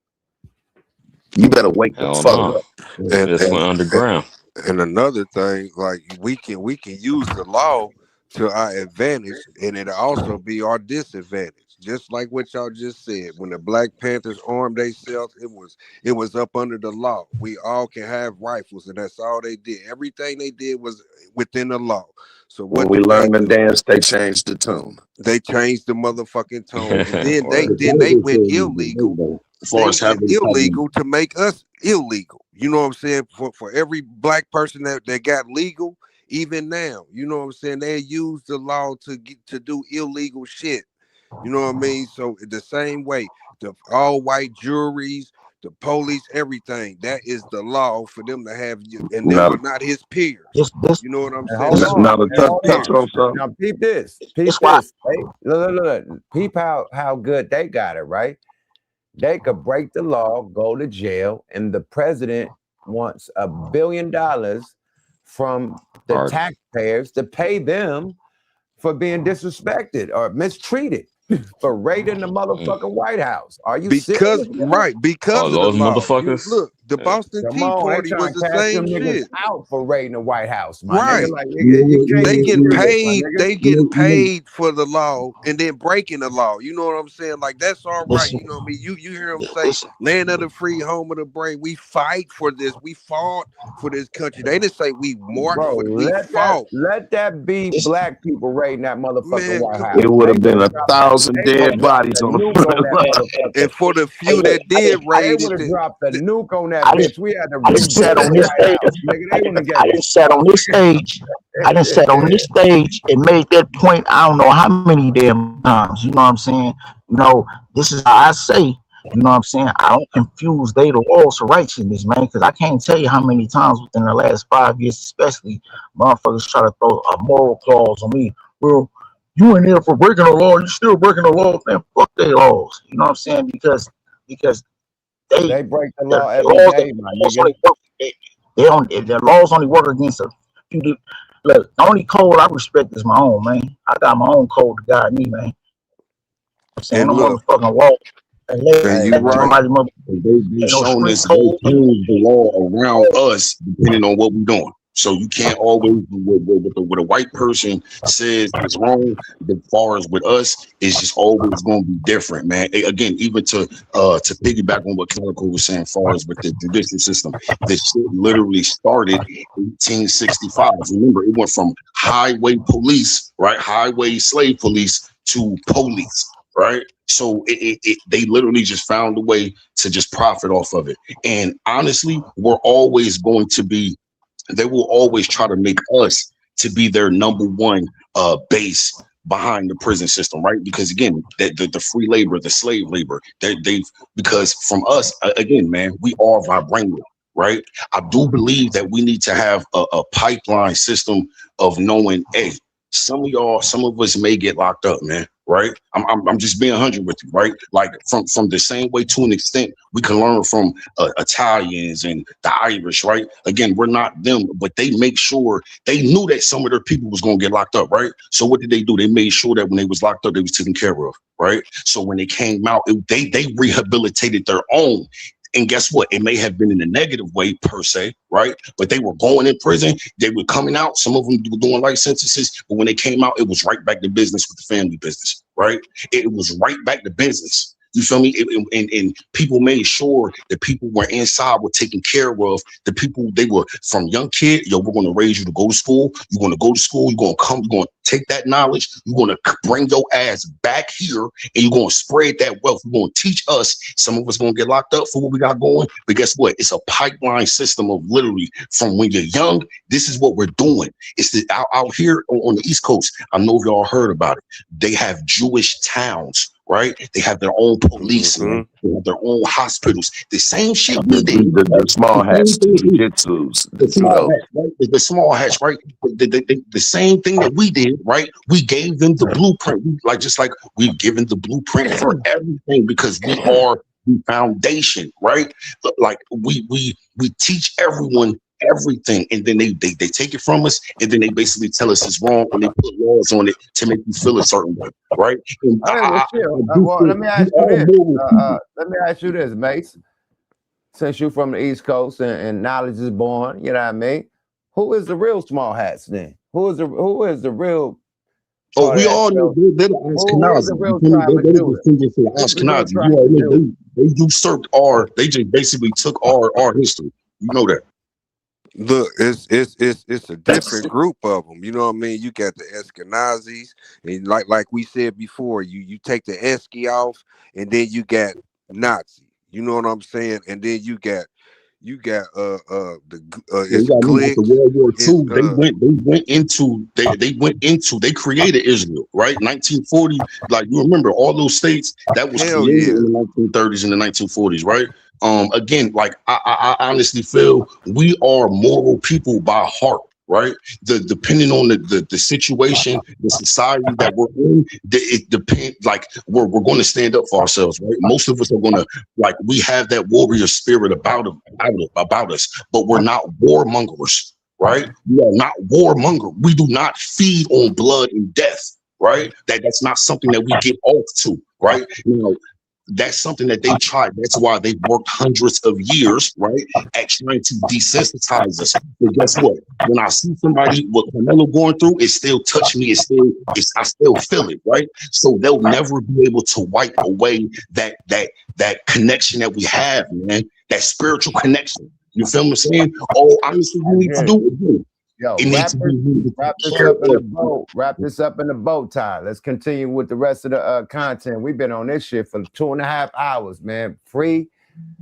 You better wake the fuck up. And This went underground. And another thing, like we can use the law to our advantage, and it'll also be our disadvantage. Just like what y'all just said, when the Black Panthers armed themselves, it was up under the law. We all can have rifles, and that's all they did. Everything they did was within the law. So when we learned to dance, they changed the tune. They changed the motherfucking tone, and then they went illegal. They went illegal to make us illegal. You know what I'm saying? For every black person that got legal, even now, you know what I'm saying? They use the law to do illegal shit. You know what I mean? So the same way, the all white juries, the police, everything, that is the law for them to have you, and they are not his peers. You know what I'm saying? Now peep this. Peep this. Hey, look. Peep how good they got it, right? They could break the law, go to jail, and the president wants $1 billion from the taxpayers to pay them for being disrespected or mistreated for raiding the motherfucking White House. Are you serious? Because of those the law. motherfuckers. Look, the Boston Tea Party was the same shit. Out for raiding the White House, Right? They get paid for the law and then breaking the law. You know what I'm saying? Like that's all right. You know what I mean? You hear them say, "Land of the free, home of the brave." We fight for this. We fought for this country. They didn't say we marched for it. We fought. Let that be black people raiding that motherfucking White House. It would have been 1,000 dead bodies on the front. And for the few that did raid, they would have dropped the nuke on that I bitch. We had to. I just sat on this stage. I just sat on this stage. I just sat on this stage and made that point. I don't know how many damn times. You know what I'm saying? You know, this is how I say. You know what I'm saying? I don't confuse they the laws for righteousness, man, because I can't tell you how many times within the last 5 years, especially, motherfuckers try to throw a moral clause on me. Well, you in there for breaking the law, you still breaking the law, man. Fuck their laws. You know what I'm saying? Because they break the law every day, my nigga. Their laws only work against a few. Look, the only code I respect is my own, man. I got my own code to guide me, man. I'm saying, no motherfucking law. And you're right. They've shown us they change the law around us depending on what we're doing. So you can't always what a white person says is wrong. As far as with us, it's just always going to be different, man. Again, even to piggyback on what Calico was saying, as far as with the judicial system, this shit literally started in 1865. Remember, it went from highway police, right, highway slave police to police, right. So they literally just found a way to just profit off of it. And honestly, we're always going to be. They will always try to make us to be their number one base behind the prison system, right? Because again, the free labor, the slave labor, because from us, again, man, we are vibranium, right? I do believe that we need to have a pipeline system of knowing, hey, some of us may get locked up, man. right? I'm just being 100 with you, right? Like from the same way, to an extent, we can learn from Italians and the Irish, right? Again, we're not them, but they make sure they knew that some of their people was gonna get locked up, right? So what did they do? They made sure that when they was locked up, they was taken care of, right? So when they came out, they rehabilitated their own. And guess what? It may have been in a negative way per se, right? But they were going in prison. They were coming out. Some of them were doing life sentences. But when they came out, it was right back to business with the family business, right? It was right back to business. You feel me? And people made sure the people were inside were taken care of. The people, they were from young kid, yo, we're going to raise you to go to school. You're going to go to school. You're going to come. You're going to take that knowledge. You're going to bring your ass back here and you're going to spread that wealth. You're going to teach us. Some of us going to get locked up for what we got going. But guess what? It's a pipeline system of literally from when you're young. This is what we're doing. It's out here on the East Coast. I know if y'all heard about it. They have Jewish towns. Right? They have their own police, they have their own hospitals. The same shit we did. The small hats, jiu-jitsus. The small hats, right? The small hats, right? The same thing that we did, right? We gave them the blueprint, just like we've given the blueprint for everything because we are the foundation, right? Like we teach everyone everything, and then they take it from us, and then they basically tell us it's wrong, and they put laws on it to make you feel a certain way, right? And let me ask you this. Let me ask you this, Mace. Since you're from the East Coast and knowledge is born, you know what I mean? Who is the real small hats then? Who is the real? Oh, we all know they're the Ashkenazi. They usurped they just basically took our history. You know that. Look, it's a different group of them. You know what I mean? You got the Ashkenazis, and like we said before, you take the Esky off, and then you got Nazi. You know what I'm saying? And then you got it's after World War II, they created Israel, right? 1940, like you remember all those states that was created in the 1930s and the 1940s, right? Again, like I honestly feel we are moral people by heart, right? Depending on the situation, the society that we're in, it depends. Like we're going to stand up for ourselves, right? Most of us are going to we have that warrior spirit about us, but we're not warmongers, right? We are not warmonger. We do not feed on blood and death, right? That's not something that we get off to, right? You know. That's something that they tried. That's why they worked hundreds of years, right, at trying to desensitize us. But guess what? When I see somebody what KARMELO going through, it still touched me. I still feel it, right? So they'll never be able to wipe away that connection that we have, man. That spiritual connection. You feel what I'm saying? Oh, honestly, you need to do it. Yo, wrap this up in the bow tie. Let's continue with the rest of the content. We've been on this shit for 2.5 hours, man. Free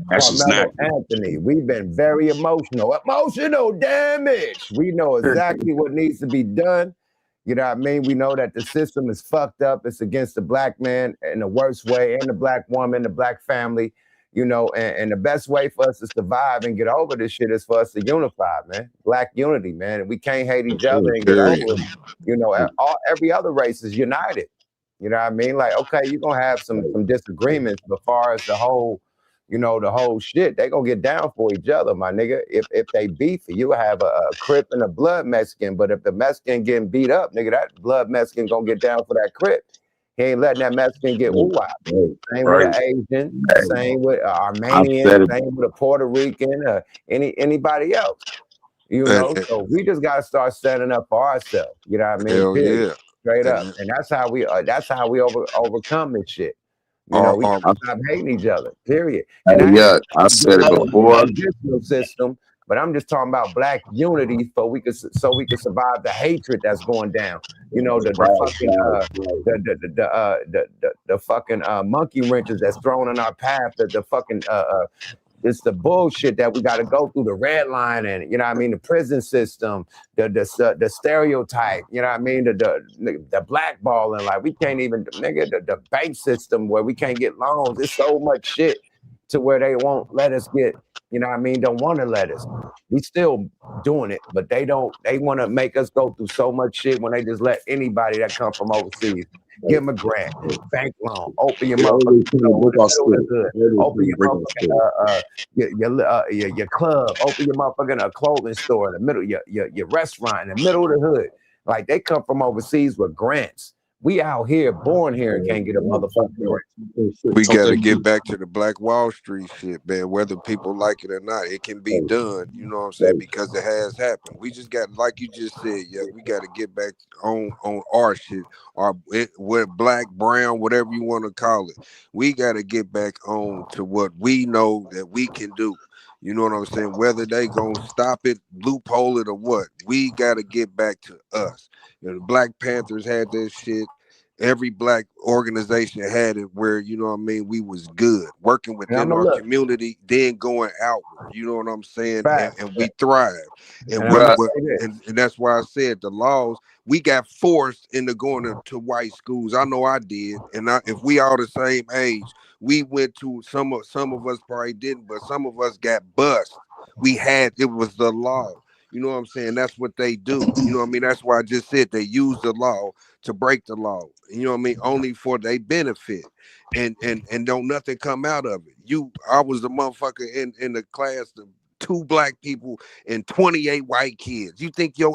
KARMELO Anthony. We've been very emotional damage. We know exactly what needs to be done. You know what I mean? We know that the system is fucked up. It's against the black man in the worst way, and the black woman, the black family. You know, and the best way for us to survive and get over this shit is for us to unify, man. Black unity, man. And we can't hate each other and get over it. You know, every other race is united. You know what I mean? Like, okay, you're going to have some disagreements, but far as the whole shit, they going to get down for each other, my nigga. If they beefy, you have a Crip and a blood Mexican, but if the Mexican getting beat up, nigga, that blood Mexican going to get down for that Crip. He ain't letting that Mexican get woo-wop. Same with an Asian, same with Armenian, same with a Puerto Rican, anybody else. You know, so we just got to start standing up for ourselves. You know what I mean? Period. Straight up, and that's how we overcome this shit. You know, we stop hating each other. Period. And I said it before. System. But I'm just talking about black unity so we could survive the hatred that's going down. You know, the fucking monkey wrenches that's thrown in our path, it's the bullshit that we got to go through, the red line, and you know what I mean, the prison system, the stereotype, you know what I mean, the blackballing, like we can't even, nigga, the bank system where we can't get loans. There's so much shit to where they won't let us get, you know what I mean, don't want to let us. We still doing it, but they want to make us go through so much shit when they just let anybody that come from overseas. give them a grant, bank loan, open your They motherfucking always trying to store in break our the middle of spirit. the hood, They always open trying to your break our spirit. motherfucking your club, open your motherfucking clothing store in the middle, your restaurant in the middle of the hood. Like they come from overseas with grants. We out here, born here, and can't get a motherfucking grant. We got to get back to the Black Wall Street shit, man. Whether people like it or not, it can be done. You know what I'm saying? Because it has happened. We just got, like you just said, yeah. We got to get back on our shit, what black, brown, whatever you want to call it. We got to get back on to what we know that we can do. You know what I'm saying? Whether they gonna stop it, loophole it, or what, we got to get back to us. You know, the Black Panthers had this shit. Every black organization had it where, you know what I mean, we was good working within our community, then going outward, you know what I'm saying, and we thrived. And and that's why I said the laws, we got forced into going to white schools. I know I did. And if we all the same age, we went to some of us probably didn't, but some of us got bused. It was the law. You know what I'm saying? That's what they do. You know what I mean? That's why I just said they use the law to break the law. You know what I mean? Only for their benefit. And don't nothing come out of it. I was the motherfucker in the class, the 2 black people and 28 white kids. You think you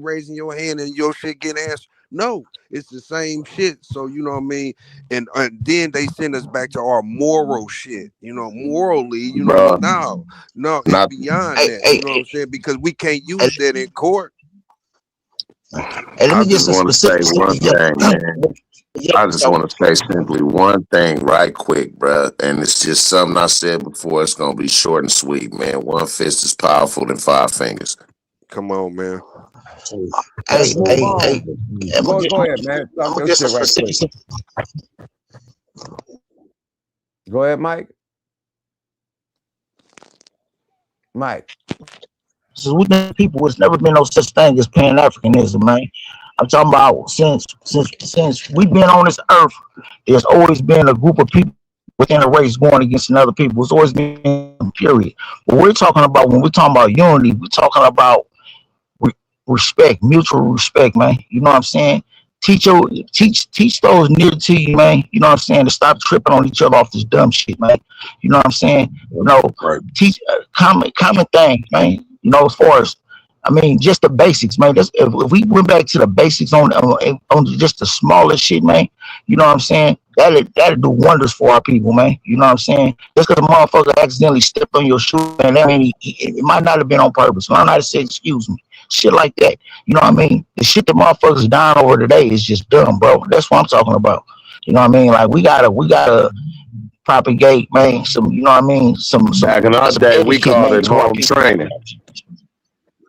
raising your hand and your shit getting answered? No, it's the same shit. So you know what I mean? And then they send us back to our moral shit. You know, morally, you know what I mean? No, it's beyond that. You know what I'm saying? Because we can't use that in court. I just want to say one thing, man. I just want to say simply one thing right quick, bro. And it's just something I said before. It's going to be short and sweet, man. One fist is powerful than 5 fingers. Come on, man. Hey, go ahead, man. Talk your shit right quick. Go ahead, Mike. So we the people, it's never been no such thing as Pan-Africanism, man. I'm talking about since we've been on this earth, there's always been a group of people within a race going against another people. It's always been period. But we're talking about, when we're talking about unity, we're talking about respect, mutual respect, man. You know what I'm saying? Teach those near to you, man. You know what I'm saying? To stop tripping on each other off this dumb shit, man. You know what I'm saying? You know, teach common thing, man. You know, as far as, I mean, just the basics, man. If we went back to the basics on just the smallest shit, man. You know what I'm saying? That'll do wonders for our people, man. You know what I'm saying? Just because a motherfucker accidentally stepped on your shoe, man, that mean it might not have been on purpose. I don't know how to say excuse me. Shit like that. You know what I mean? The shit that motherfuckers dying over today is just dumb, bro. That's what I'm talking about. You know what I mean? Like we gotta propagate, man. Some, you know what I mean? Some back in our day, we called it home training.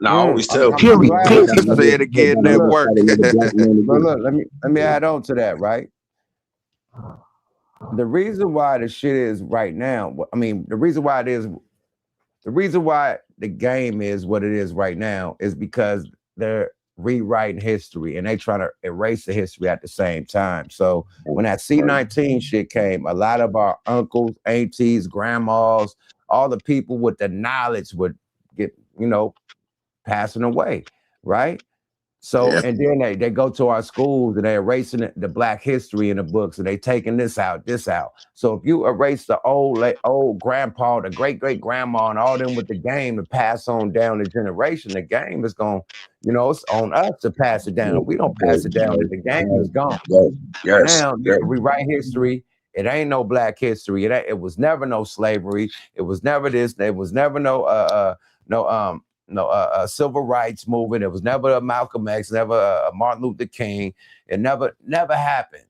No, we still period. Say it again, that work. But look, let me add on to that, right? The reason why the shit is right now, I mean, the reason why the game is what it is right now is because they're rewriting history and they trying to erase the history at the same time. So when that C-19 shit came, a lot of our uncles, aunties, grandmas, all the people with the knowledge would get, you know, passing away, right? So, and then they go to our schools and they're erasing the black history in the books and they taking this out. So if you erase the old grandpa, the great grandma and all them with the game to pass on down the generation, the game is going, you know, it's on us to pass it down. We don't pass it down, the game is gone. Now we write history. It ain't no black history. It was never no slavery. It was never this. It was never no civil rights movement. It was never a Malcolm X, never a Martin Luther King. It never happened.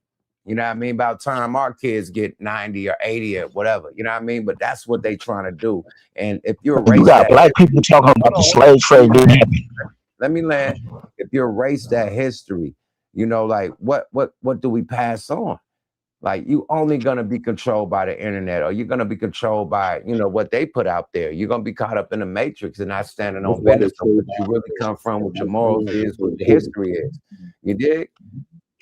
You know what I mean? About time our kids get 90 or 80 or whatever. You know what I mean? But that's what they trying to do. And if you erase got black people talking about the slave trade didn't happen. Let me land. If you erase that history, you know, like what do we pass on? Like you only gonna be controlled by the internet, or you're gonna be controlled by, you know, what they put out there. You're gonna be caught up in the matrix and not standing on business. So what you really come from, what your morals is, what the history is. You dig?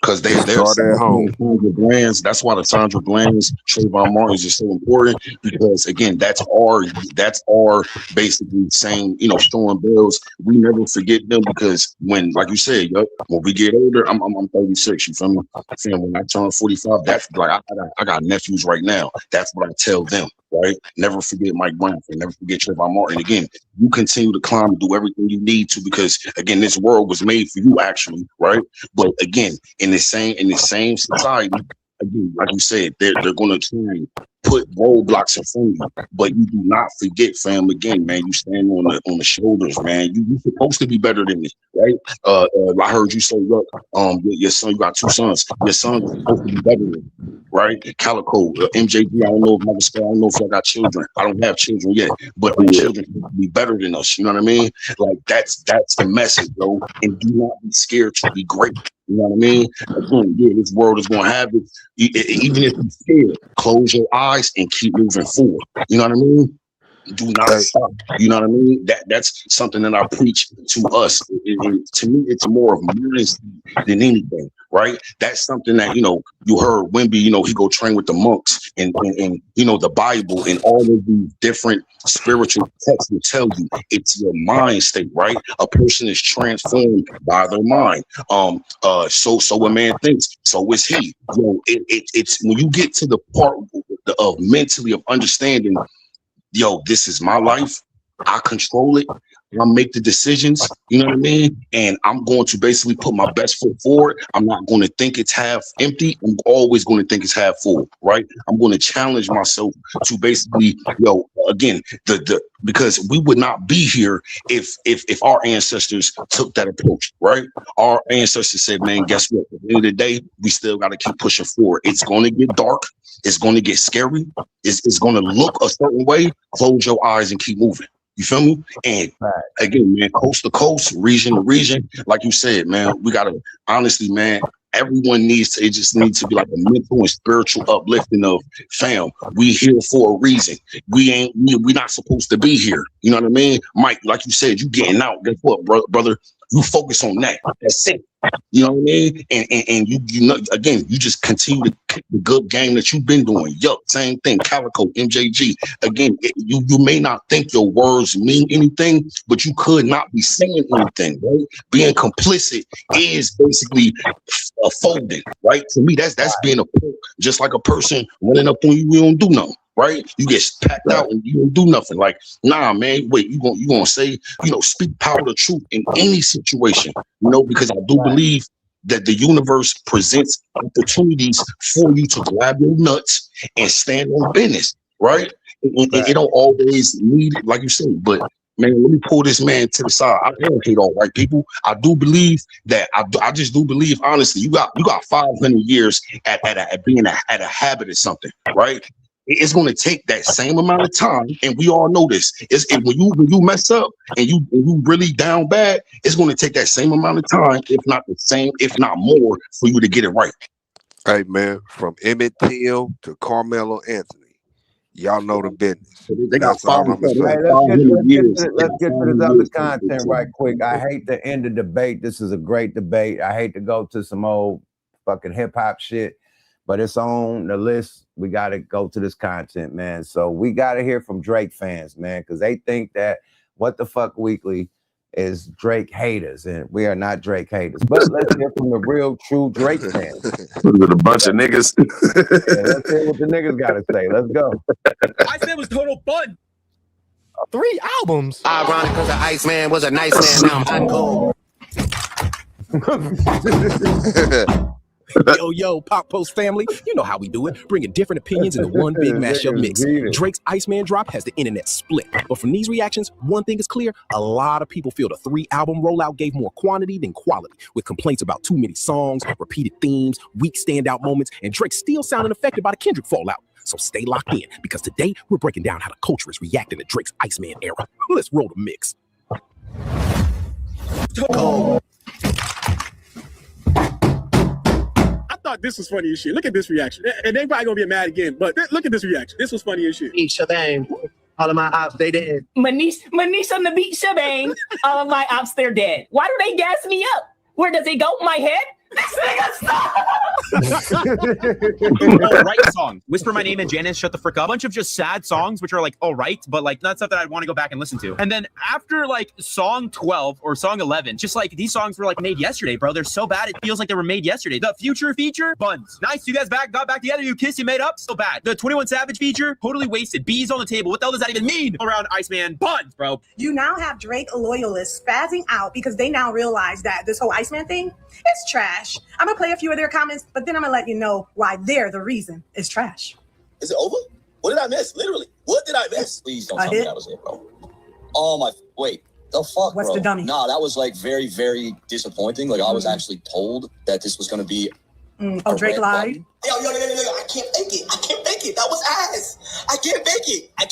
Because they're Start at home. Sandra Bland's. That's why the Sandra Bland's, Trayvon Martin's is so important, because again, that's our basically saying, showing bells. We never forget them, because when, like you said, when we get older, I'm 36. You feel me? When I turn 45, that's like I got nephews right now. That's what I tell them. Right? Never forget Mike Brown. Never forget Trayvon Martin. Again, you continue to climb and do everything you need to, because again, this world was made for you, actually, right? But again, in the same society, again, like you said, they're gonna try and put roadblocks in front of you. But you do not forget, fam. Again, man, you stand on the shoulders, man. You're supposed to be better than this, right? I heard you say, look, your son, you got 2 sons. Your son is supposed to be better than you, right? Calico, MJG. I don't know if I don't know if I got children. I don't have children yet, but our children supposed to be better than us. You know what I mean? Like that's the message, bro. And do not be scared to be great. You know what I mean? Again, yeah, this world is gonna have it. Even if you're scared, close your eyes and keep moving forward. You know what I mean? Do not stop. You know what I mean? That's something that I preach to us. To me, it's more of mindset than anything, right? That's something that, you heard Wimby, he go train with the monks and the Bible and all of these different spiritual texts will tell you it's your mind state, right? A person is transformed by their mind. So a man thinks, so is he. It's when you get to the part of mentally of understanding, this is my life. I control it. I make the decisions, you know what I mean? And I'm going to basically put my best foot forward. I'm not going to think it's half empty. I'm always going to think it's half full, right? I'm going to challenge myself to basically, again, because we would not be here if our ancestors took that approach, right? Our ancestors said, man, guess what? At the end of the day, we still got to keep pushing forward. It's going to get dark. It's going to get scary. It's going to look a certain way. Close your eyes and keep moving. You feel me? And again, man, coast to coast, region to region, like you said, man, we gotta honestly, man, everyone needs to, it just needs to be like a mental and spiritual uplifting of fam. We here for a reason. We not supposed to be here. You know what I mean? Mike, like you said, you getting out. Guess what, brother? You focus on that. That's it. You know what I mean? And you know, again, you just continue to kick the good game that you've been doing. Yup, same thing. Calico, MJG. Again, you may not think your words mean anything, but you could not be saying anything, right? Being complicit is basically a folding, right? To me, that's being a punk. Just like a person running up on you, you don't do nothing. Right? You get packed out and you don't do nothing. Like, nah, man, wait, you gonna say, speak power of truth in any situation, because I do believe that the universe presents opportunities for you to grab your nuts and stand on business, right? It don't always need it, like you said, but man, let me pull this man to the side. I don't hate all white people. I do believe that I just do believe, honestly, you got 500 years at being at a habit of something, right? It's going to take that same amount of time, and we all know this. When you mess up and you really down bad, it's going to take that same amount of time, if not the same, if not more, for you to get it right. Hey man, from Emmett Till to Carmelo Anthony, y'all know the business. They got Hey, let's get to this other content right quick. I hate to end the debate. This is a great debate. I hate to go to some old fucking hip hop shit, but it's on the list. We got to go to this content, man. So we got to hear from Drake fans, man, because they think that What the Fuck Weekly is Drake haters, and we are not Drake haters. But let's hear from the real, true Drake fans. With a bunch of niggas. Let's hear what the niggas got to say. Let's go. I said it was total fun. 3 albums. Ironic because the Iceman was a nice man. Now I'm uncool. Yo, Pop Post family, you know how we do it. Bringing different opinions into one big mashup mix. Drake's Iceman drop has the internet split. But from these reactions, one thing is clear. A lot of people feel the 3-album rollout gave more quantity than quality, with complaints about too many songs, repeated themes, weak standout moments, and Drake still sounding affected by the Kendrick fallout. So stay locked in, because today we're breaking down how the culture is reacting to Drake's Iceman era. Let's roll the mix. I thought this was funny as shit. Look at this reaction. And they probably gonna get mad again, but look at this reaction. This was funny as shit. Shebang. All of my ops, they dead. Manish on the beat, shebang. All of my ops, they're dead. Why do they gas me up? Where does it go? My head? This nigga all right songs. Whisper My Name and Janice Shut the Frick Up. A bunch of just sad songs, which are like all right, but like not stuff that I'd want to go back and listen to. And then after like song 12 or song 11, just like these songs were like made yesterday, bro. They're so bad. It feels like they were made yesterday. The Future feature, buns. Nice. You guys got back together. You kissed, you made up. So bad. The 21 Savage feature, totally wasted. Bees on the table. What the hell does that even mean around Iceman? Buns, bro. You now have Drake loyalists spazzing out because they now realize that this whole Iceman thing is trash. I'm gonna play a few of their comments, but then I'm gonna let you know why they're the reason it's trash. Is it over? What did I miss? Literally, what did I miss? Please don't tell me that was it, bro. Oh my, wait, the fuck, What's bro? the dummy? Nah, that was like very, very disappointing. Like I was actually told that this was gonna be. Drake lied. Yo, I can't make it. I can't make it. That was ass. I can't make it. I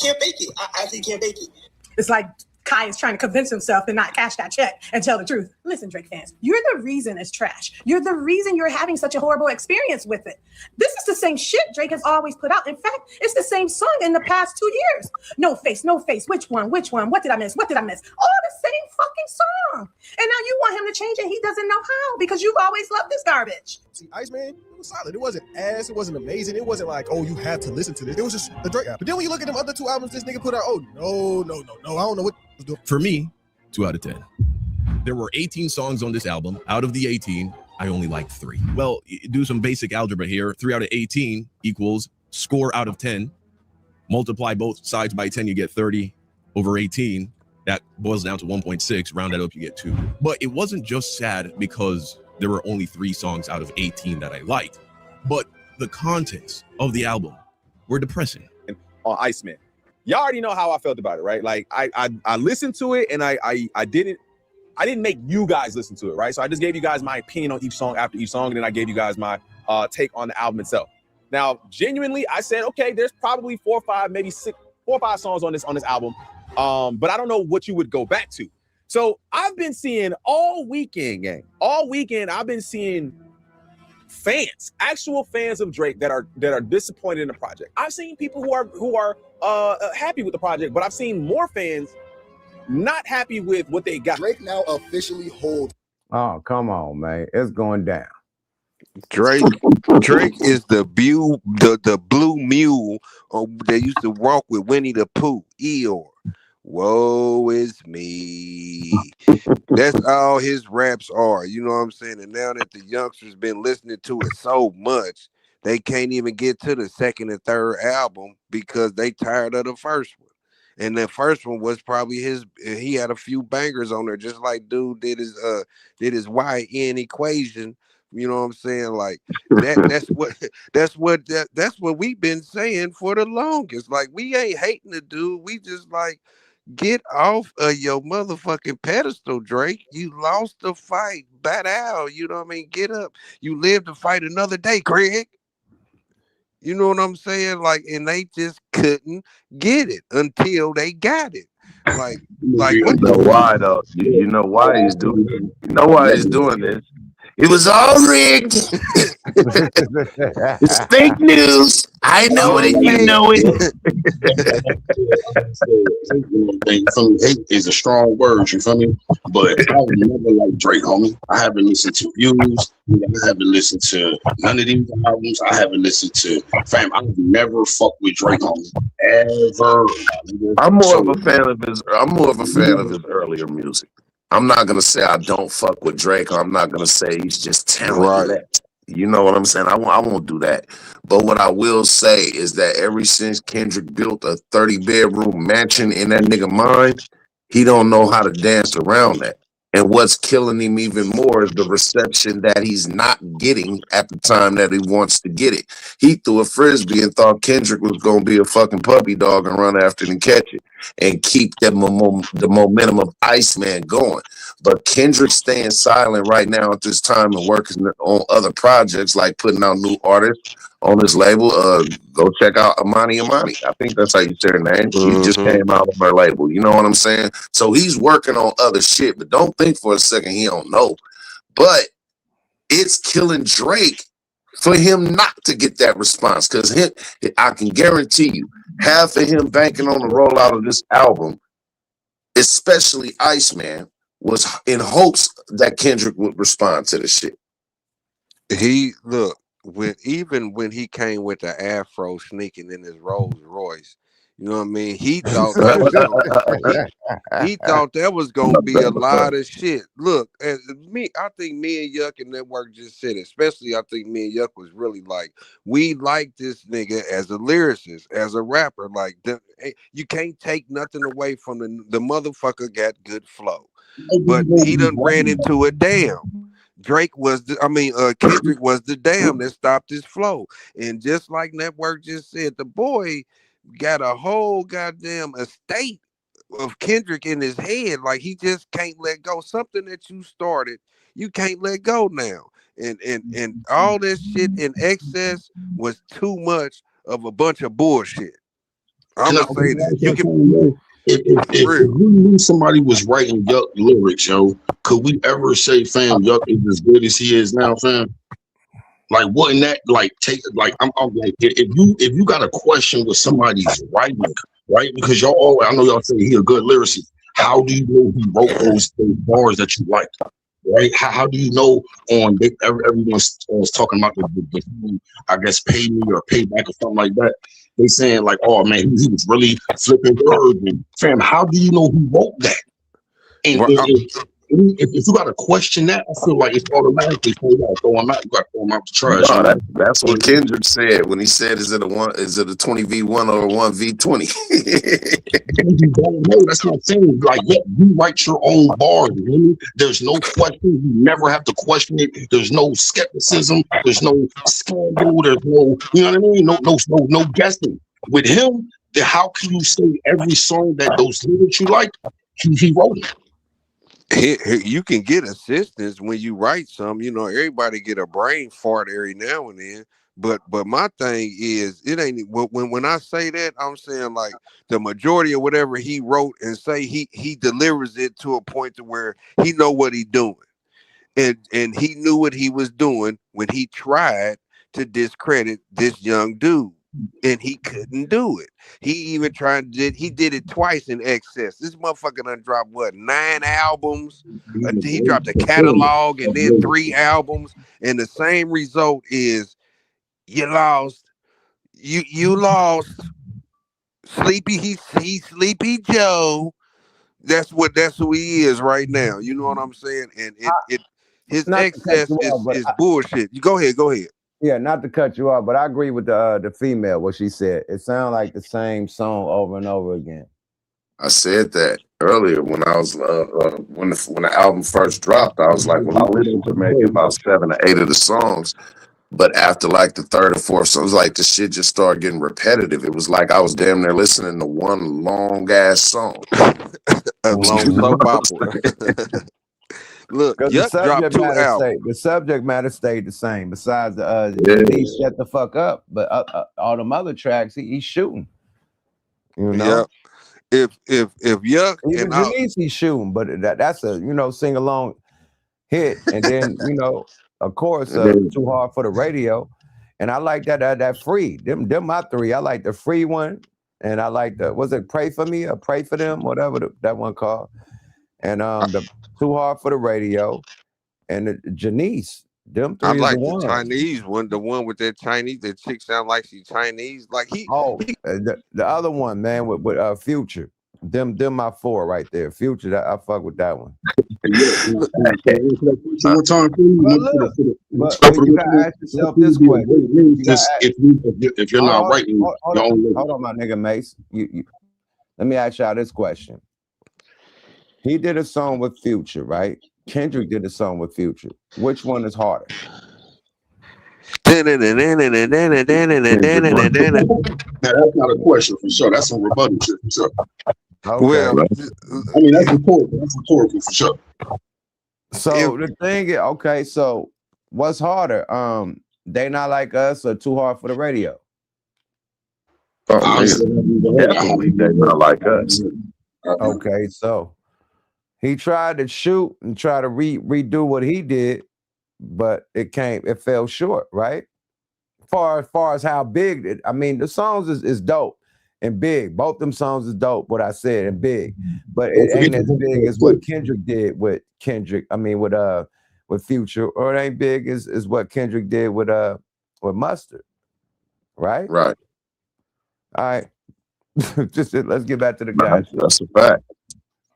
actually can't make it. It's like Kai is trying to convince himself to not cash that check and tell the truth. Listen, Drake fans, you're the reason it's trash. You're the reason you're having such a horrible experience with it. This is the same shit Drake has always put out. In fact, it's the same song in the past 2 years. No face, no face. Which one? What did I miss? All the same fucking song. And now you want him to change it. He doesn't know how because you've always loved this garbage. See, Iceman, it was solid. It wasn't ass. It wasn't amazing. It wasn't like, oh, you have to listen to this. It was just a Drake album. But then when you look at them other two albums this nigga put out, oh, no. I don't know what was doing. For me, 2 out of 10. There were 18 songs on this album. Out of the 18, I only liked 3. Well, do some basic algebra here. 3 out of 18 equals score out of 10. Multiply both sides by 10, you get 30 over 18. That boils down to 1.6. Round that up, you get 2. But it wasn't just sad because there were only 3 songs out of 18 that I liked, but the contents of the album were depressing. On Iceman, y'all already know how I felt about it, right? Like I listened to it and I didn't make you guys listen to it, right? So I just gave you guys my opinion on each song after each song, and then I gave you guys my take on the album itself. Now, genuinely, I said, okay, there's probably 4 or 5, maybe 4 or 5 songs on this album, but I don't know what you would go back to. So I've been seeing all weekend, gang. All weekend, I've been seeing fans, actual fans of Drake that are disappointed in the project. I've seen people who are happy with the project, but I've seen more fans not happy with what they got. Drake now officially holds. Oh, come on, man. It's going down. Drake is the blue mule that used to walk with Winnie the Pooh. Eeyore. Woe is me. That's all his raps are. You know what I'm saying? And now that the youngsters been listening to it so much, they can't even get to the second and third album because they tired of the first one. And the first one was probably he had a few bangers on there, just like dude did his YN equation. You know what I'm saying? Like that's what we've been saying for the longest. Like we ain't hating the dude. We just like, get off of your motherfucking pedestal, Drake. You lost the fight. Bat out. You know what I mean? Get up. You live to fight another day, Craig. You know what I'm saying? Like, and they just couldn't get it until they got it. Like what you know why though? You know why he's doing it. You know why he's doing this. It was all rigged. It's fake news. I know it, and you know it. Hate is a strong word, you feel me? But I would never like Drake, homie. I haven't listened to Views. I haven't listened to none of these albums. I haven't listened to fam. I would never fuck with Drake, homie. Ever. I'm more of a fan of his earlier music. I'm not gonna say I don't fuck with Drake. Or I'm not gonna say he's just talented. Right. You know what I'm saying? I won't do that. But what I will say is that ever since Kendrick built a 30-bedroom mansion in that nigga mind, he don't know how to dance around that. And what's killing him even more is the reception that he's not getting at the time that he wants to get it. He threw a frisbee and thought Kendrick was going to be a fucking puppy dog and run after it and catch it and keep the momentum of Iceman going. But Kendrick staying silent right now at this time and working on other projects, like putting out new artists on this label. Go check out Amani. I think that's how you say her name. She just came out on her label. You know what I'm saying? So he's working on other shit, but don't think for a second he don't know. But it's killing Drake for him not to get that response, because I can guarantee you, half of him banking on the rollout of this album, especially Iceman, was in hopes that Kendrick would respond to the shit. He look when even when he came with the afro sneaking in his Rolls Royce, you know what I mean? He thought that was gonna he thought that was gonna be a lot of shit. Look, as me, I think me and Yuck and Network just said it. Especially, I think me and Yuck was really like, we like this nigga as a lyricist, as a rapper. Like, you can't take nothing away from the motherfucker. Got good flow, but he done ran into a dam. Drake was Kendrick was the dam that stopped his flow. And just like Network just said, the boy got a whole goddamn estate of Kendrick in his head. Like he just can't let go. Something that you started, you can't let go now. And all this shit in excess was too much of a bunch of bullshit. I'm gonna say that. You can if we knew somebody was writing Yuck lyrics, yo, could we ever say, fam, Yuck is as good as he is now, fam? Like, wouldn't that like take like I'm like if you got a question with somebody's writing, right? Because y'all always, I know y'all say he a good lyricist. How do you know he wrote those bars that you like? Right? How do you know on everyone's talking about the I guess pay me or pay back or something like that? They saying like, oh man, he was really flipping words. And fam, how do you know who wrote that? And if you got to question that, I feel like it's automatically you got to throw him out. You got to throw him out the trash. No, that's what Kendrick said when he said, "Is it a 20v1 or a 1v20?" You don't know. That's what I'm saying. Like, yeah, you write your own bars. There's no question. You never have to question it. There's no skepticism. There's no scandal. There's no, you know what I mean? No guessing. With him, how can you say every song that those lyrics you like, he wrote it? You can get assistance when you write some. You know, everybody get a brain fart every now and then. But my thing is, it ain't when I say that, I'm saying like the majority of whatever he wrote and say he delivers it to a point to where he know what he doing, and he knew what he was doing when he tried to discredit this young dude. And he couldn't do it. He even he did it twice in excess. This motherfucker done dropped what, 9 albums? He dropped a catalog and then 3 albums, and the same result is you lost. You lost. Sleepy. He's Sleepy Joe. That's who he is right now. You know what I'm saying? And his excess is bullshit. You go ahead. Yeah, not to cut you off, but I agree with the female, what she said. It sounds like the same song over and over again. I said that earlier when I was when the album first dropped. I was like, well, I listened to maybe about 7 or 8 of the songs, but after like the 3rd or 4th, so it was like the shit just started getting repetitive. It was like I was damn near listening to one long ass song. A long soap opera. Look, Yuck dropped 2 albums. The subject matter stayed the same. Besides he shut the fuck up, but all them other tracks he's shooting. You know, if Yuck even Janice he's shooting, but that's a sing along hit, and then of course Too Hard for the Radio, and I like that free them my 3. I like the free one, and I like Pray for Me or Pray for Them, whatever that one called. And the Too Hard for the Radio and the Janice. Them 3 I like the Chinese one, the one with that Chinese. That chick sound like she Chinese. Like the other one, man, with Future. Them my 4 right there. Future, I fuck with that one. But you gotta ask yourself this question. If you're not writing, hold on, my nigga Mace. Let me ask y'all this question. He did a song with Future, right? Kendrick did a song with Future. Which one is harder? That's not a question for sure. That's some rebuttal shit for sure. Okay. Well, I mean that's rhetorical for sure. So the thing is, okay, so what's harder? They Not Like Us or Too Hard for the Radio? Definitely They Not Like Us. Okay, so he tried to shoot and try to redo what he did, but it fell short, right? Far as how big the songs is dope and big. Both them songs is dope, what I said, and big. But it ain't as big as what Kendrick did with with Future, or it ain't big as what Kendrick did with Mustard, right? Right. All right. Let's get back to the guys. That's a fact.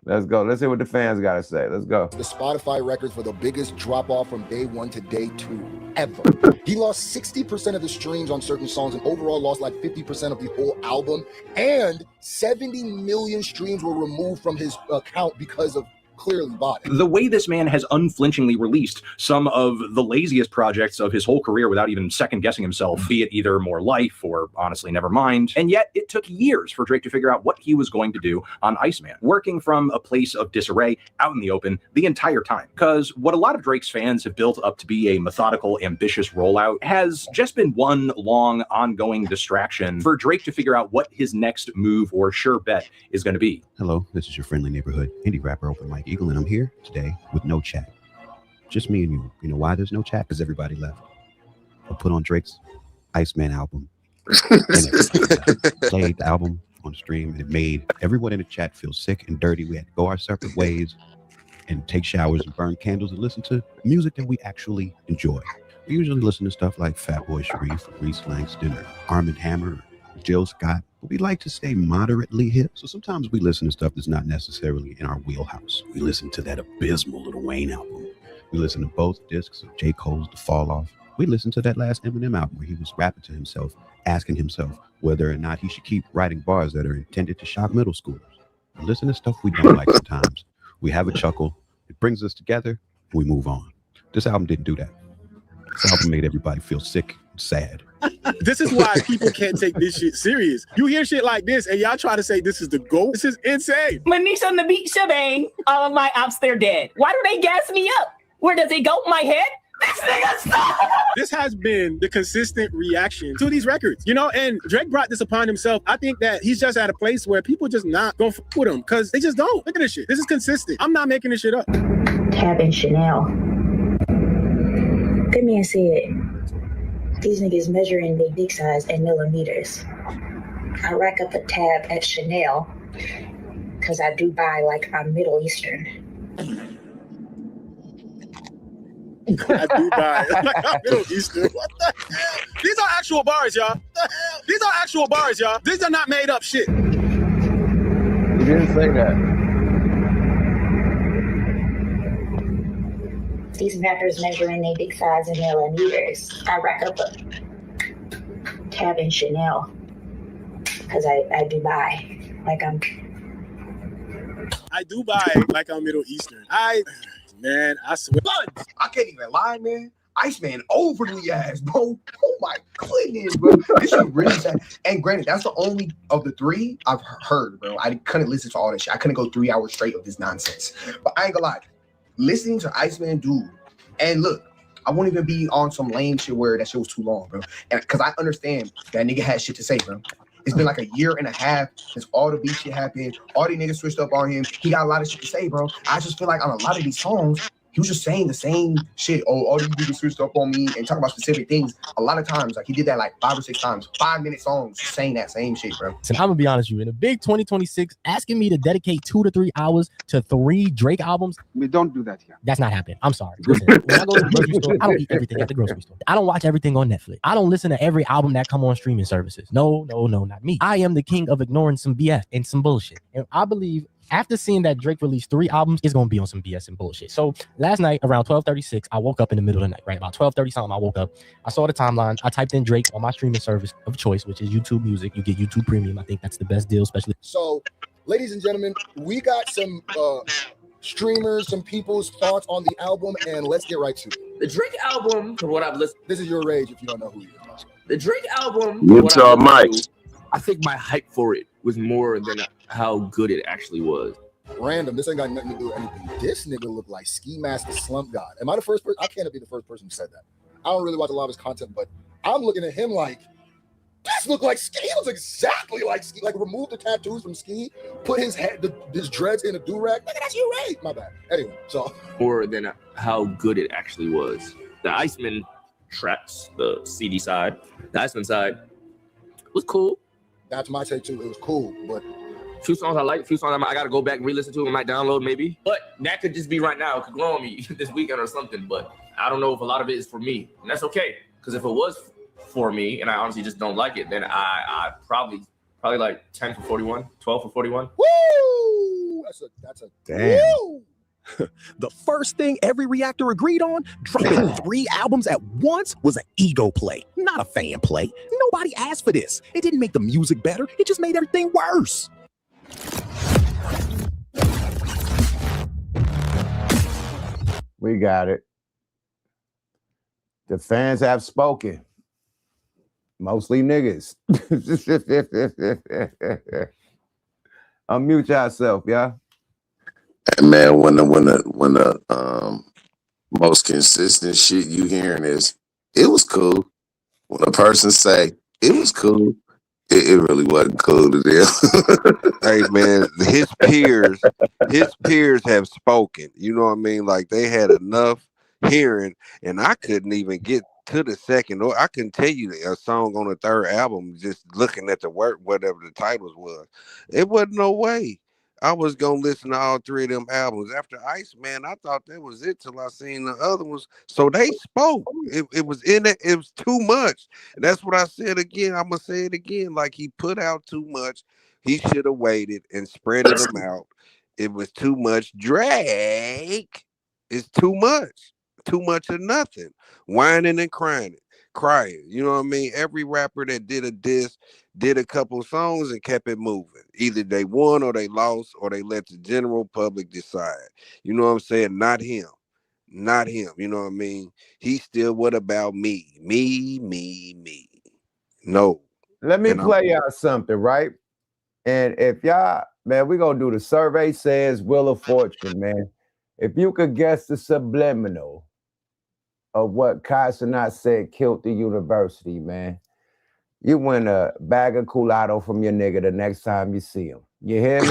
Let's go. Let's hear what the fans got to say. Let's go. The Spotify records for the biggest drop off from day 1 to day 2 ever. He lost 60% of the streams on certain songs and overall lost like 50% of the whole album. And 70 million streams were removed from his account because of clearly bought it. The way this man has unflinchingly released some of the laziest projects of his whole career without even second guessing himself, be it either More Life or honestly Nevermind. And yet it took years for Drake to figure out what he was going to do on ICEMAN, working from a place of disarray out in the open the entire time. Because what a lot of Drake's fans have built up to be a methodical, ambitious rollout has just been one long, ongoing distraction for Drake to figure out what his next move or sure bet is going to be. Hello, this is your friendly neighborhood indie rapper Open Mike Eagle, and I'm here today with no chat. Just me and you. You know why there's no chat? Because everybody left. I put on Drake's ICEMAN album and it played the album on stream, and it made everyone in the chat feel sick and dirty. We had to go our separate ways and take showers and burn candles and listen to music that we actually enjoy. We usually listen to stuff like Fatboy Sharif, Reese Langston, or Arm & Hammer, or Jill Scott. But we like to stay moderately hip. So sometimes we listen to stuff that's not necessarily in our wheelhouse. We listen to that abysmal Lil Wayne album. We listen to both discs of J. Cole's The Fall Off. We listened to that last Eminem album where he was rapping to himself, asking himself whether or not he should keep writing bars that are intended to shock middle schoolers. We listen to stuff we don't like sometimes. We have a chuckle. It brings us together. We move on. This album didn't do that. This album made everybody feel sick and sad. This is why people can't take this shit serious. You hear shit like this and y'all try to say this is the GOAT. This is insane. My niece on the beach shebang. All of my ops, they're dead. Why do they gas me up? Where does it go? My head? This nigga stop! This has been the consistent reaction to these records, you know, and Drake brought this upon himself. I think that he's just at a place where people just not gonna fuck with him because they just don't. Look at this shit. This is consistent. I'm not making this shit up. Tab and Chanel. That man said, these niggas measuring their dick size in millimeters. I rack up a tab at Chanel because I do buy like I'm Middle Eastern. I do buy like I'm Middle Eastern. What the hell? These are actual bars, y'all. What the hell? These are actual bars, y'all. These are not made up shit. You didn't say that. These rappers measuring their dick size in millimeters. I rack up a tab in Chanel because I do buy like I'm. I do buy like I'm Middle Eastern. Man, I swear. I can't even lie, man. ICEMAN overly ass, bro. Oh my goodness, bro. This shit really sad. And granted, that's the only of the three I've heard, bro. I couldn't listen to all this shit. I couldn't go 3 hours straight of this nonsense. But I ain't gonna lie. Listening to ICEMAN, dude, and look, I won't even be on some lame shit where that shit was too long, bro. And because I understand that nigga had shit to say, bro. It's been like a year and a half since all the beat shit happened. All these niggas switched up on him. He got a lot of shit to say, bro. I just feel like on a lot of these songs, he was just saying the same shit. Oh, all these niggas switched up on me and talking about specific things. A lot of times, like he did that like 5 or 6 times. 5-minute songs just saying that same shit, bro. And I'm gonna be honest with you, in a big 2026, asking me to dedicate 2 to 3 hours to 3 Drake albums. We don't do that here. That's not happening. I'm sorry. Listen, when I go to the grocery store, I don't eat everything at the grocery store. I don't watch everything on Netflix. I don't listen to every album that come on streaming services. No, not me. I am the king of ignoring some BS and some bullshit. And I believe after seeing that Drake released 3 albums, it's gonna be on some BS and bullshit. So last night around 12:36, I woke up in the middle of the night, right? About 12:30 something, I woke up. I saw the timeline. I typed in Drake on my streaming service of choice, which is YouTube Music. You get YouTube Premium. I think that's the best deal, especially. So, ladies and gentlemen, we got some streamers, some people's thoughts on the album, and let's get right to it. The Drake album, from what I've listened, this is your rage if you don't know who he is. The Drake album, Mute your mics. I think my hype for it was more than how good it actually was. Random. This ain't got nothing to do with anything. This nigga look like Ski Mask the Slump God. Am I the first person? I can't be the first person who said that. I don't really watch a lot of his content, but I'm looking at him like, this look like Ski. He looks exactly like Ski. Like, remove the tattoos from Ski, put his head, his dreads in a do-rag. Nigga, that's you, right? My bad. Anyway, so. More than how good it actually was. The ICEMAN tracks, the CD side, the ICEMAN side was cool. That's my take too. It was cool, but Few songs I like, few songs I gotta go back and re-listen to. I might download maybe, but that could just be right now. It could grow on me this weekend or something. But I don't know if a lot of it is for me, and that's okay. Because if it was for me, and I honestly just don't like it, then I probably like 10 for 41, 12 for 41. Woo! That's a damn. Woo! The first thing every reactor agreed on, dropping 3 albums at once, was an ego play, not a fan play. Nobody asked for this. It didn't make the music better. It just made everything worse. We got it. The fans have spoken. Mostly niggas. Unmute yourself, yeah. And man, when the most consistent shit you hearing is it was cool. When a person say it was cool, it really wasn't cool to them. Hey man, his peers have spoken. You know what I mean? Like they had enough hearing, and I couldn't even get to the second, or I couldn't tell you a song on the third album just looking at the word, whatever the titles was. It wasn't no way I was gonna listen to all 3 of them albums. After ICEMAN, I thought that was it till I seen the other ones. So they spoke. It was in it. It was too much. And that's what I said again. I'm gonna say it again. Like he put out too much. He should have waited and spread them out. It was too much. Drake is too much. Too much of nothing. Whining and crying. You know what I mean? Every rapper that did a diss did a couple songs and kept it moving. Either they won or they lost or they let the general public decide. You know what I'm saying? Not him. Not him. You know what I mean? He still, what about me? Me. No. Let me play y'all something, right? And if y'all, man, we're going to do the survey says Wheel of Fortune, man. If you could guess the subliminal of what Casanat said killed the university, man, you win a bag of Culado from your nigga the next time you see him. You hear me?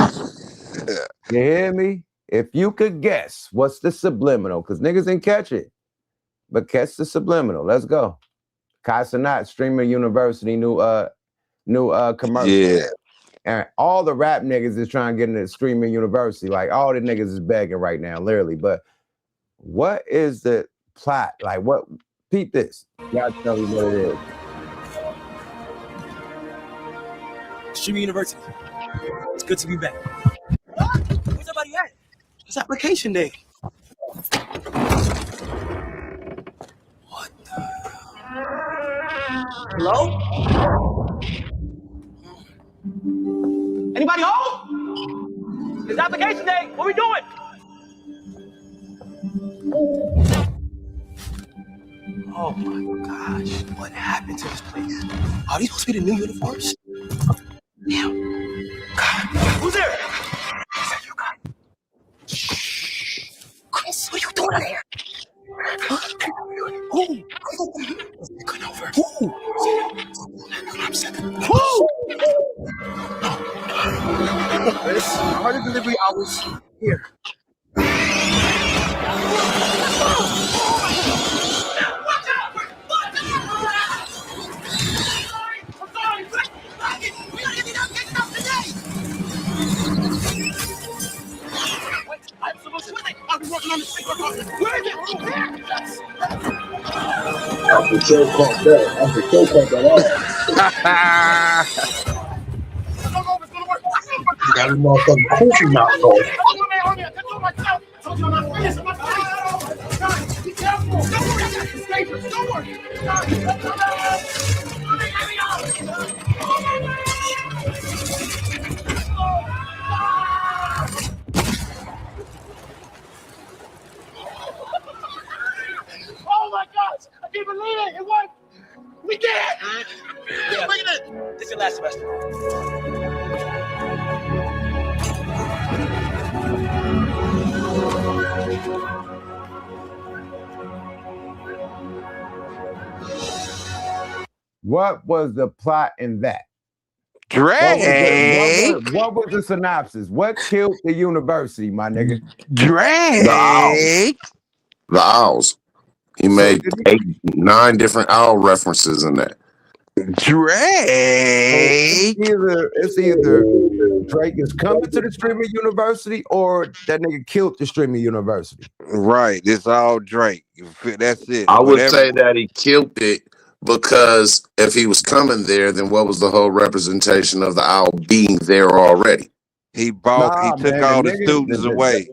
You hear me? If you could guess what's the subliminal, because niggas didn't catch it, but catch the subliminal. Let's go. Casanat, Streamer University, new commercial. Yeah. And all the rap niggas is trying to get into Streaming University. Like all the niggas is begging right now, literally. But what is the plot? Like what? Peep this. Y'all tell me what it is. Streaming University. It's good to be back. Where's everybody at? It's application day. What the? Hello? Anybody home? It's application day. What we doing? Oh my gosh. What happened to this place? Are these supposed to be the new uniforms? Damn. God. Who's there? Is that you, God? Shh. Chris, what are you doing out here? Huh? Who? Come over. Who? I'm second. Who? Chris, harder delivery hours here. I'm supposed to wait. I've been working on this thing for a while. Where is it? I'm for sure caught that. You got a motherfucking cookie mouth though. Be careful. Don't worry. Oh my gosh! I can't believe it! It worked! We did it! Yeah. Bring it in! This is your last semester. What was the plot in that? Drake. What was the synopsis? What killed the university, my nigga? Drake. The Owls. He made 9 different owl references in that. Drake. It's either Drake is coming to the streaming university, or that nigga killed the streaming university? Right. It's all Drake. That's it. I would Whatever. say that he killed it because if he was coming there, then what was the whole representation of the owl being there already? He bought. Nah, he took man, all the the nigga- students the- away.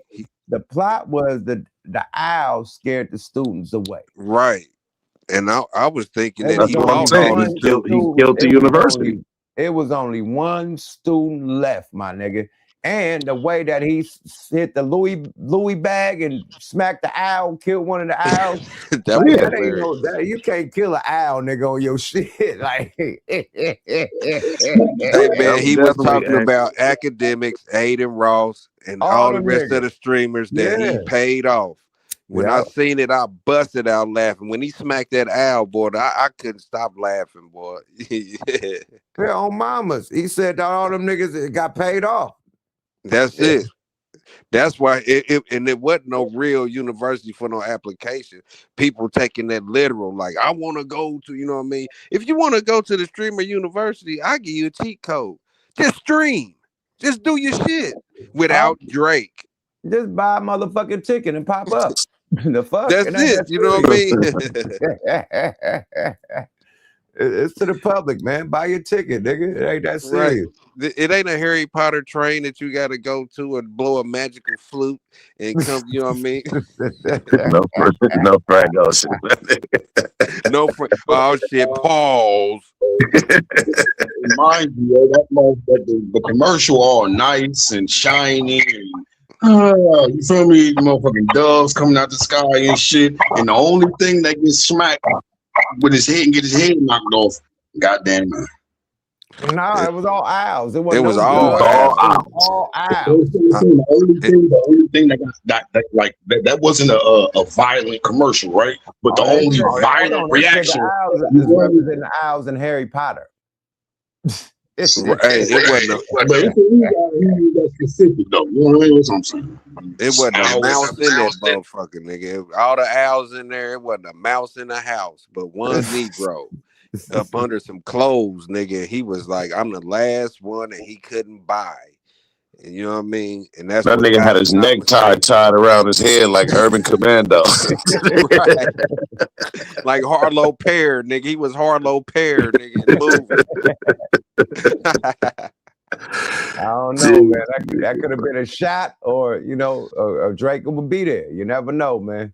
The plot was the owl scared the students away. Right. And I was thinking It that was he only bought one all the students. It was only one student left, my nigga. And the way that he hit the Louis bag and smacked the owl, killed one of the owls. That like, was that ain't hilarious. no, you can't kill an owl, nigga, on your shit. Like, Hey man, he was talking about academics, Aiden Ross, and all the them rest of niggas. the streamers that he Yeah. paid off. When I Yeah. seen it, I busted out laughing. When he smacked that owl, boy, I couldn't stop laughing, boy. Yeah, on mamas. He said that all them niggas got paid off. That's it. That's why it wasn't no real university for no application. People taking that literal, like I want to go to, you know what I mean? If you want to go to the streamer university, I give you a cheat code. Just stream. Just do your shit without Drake. Just buy a motherfucking ticket and pop up. The fuck? That's It ain't it. that You know what I serious. It's to the public, man. Buy your ticket, nigga. It ain't that Right. serious. It ain't a Harry Potter train that you got to go to and blow a magical flute and come. You know what I mean? No Frank Ocean. No. Oh shit. Pause. Mind you, that the commercial all nice and shiny and you feel me? The motherfucking doves coming out the sky and shit. And the only thing that gets smacked with his head and get his head knocked off, goddamn. Nah, it was all owls. It was all All owls. The only thing that wasn't a violent commercial, right? But the only violent reaction. Owls is representing the owls in Harry Potter. Hey, it wasn't. But it's that's specific though. You know what I'm saying? It wasn't a mouse in that motherfucker, nigga. All the owls in there. It wasn't a mouse in the house, but one Negro up under some clothes, nigga. He was like, I'm the last one, and he couldn't buy. And you know what I mean? And that's That what nigga had his necktie tied around his head like Urban Commando. Right. Like Harlow Pear, nigga. He was Harlow Pear, nigga. In the movie. I don't know, man. That could have been a shot, or a Drake would be there. You never know, man.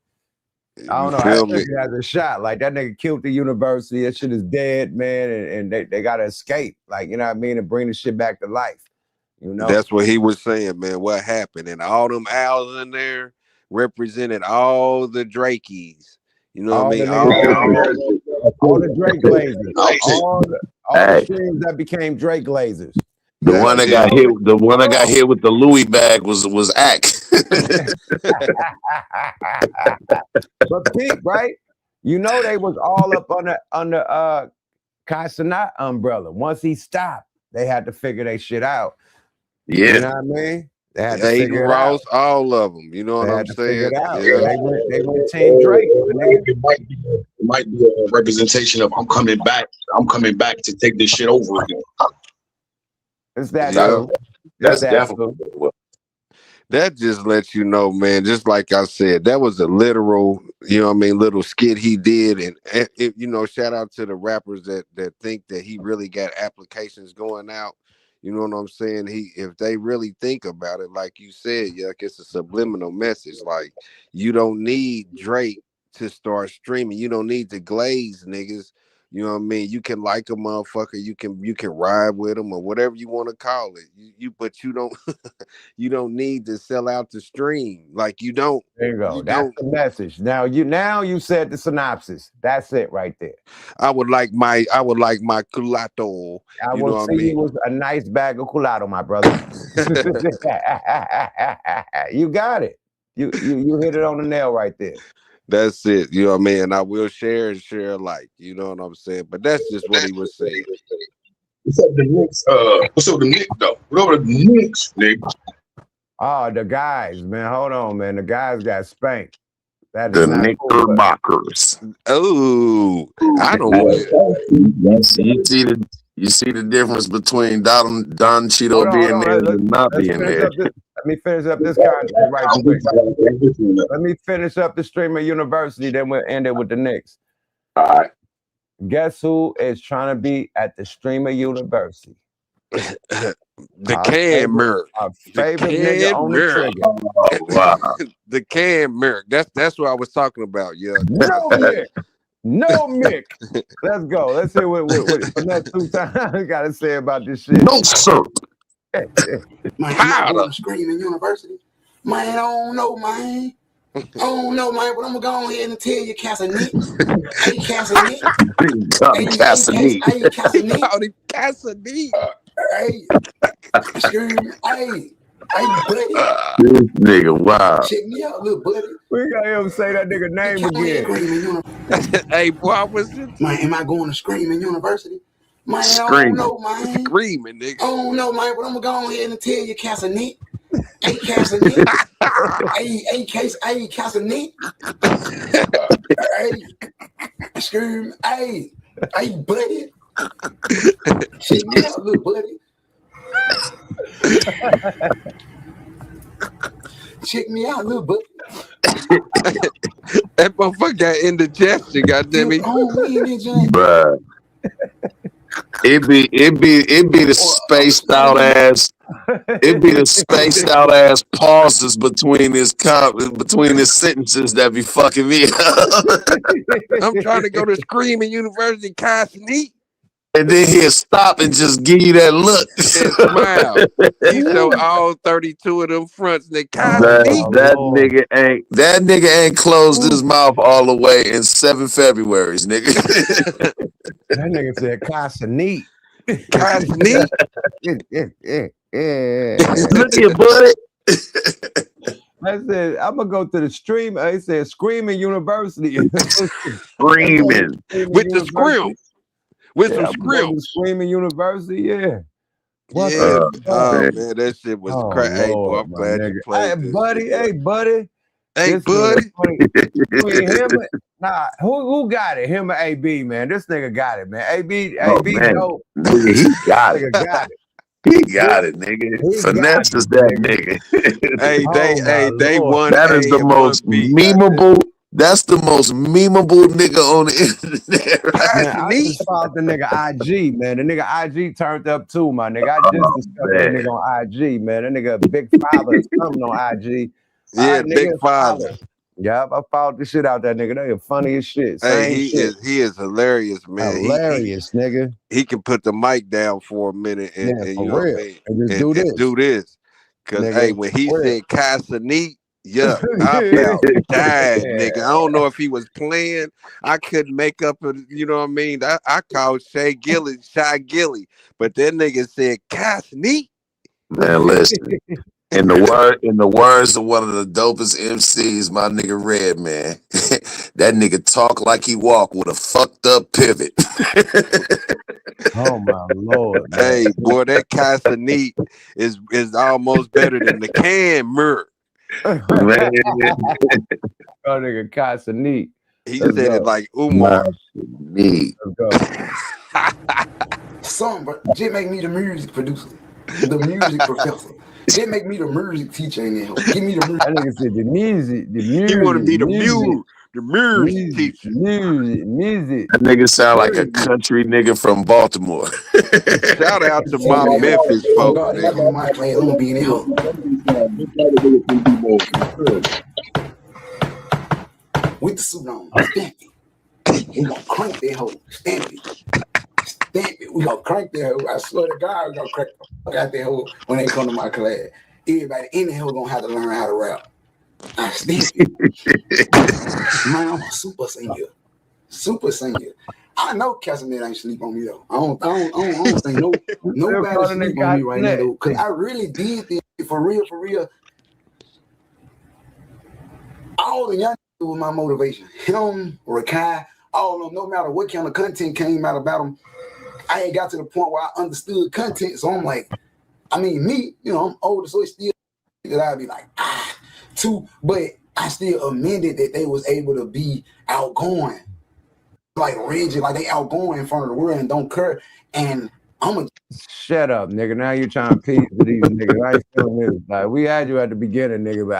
I don't know. feel That nigga has a shot. Like that nigga killed the university. That shit is dead, man. And they gotta escape. Like, you know what I mean, and bring the shit back to life. You know, That's what he was saying, man. What happened? And all them owls in there represented all the Drakeys. You know what I mean? all the Drake glazers. all the streams that became Drake glazers. The one that got hit with the Louis bag was Ack. But peep, right? You know they was all up under Casanat umbrella. Once he stopped, they had to figure their shit out. Yeah. You know what I mean? They had to Aiden figure it Ross, out. all of them. You know what They I'm had to figure saying? it out. Yeah. They went Team Drake. It might be a representation of I'm coming back to take this shit over again. It's that. Yeah. That's that definitely. That just lets you know, man, just like I said, that was a literal, you know what I mean, little skit he did. And shout out to the rappers that think that he really got applications going out. You know what I'm saying? If they really think about it, like you said, Yuck, it's a subliminal message. Like, you don't need Drake to start streaming. You don't need to glaze niggas. You know what I mean? You can like a motherfucker. You can ride with them or whatever you want to call it. But you don't you don't need to sell out the stream. Like you don't. There you go. That's the message. Now you said the synopsis. That's it right there. I would like my culato. I will see you with a nice bag of culato, my brother. You got it. You hit it on the nail right there. That's it. You know what I mean? And I will share alike. You know what I'm saying? But that's just what he was saying. What's up the Knicks? What's up the Knicks though? What over the Knicks, nigga? Oh, the guys, man. Hold on, man. The guys got spanked. That The is not Knickerbockers. Oh, I don't want You see You see the difference between Don Cheeto Hold on, being hold there on. and not Let's being finish there. up this. Let me finish up this contract right quick. Let me finish up the Streamer University, then we'll end it with the Knicks. All right. Guess who is trying to be at the Streamer University? The Cam Merc. Our favorite nigga on the trigger. Wow. The Cam Merc. That's what I was talking about. Yeah. No Mick. No Mick. Let's go. Let's hear what Finesse 2 Times got to say about this shit. No, sir. Man, I'm going to Screaming University. Man, I don't know, man. I don't know, man, but I'm going to go ahead and tell you, Casanit. Hey, Casanit. Casanit. Hey, Casanit. Called him Casanit. Hey, Screaming. Hey, buddy. This nigga, wow. Check me out, little buddy. We got him say that nigga name again. Hey, boy, I was just... Man, am I going to Screaming University? Man, Screaming. I don't know, man. Screaming, nigga. I don't know, man, but I'm going to go ahead and tell you, Casanit. Hey, Casanit. hey, Casanit. Hey, Scream. Hey, buddy. Check me out, little buddy. Check me out, little buddy. That motherfucker got indigestion, goddammit. Bruh. It be the spaced out ass. It be the spaced out ass pauses between his sentences that be fucking me up. I'm trying to go to Screaming University, Casanit. And then he'll stop and just give you that look. And smile. He show all 32 of them fronts. That nigga ain't closed his mouth all the way in 7 Februarys, nigga. That nigga said Casanit. Casanit. Look here, buddy. I said, I'm gonna go to the stream. I said Screaming University. Screaming. With the scream. With some scream. Screaming University, yeah. What man, that shit was crazy. Hey, boy, I'm glad you played Hey, this buddy. shit, Hey, buddy. Hey, This buddy. between him who got it? Him or AB, man? This nigga got it, man. AB, Oh, AB, man. no. Nigga, he got it. Nigga got it. He got it, nigga. Finesse is that nigga. Hey, they won. That is the most memeable. That's the most memeable nigga on the internet. Right? Man, I just followed the nigga IG, man. The nigga IG turned up too, my nigga. I just discovered that nigga on IG, man. That nigga Big Father is coming on IG. Yeah, Big Father. Yep, I followed the shit out that nigga. They are funny as shit. Hey, he is hilarious, man. Hilarious, nigga. He can put the mic down for a minute and you know what I mean? And just do this. Cause Nigga, hey, when he said Casanit, yeah, I about died, nigga. I don't know if he was playing. I couldn't make up you know what I mean? I called Shy Gilly, but that nigga said Casanit. Man, listen. In the words of one of the dopest MCs, my nigga Red, man. That nigga talk like he walk with a fucked up pivot. Oh my lord. Man. Hey, boy, that Casanit is almost better than the Cammer. Man. Oh, nigga Casanit. He said it like Umar. Let's go. Some, but just make me the music producer, the music professor. They make me the music teacher in there. Give me the music. That nigga said the music. He want to be the music teacher. Music. That nigga sound like a country nigga from Baltimore. Shout out to my Memphis folks. God, I'm in my class. I'm gonna be in there. With the suit on, stamp it. We gonna crank that hoe. Stamp it. We gonna crank that hoe. I swear to God, we gonna crank the fuck out that hoe when they come to my class. Everybody in the hoe gonna have to learn how to rap. I stamp it. Man, I'm a super senior. Super senior. I know Casanit ain't sleep on me though. I don't think nobody sleep on me right now though. Cause I really did this for real. All the young people was my motivation. Him, Rakai, all of them, no matter what kind of content came out about them, I ain't got to the point where I understood content. So I'm like, I mean, me, you know, I'm older, so it's still that I'd be like, but I still amended that they was able to be outgoing, like rigid, like they outgoing in front of the world and don't care. And Shut up, nigga. Now you're trying to appease to these niggas. I ain't feeling this. Like, we had you at the beginning, nigga, but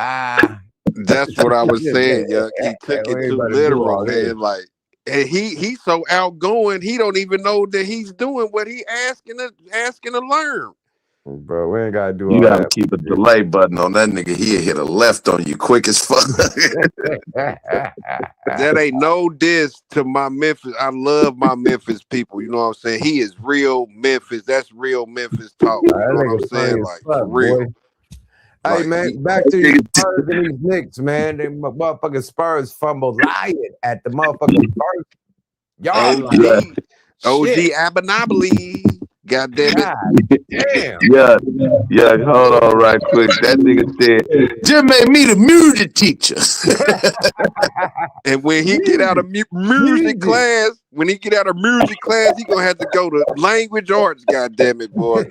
That's what I was saying, Yuck. He took we it ain't too about to do literal, all this. man. Like, and he's so outgoing, he don't even know that he's doing what he asking to learn. Bro, we ain't gotta do You all gotta that. keep a delay button on that nigga. He'll hit a left on you quick as fuck. That ain't no diss to my Memphis. I love my Memphis people. You know what I'm saying? He is real Memphis. That's real Memphis talk. You know what I'm saying? Like, for real. Hey, Like, man, back to these Spurs and these Knicks, man. They motherfucking Spurs fumbled lying at the motherfucking first yard line. OG Shit. Abenobly. God damn it. Damn. Yeah, hold on right quick. That nigga said, just made me the music teacher. And when he get out of music class, he gonna have to go to language arts, god damn it, boy.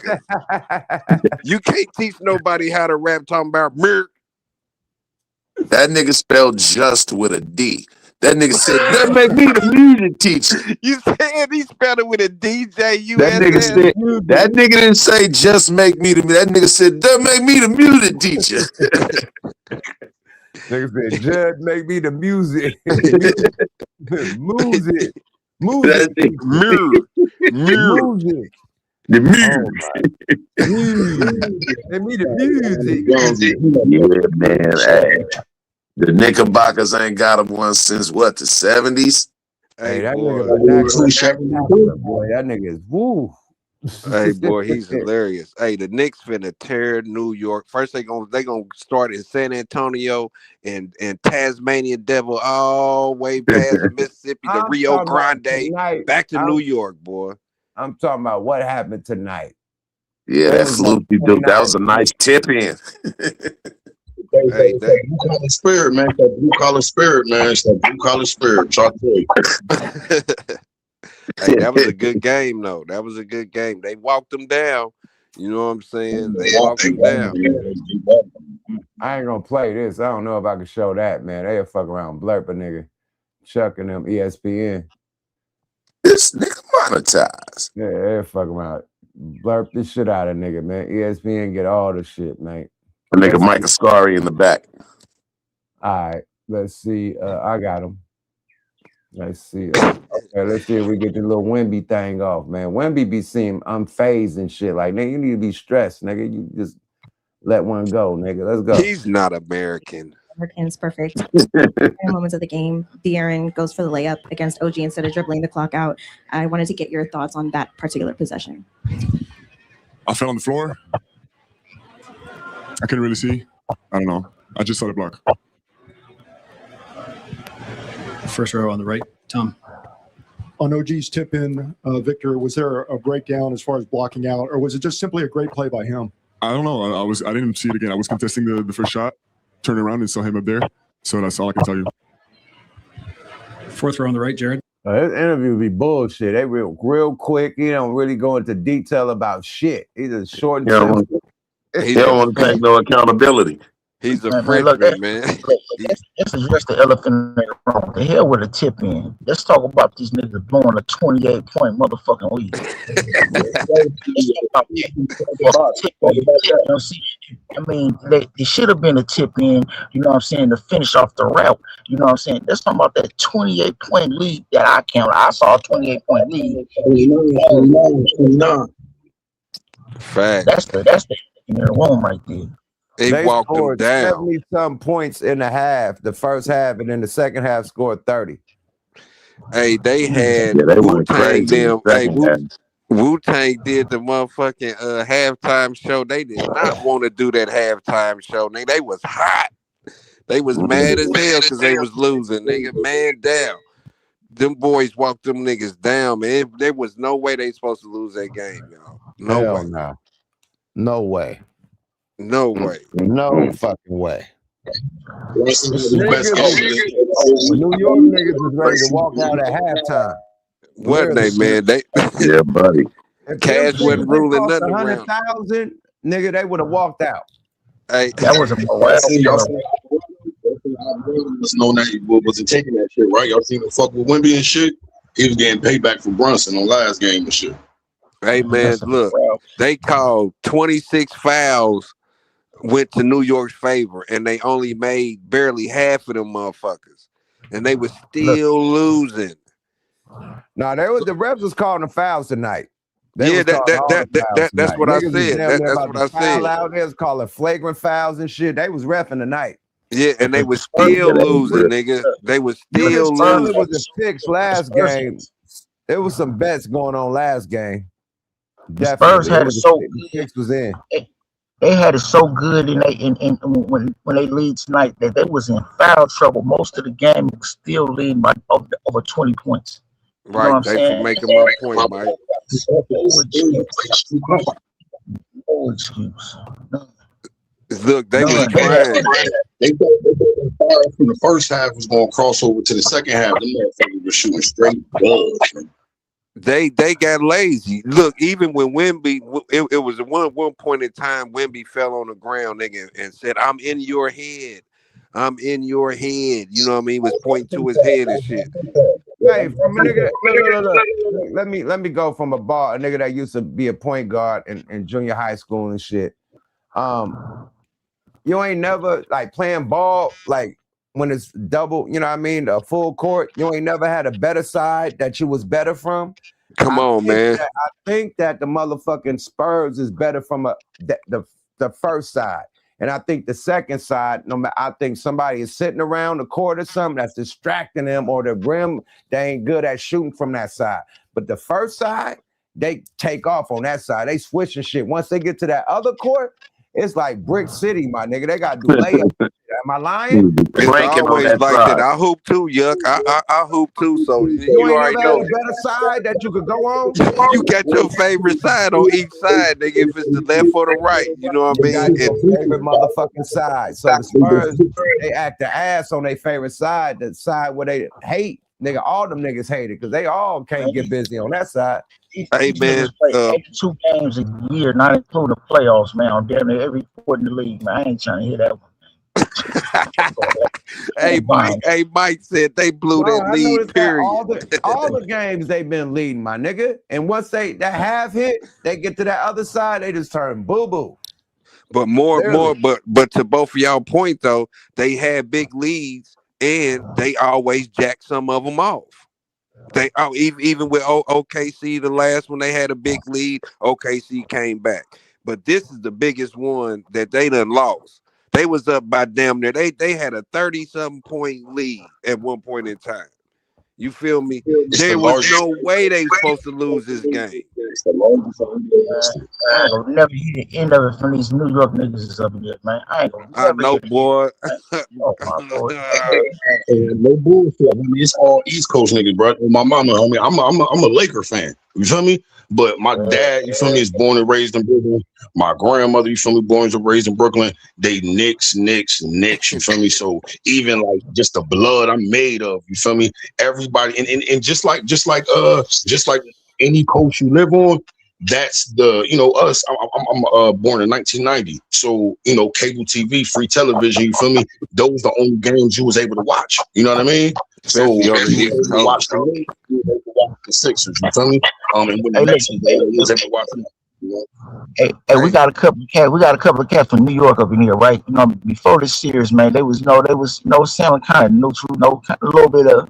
You can't teach nobody how to rap talking about mirk. That nigga spelled just with a D. That nigga said, that make me the music teacher. You said he spelled it with a DJ. That nigga said, that nigga didn't say just make me the, that nigga said, that make me the music teacher. Nigga said, Judge, make me the music. Music. Music. Music. The music. Make me the music. Yeah, man. Hey. The Knickerbockers ain't got him one since what, the 70s? Hey, that boy. Boy, that nigga is woo. Hey, boy, he's hilarious. Hey, the Knicks finna tear New York. First, they gonna start in San Antonio and Tasmania Devil all the way past Mississippi to Rio Grande, back to New York, boy. I'm talking about what happened tonight. Yeah, that fluke you do. That was a nice tip in. Hey, blue collar spirit, man. That blue collar spirit, man. It's that blue collar spirit. Try to tell you. Hey, that was a good game, though. That was a good game. They walked them down. You know what I'm saying? They walked them down. I ain't gonna play this. I don't know if I can show that, man. They'll fuck around blurp a nigga. Chucking them ESPN. This nigga monetized. Yeah, they'll fuck around. Blurp this shit out of nigga, man. ESPN get all the shit, man. A nigga Mike Ascari in the back. All right, let's see. I got him. Let's see. Okay, let's see if we get the little Wemby thing off, man. Wemby be seem unfazed and shit. Like, nigga, you need to be stressed, nigga. You just let one go, nigga. Let's go. He's not American. American's perfect. Moments of the game, De'Aaron goes for the layup against OG instead of dribbling the clock out. I wanted to get your thoughts on that particular possession. I fell on the floor. I couldn't really see. I don't know. I just saw the block. First row on the right, Tom. On OG's tip in, Victor, was there a breakdown as far as blocking out, or was it just simply a great play by him? I don't know. I didn't see it again. I was contesting the first shot, turned around and saw him up there. So that's all I can tell you. Fourth row on the right, Jared. His interview be bullshit. They real quick. He don't really go into detail about shit. He's a short and He don't want to take no accountability. He's a freshman, man. Let's address the elephant in the room. The hell with a tip in. Let's talk about these niggas blowing a 28-point motherfucking lead. I mean, they should have been a tip in, you know what I'm saying, to finish off the route. You know what I'm saying? Let's talk about that 28-point lead that I counted. I saw a 28-point lead. Fact. That's the in the room right there. They walked them scored down. 70-some points in the half, the first half, and then the second half scored 30. Hey, they had Yeah, they went Wu-Tang crazy in them. the Hey, second half. Wu-Tang did the motherfucking halftime show. They did not want to do that halftime show. Nigga, they was hot. They was mad as hell because they was losing. Nigga, man down. Them boys walked them niggas down, man. There was no way they supposed to lose that game, y'all. No way. No. No way. No way. No fucking way. New York niggas was ready to walk out at halftime. Wasn't they, man? They yeah, buddy. Cash wasn't ruling nothing around. 100,000, nigga, they would have walked out. Hey, that was a wasn't taking that shit, right? Y'all seen him fuck with Wemby and shit? He was getting payback for Brunson on last game and shit. Hey man, look, they called 26 fouls went to New York's favor, and they only made barely half of them motherfuckers, and they was still losing. No, the refs was calling the fouls tonight. That's what I said. That's what I said. Out there was calling flagrant fouls and shit. They was reffing tonight. Yeah, and they was still losing, nigga. They was still losing. It was a fix last game. There was some bets going on last game. Spurs had it so good. Was in. They had it so good, and when they lead tonight, that they was in foul trouble. Most of the game was still leading by over 20 points. You right, they for making my point, Mike. No excuse. Look, they was trying. They thought from the first half was going to cross over to the second half. Them motherfuckers were shooting straight balls. They got lazy. Look, even when Wemby, it was one point in time, Wemby fell on the ground, nigga, and said, "I'm in your head. I'm in your head." You know what I mean? He was pointing to his head and shit. Hey, from a nigga, look. Let me go from a nigga that used to be a point guard in junior high school and shit. You ain't never like playing ball like when it's double, you know what I mean, a full court. You ain't never had a better side that you was better from. Come on, man. I think that the motherfucking Spurs is better from the first side. And I think the second side, I think somebody is sitting around the court or something that's distracting them, or the rim, they ain't good at shooting from that side. But the first side, they take off on that side. They switching shit. Once they get to that other court, it's like Brick City, my nigga. They got to do layups. Am I lying? It's always like that. I hoop too, Yuck. I hoop too, so you already know. A better side that you could go on? You got your favorite side on each side, nigga, if it's the left or the right. You know what I mean? Got your favorite motherfucking side. So the Spurs, they act the ass on their favorite side, the side where they hate. Nigga, all them niggas hate it because they all can't get busy on that side. Hey, man. 82 games a year, not including the playoffs, man. I'm damn near every court in the league, man. I ain't trying to hear that one. Mike said they blew that lead, period. All the games they've been leading, my nigga. And once that half hit, they get to that other side, they just turn boo-boo. But but to both of y'all point though, they had big leads and they always jack some of them off. They even with OKC, the last one they had a big lead, OKC came back. But this is the biggest one that they done lost. They was up by damn near. They had a 30-something point lead at one point in time. You feel me? There was no way they were supposed to lose this game. I ain't gonna never hear the end of it from these New York niggas up here, man. I know, boy. Oh my Lord. No bullshit. I mean, it's all East Coast niggas, bro. My mama, homie, I'm a Laker fan. You feel me? But my dad, you feel me, is born and raised in Brooklyn. My grandmother, you feel me, born and raised in Brooklyn. They Knicks, you feel me? So even like just the blood I'm made of, you feel me? Everybody, and just like any coast you live on, that's the, us. I'm born in 1990. So, cable TV, free television, you feel me? Those the only games you was able to watch. You know what I mean? So you watch the Sixers, you feel me? And when the next day you was able to watch them. Hey, we got a couple of cats from New York up in here, right? Before this series, man, they was sounding kind of neutral, a little bit of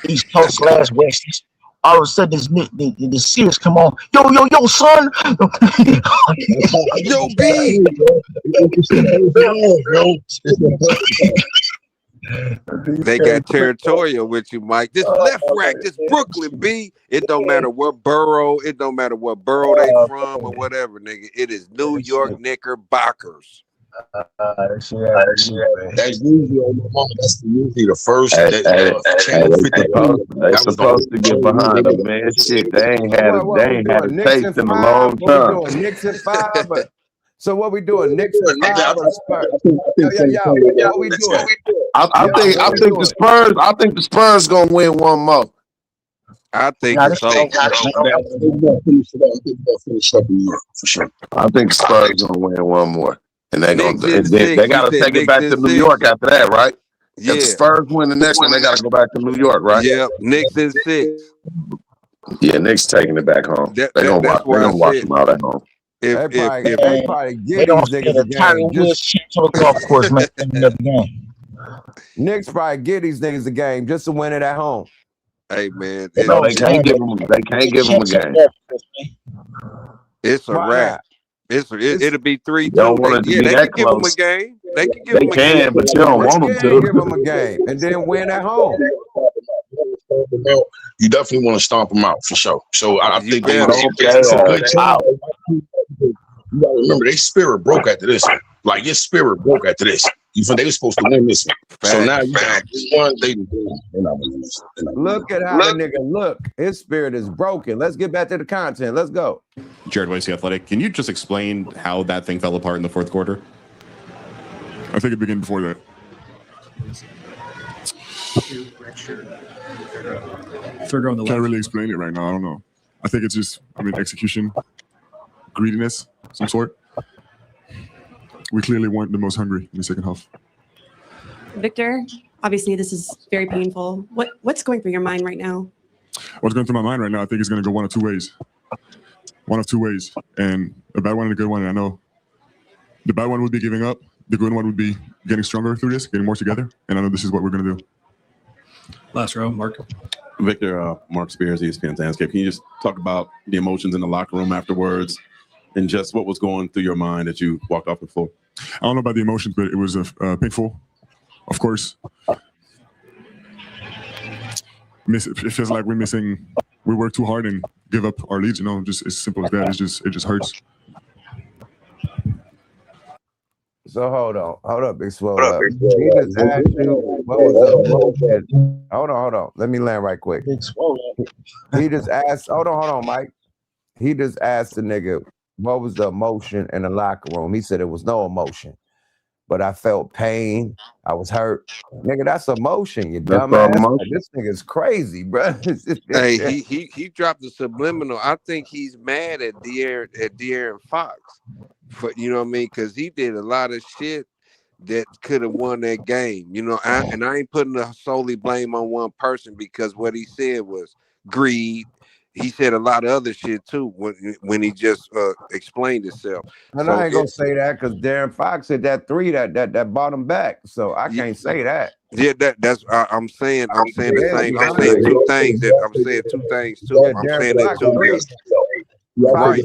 East Coast / West. All of a sudden, the series come on. Yo, son. Yo, B. They got territorial with you, Mike. This left rack, this Brooklyn, B. It don't matter what borough. It don't matter what borough they from or whatever, nigga. It is New York Knickerbockers. That's usually on my mama. That's usually the first. They supposed to get behind them, man. Shit, they ain't had a taste in a long time. What we doing? Knicks at 5. So what we doing? Knicks at 5 or Spurs? What we doing? I think the Spurs gonna win one more. I think so. For sure. I think the Spurs gonna win one more. And they gotta take it back to New 6. York after that, right? Yeah. If the Spurs win the next one, they gotta go back to New York, right? Yeah, Knicks in 6. Yeah, Knicks taking it back home. That, They're that gonna that's watch. They're why I gonna watch said them out at home. They if probably They give don't these spend niggas a a Tiger game. Woods Just shit to the golf course, man. Another game. Knicks probably give these niggas a game just to win it at home. hey man, They No, don't they can't stand give it. them. They can't They give them a can't stand game. that, man. it's a Why wrap. not? It'll be You don't 3-2. want it to be They that can give them a close. game. They can give They them a game. can, but you don't They want them can give to. them a game and then win at home. You definitely want to stomp them out for sure. So I You think better. it's a good chance. You gotta remember, their spirit broke after this one. Like your spirit broke after this. You feel they were supposed to win this one. So now you got this one. They're not winning this. Look at how the nigga look. His spirit is broken. Let's get back to the content. Let's go. Jared Weiss, The Athletic. Can you just explain how that thing fell apart in the fourth quarter? I think it began before that. Third row on the Can't left. really explain it right now. I don't know. I think it's just, execution, greediness, some sort. We clearly weren't the most hungry in the second half. Victor, obviously this is very painful. What's going through your mind right now? What's going through my mind right now, I think it's going to go one of two ways. One of two ways. And a bad one and a good one. And I know the bad one would be giving up. The good one would be getting stronger through this, getting more together. And I know this is what we're going to do. Last row, Mark. Victor, Mark Spears, ESPN Landscape. Can you just talk about the emotions in the locker room afterwards and just what was going through your mind as you walked off the floor? I don't know about the emotions, but it was painful, of course. It feels like we work too hard and give up our leads, just as simple as that. It just hurts. So hold up, Big Swole up. He just asked you what was the emotion. Hold on. Let me land right quick. He just asked, hold on, Mike. He just asked the nigga, what was the emotion in the locker room? He said it was no emotion. But I felt pain. I was hurt. Nigga, that's emotion, you dumbass. Like, this nigga's crazy, bro. Hey, he dropped the subliminal. I think he's mad at De'Aaron Fox. You know what I mean? Because he did a lot of shit that could have won that game. And I ain't putting the solely blame on one person because what he said was greed. He said a lot of other shit too when he just explained himself. And I ain't gonna say that because De'Aaron Fox hit that three that brought him back. So I can't say that. Yeah, that's I'm saying the same. I'm saying two things too. Yeah, I'm saying it too. Right,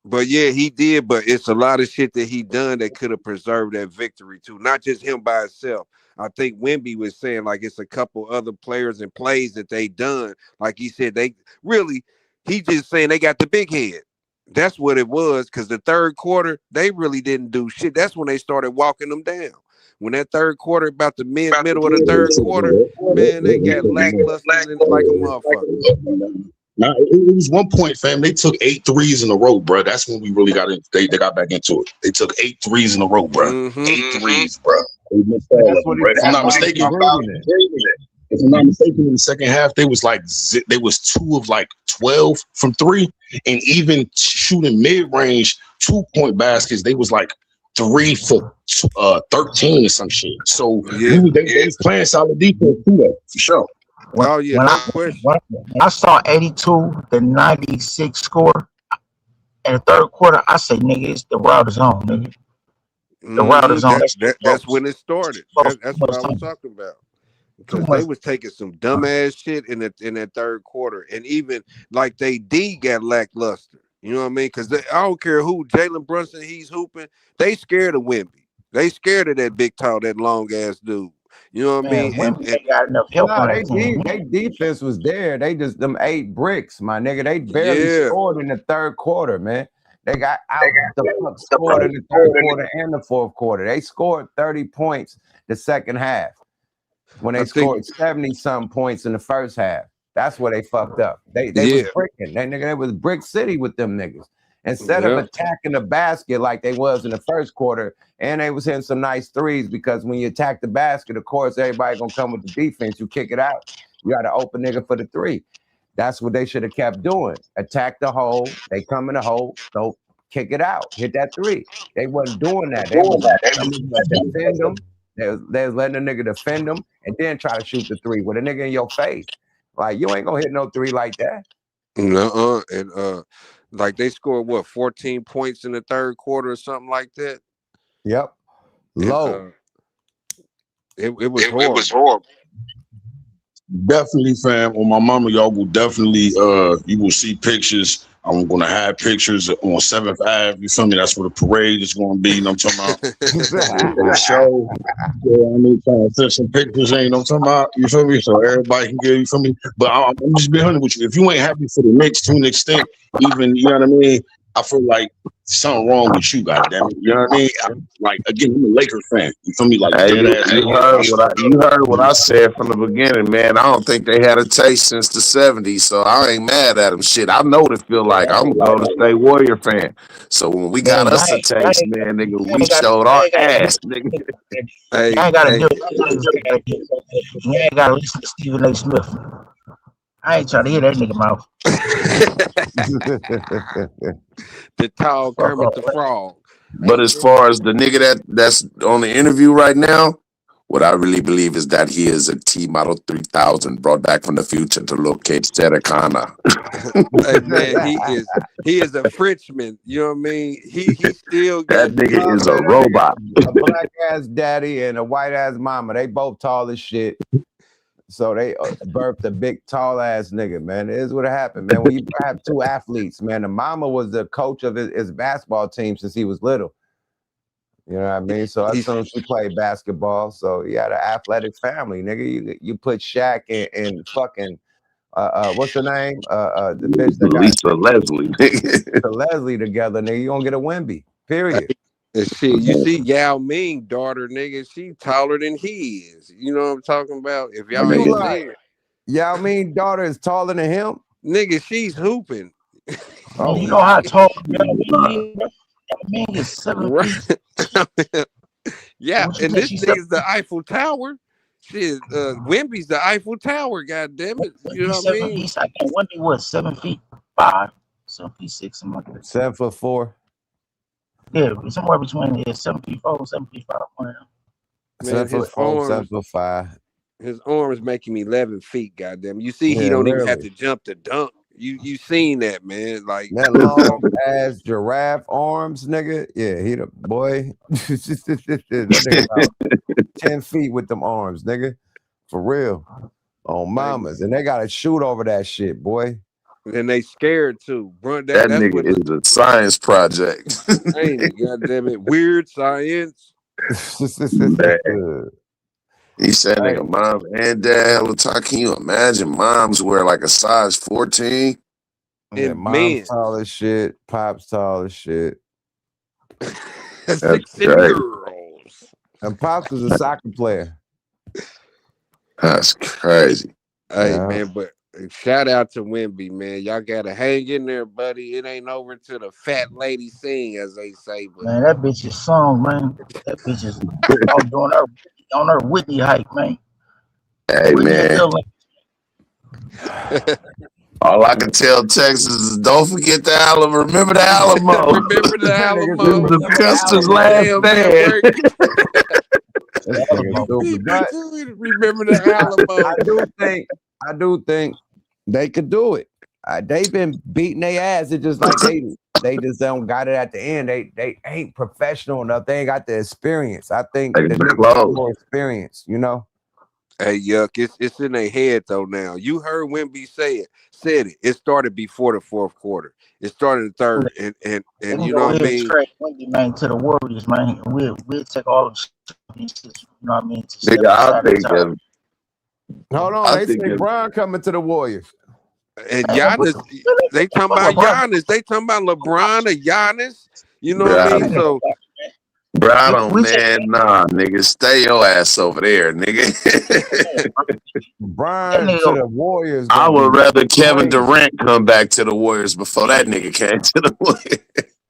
but yeah, he did. But it's a lot of shit that he done that could have preserved that victory too. Not just him by himself. I think Wemby was saying like it's a couple other players and plays that they done. Like he said, he just saying they got the big head. That's what it was. Because the third quarter, they really didn't do shit. That's when they started walking them down. When that third quarter, about the middle of the third quarter, man, they got lackluster like a motherfucker. Now, it was one point, fam. They took 8 threes in a row, bro. That's when we really got in. They got back into it. They took 8 threes in a row, bro. Mm-hmm. 8 threes, bro. If I'm not mistaken, in the second half, they was 2 of 12 from 3, and even shooting mid range 2-point baskets, they was 3 for 13 or some shit. So they was playing solid defense too, though, for sure. When I saw 82-96 score in the third quarter, I said, nigga, it's the route is on, nigga. The route is on. That's when it started. That's what I was talking about. Because they was taking some dumbass shit in that third quarter. And even they got lackluster. You know what I mean? Because I don't care who, Jalen Brunson, he's hooping. They scared of Wemby. They scared of that big tall, that long ass dude. You know what I mean? They got enough help on that team. They defense was there. They just them 8 bricks, my nigga. They barely scored in the third quarter, man. They got scored in the third quarter and the fourth quarter. They scored 30 points the second half when they scored 70-something points in the first half. That's where they fucked up. They was bricking. They was brick city with them niggas. Instead of attacking the basket like they was in the first quarter, and they was hitting some nice threes because when you attack the basket, of course, everybody gonna come with the defense. You kick it out. You got to open nigga for the 3. That's what they should have kept doing. Attack the hole. They come in the hole. So kick it out. Hit that 3. They wasn't doing that. They was letting the nigga defend them. They was letting the nigga defend them, and then try to shoot the three with a nigga in your face. Like, you ain't gonna hit no three like that. No, and like they scored what 14 points in the third quarter or something like that. Yep, low. And, it was horrible. Definitely, fam. On my mama, y'all will definitely you will see pictures. I'm gonna have pictures on 7th Ave. You feel me? That's where the parade is gonna be. You know what I'm talking about? The show. Yeah, I mean, trying to fit some pictures in. You know what I'm talking about? You feel me? So everybody can get. You feel me? But I'm just being honest with you. If you ain't happy for the Knicks to an extent, even you know what I mean, I feel like something wrong with you, goddamn it. You know what I mean? Like again, I'm a Lakers fan. You feel me? Like Hey, dead ass. you heard what I said from the beginning, man. I don't think they had a taste since the 70s, so I ain't mad at them. Shit, I know what it feel like. I'm a Golden State Warrior fan. So when we got us a taste, man, nigga, we showed our ass, nigga. You ain't gotta do it. You ain't gotta listen to Stephen A. Smith. I ain't trying to hear that nigga mouth. The tall Kermit the Frog. But as far as the nigga that's on the interview right now, what I really believe is that he is a T Model 3000 brought back from the future to locate Sericana. Hey man, he is a Frenchman. You know what I mean? He still that nigga is a robot. A black ass daddy and a white ass mama. They both tall as shit. So they birthed a big tall ass nigga, man. It is what happened, man. When you have two athletes, man, the mama was the coach of his basketball team since he was little. You know what I mean? So as soon as she played basketball, so he had an athletic family, nigga. You put Shaq and fucking what's her name? The bitch that Lisa Leslie. Lisa Leslie together, nigga. You gonna get a Wemby. Period. And shit, you see Yao Ming daughter, nigga, she taller than he is. You know what I'm talking about? If y'all ain't seen it. Yao Ming daughter is taller than him? Nigga, she's hooping. Oh, you know how tall Yao Ming is? 7 feet. Yeah, and this nigga's the Eiffel Tower. Shit, Wemby's the Eiffel Tower, goddamn it. You know what I mean? Wemby was 7 feet 5, 7 feet 6, something like that. 7'4". Yeah, somewhere between 7 feet 4, 7 feet 5. One of them. Man, 7'4", 7'5". His arm is making me 11 feet, goddamn. You see, he don't even have to jump to dunk. You seen that, man? Like that long ass giraffe arms, nigga. Yeah, he the boy. That nigga about 10 feet with them arms, nigga. For real. On mamas. And they gotta shoot over that shit, boy. And they scared too, bro. That nigga is a science project. Ain't it? Goddamn it. Weird science. He said, nigga, mom and dad all the time. Can you imagine moms wear like a size 14? Yeah, mom's tall as shit. Pop's tall as shit. That's girls. And Pops was a soccer player. That's crazy. Hey, man, but shout out to Wemby, man. Y'all gotta hang in there, buddy. It ain't over till the fat lady sing, as they say. But Man, that bitch is song, man. That bitch is on her Whitney hype, man. Hey, man. All I can tell Texas is don't forget the Alamo. Remember the Alamo. Remember the Alamo. The Custer's last stand. Remember the Alamo. I do think they could do it. They've been beating their ass. It's just like they just don't got it at the end. They ain't professional enough. They ain't got the experience. I think they got more experience, you know. Hey, Yuck, it's in their head though now. You heard Wemby said it. It started before the fourth quarter. It started in the third, and you know what I mean. Wemby, man, to the Warriors, man. We'll take all of these, you know what I mean. Nigga, I'll take them. Hold on, they say Bron coming to the Warriors. And Giannis, they talking about Giannis. They talking about LeBron or Giannis. You know what I mean? So, Bro, man, nah, nigga, stay your ass over there, nigga. Bron to the Warriors. I would rather Kevin Durant come back to the Warriors before that nigga came to the Warriors.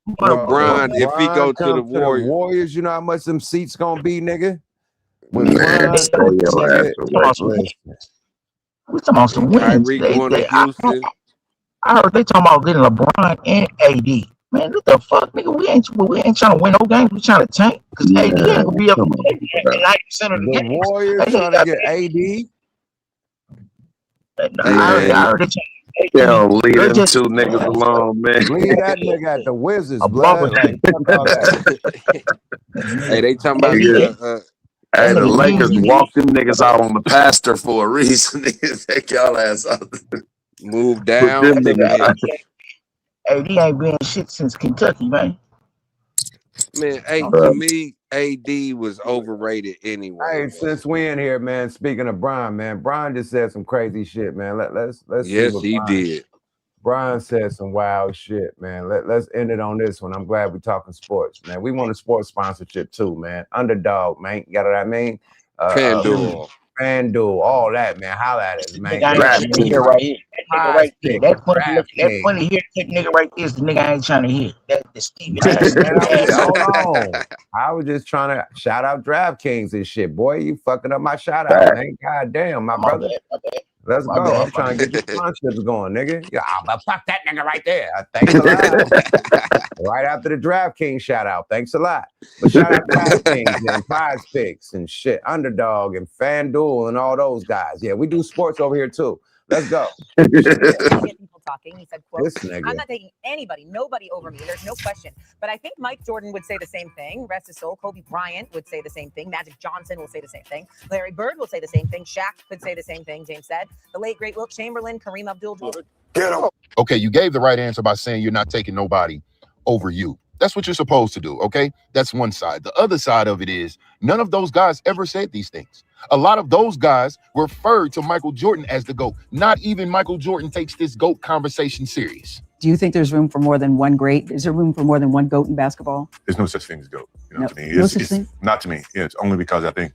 LeBron, if he go to the Warriors, you know how much them seats gonna be, nigga? We talking about some wins. I heard they talking about getting LeBron and AD. Man, what the fuck, nigga? We ain't trying to win no games. We trying to tank because AD ain't gonna be up 90% of the The games. Warriors That nigga trying to got get AD. I already changed. Yo, leave They're them just two niggas alone, man. Leave that nigga at the Wizards, a blood. bubble. Like, fuck all that. Hey, they talking about Hey, the nigga Lakers easy. walked them niggas out on the pastor for a reason. Niggas take y'all ass out. move Put down them to the niggas out. bench. AD ain't been shit since Kentucky, man. Man, hey, to me, AD was overrated anyway. Hey, Man. since we in here, man. Speaking of Brian, man, Brian just said some crazy shit, man. Let's see Yes, what he Brian. did. Brian said some wild shit, man. Let's end it on this one. I'm glad we're talking sports, man. We want a sports sponsorship too, man. Underdog, man. You got what I mean? FanDuel, all that, man. Holla at us, man. Nigga, I ain't trying to hear right here. That nigga right there. That funny hair nigga right there is the nigga I ain't trying to hear. That's the Stevie. Hold on. I was just trying to shout out DraftKings and shit. Boy, you fucking up my shout out, man. God damn, my brother. Let's go. I'm trying to get your sponsorships going, nigga. Yeah, but fuck that nigga right there. Thanks a lot. Right after the DraftKings shout out. Thanks a lot. But shout out DraftKings and Prize Picks and shit, Underdog and FanDuel and all those guys. Yeah, we do sports over here too. Let's go. People talking. He said, quote, This nigga. I'm not taking nobody over me. There's no question. But I think Mike Jordan would say the same thing. Rest his soul. Kobe Bryant would say the same thing. Magic Johnson will say the same thing. Larry Bird will say the same thing. Shaq could say the same thing, James said. The late, great Wilt Chamberlain, Kareem Abdul-Jabbar. Get him. Okay, you gave the right answer by saying you're not taking nobody over you. That's what you're supposed to do, okay? That's one side. The other side of it is none of those guys ever said these things. A lot of those guys referred to Michael Jordan as the GOAT. Not even Michael Jordan takes this GOAT conversation serious. Do you think there's room for more than one great? Is there room for more than one GOAT in basketball? There's no such thing as GOAT. You know, No- to me, no such thing? not to me. It's only because I think,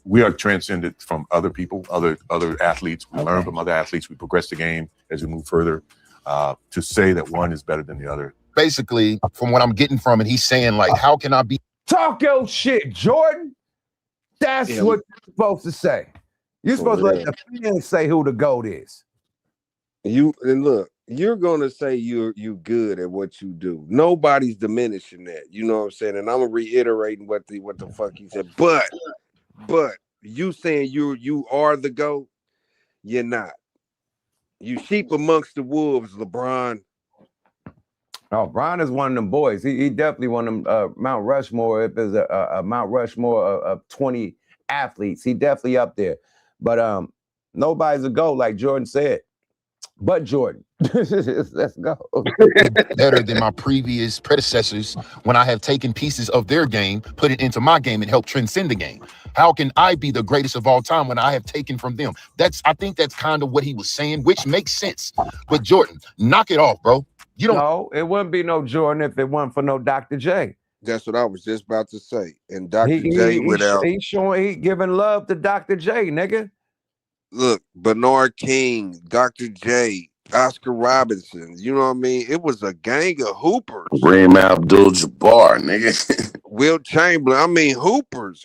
we are transcended from other people, other athletes. We learn from other athletes. We progress the game as we move further. To say that one is better than the other. Basically, from what I'm getting from it, he's saying, like, how can I be? Talk your shit, Jordan. That's what you're supposed to say. You're supposed to let the fans say who the GOAT is. And look, you're gonna say you good at what you do. Nobody's diminishing that. You know what I'm saying? And I'm reiterating what the fuck he said. But you saying you are the GOAT, you're not. You sheep amongst the wolves, LeBron. Oh, Brian is one of them boys. He definitely one of them Mount Rushmore. If there's a Mount Rushmore of 20 athletes, he definitely up there. But nobody's a GOAT, like Jordan said. But Jordan, let's go. Better than my previous predecessors when I have taken pieces of their game, put it into my game, and helped transcend the game. How can I be the greatest of all time when I have taken from them? I think that's kind of what he was saying, which makes sense. But Jordan, knock it off, bro. You don't. No, it wouldn't be no Jordan if it wasn't for no Dr. J. That's what I was just about to say. And Dr. J without He giving love to Dr. J, nigga. Look, Bernard King, Dr. J, Oscar Robinson. You know what I mean? It was a gang of hoopers. Kareem Abdul-Jabbar, nigga. Wilt Chamberlain. I mean, hoopers.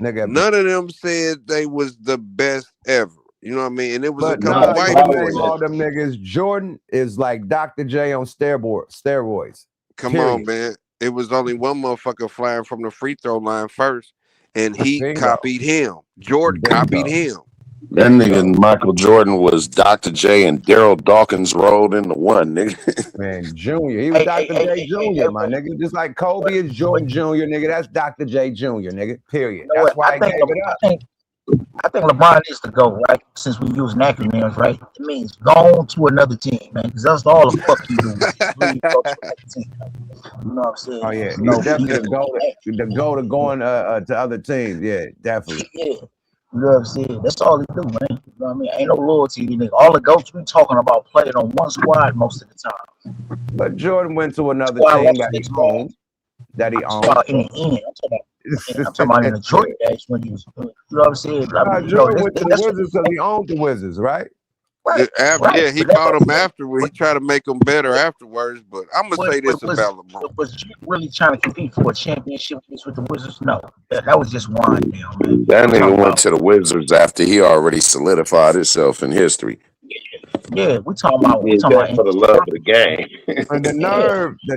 Nigga. None of them said they was the best ever. You know what I mean? And it was But a couple white boys. all them niggas. Jordan is like Dr. J on steroids. Come on, man. It was only one motherfucker flying from the free throw line first, and he copied him. Jordan copied him. That nigga Michael Jordan was Dr. J and Daryl Dawkins rolled into one, nigga. Man, Junior. He was Dr. J Jr., my nigga. Just like Kobe is Jordan Jr., nigga. That's Dr. J Jr., nigga. Period. That's why I gave it up. I think LeBron needs to go, right? Since we use acronyms, right? It means go on to another team, man. Because that's all the fuck you do. Really go to another team. You know what I'm saying? Oh, yeah. He's definitely the go to going to other teams. Yeah, definitely. Yeah. You know what I'm saying? That's all he do, man. You know what I mean? Ain't no loyalty to nigga. All the GOATs we talking about playing on one squad most of the time. But Jordan went to another team that he owned. In the end, I'm talking about in the Jordan days when he was, you know what I'm saying? Jordan went to the Wizards because he owned the Wizards, right? Yeah, he bought them afterwards. He tried to make them better afterwards. But I'm gonna say this about LeBron. Was you really trying to compete for a championship with the Wizards? No, that was just wind down, man. That nigga went to the Wizards after he already solidified himself in history. Yeah, we talking about for the love of the game. And the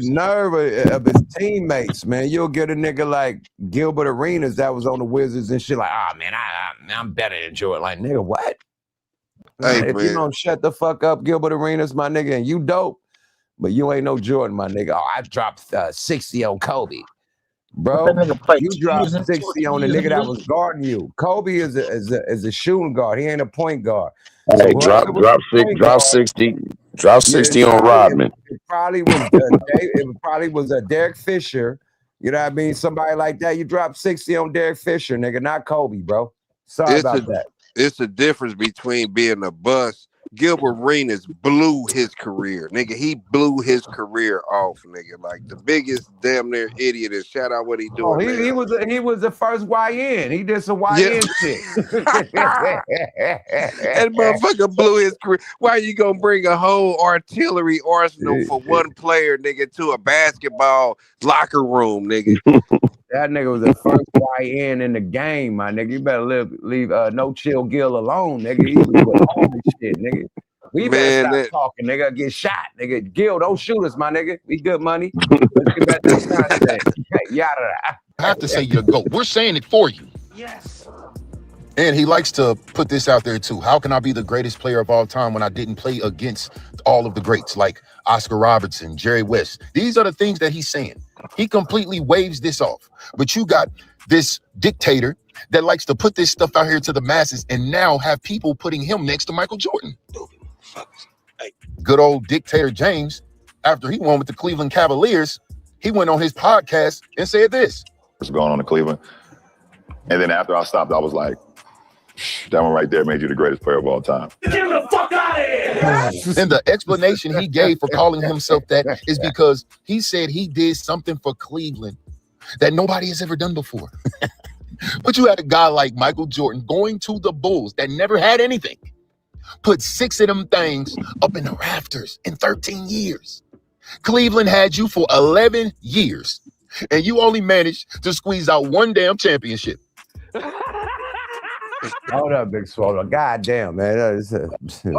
nerve of his teammates, man. You'll get a nigga like Gilbert Arenas that was on the Wizards and shit like, man, I'm better than Jordan. Like, nigga, what? Hey, if you man. don't shut the fuck up, Gilbert Arenas, my nigga, and you dope, but you ain't no Jordan, my nigga. Oh, I dropped 60 on Kobe. Bro, you dropped 60 on the nigga that was guarding you. Kobe is a shooting guard. He ain't a point guard. Hey, drop 60 on Rodman. It probably was a Derek Fisher. You know what I mean? Somebody like that. You dropped 60 on Derek Fisher, nigga, not Kobe, bro. Sorry about that. It's a difference between being a bust. Gilbert Arenas blew his career, nigga. He blew his career off, nigga. Like the biggest damn near idiot. And shout out what he doing. He was the first YN. He did some YN shit. That motherfucker blew his career. Why you gonna bring a whole artillery arsenal for one player, nigga, to a basketball locker room, nigga? That nigga was the first YN in the game, my nigga. You better leave No Chill Gill alone, nigga. He was with all this shit, nigga. We better stop talking, nigga. Get shot, nigga. Gil, don't shoot us, my nigga. We good money. Let's get back to the content. Yada. I have to say you're GOAT. We're saying it for you. Yes. And he likes to put this out there too. How can I be the greatest player of all time when I didn't play against all of the greats like Oscar Robertson, Jerry West? These are the things that he's saying. He completely waves this off. But you got this dictator that likes to put this stuff out here to the masses and now have people putting him next to Michael Jordan. Good old dictator James, after he won with the Cleveland Cavaliers, he went on his podcast and said this. What's going on in Cleveland? And then after I stopped, I was like, that one right there made you the greatest player of all time. Get the fuck out of here! And the explanation he gave for calling himself that is because he said he did something for Cleveland that nobody has ever done before. But you had a guy like Michael Jordan going to the Bulls that never had anything, put 6 of them things up in the rafters in 13 years. Cleveland had you for 11 years, and you only managed to squeeze out one damn championship. Hold up, Big Swallow. God damn, man. Right. I'm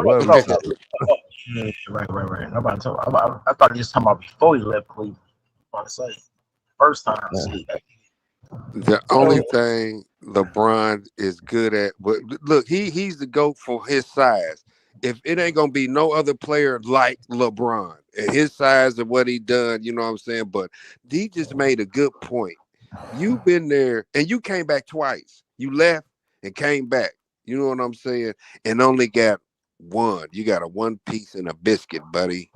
about to talk. I thought he was talking about before he left Cleveland. I'm about to say, first time I see that. The only thing LeBron is good at, but look, he's the GOAT for his size. If it ain't gonna be no other player like LeBron at his size and what he done, you know what I'm saying? But he just made a good point. You've been there and you came back twice. You left and came back. You know what I'm saying? And only got one. You got a one piece and a biscuit, buddy.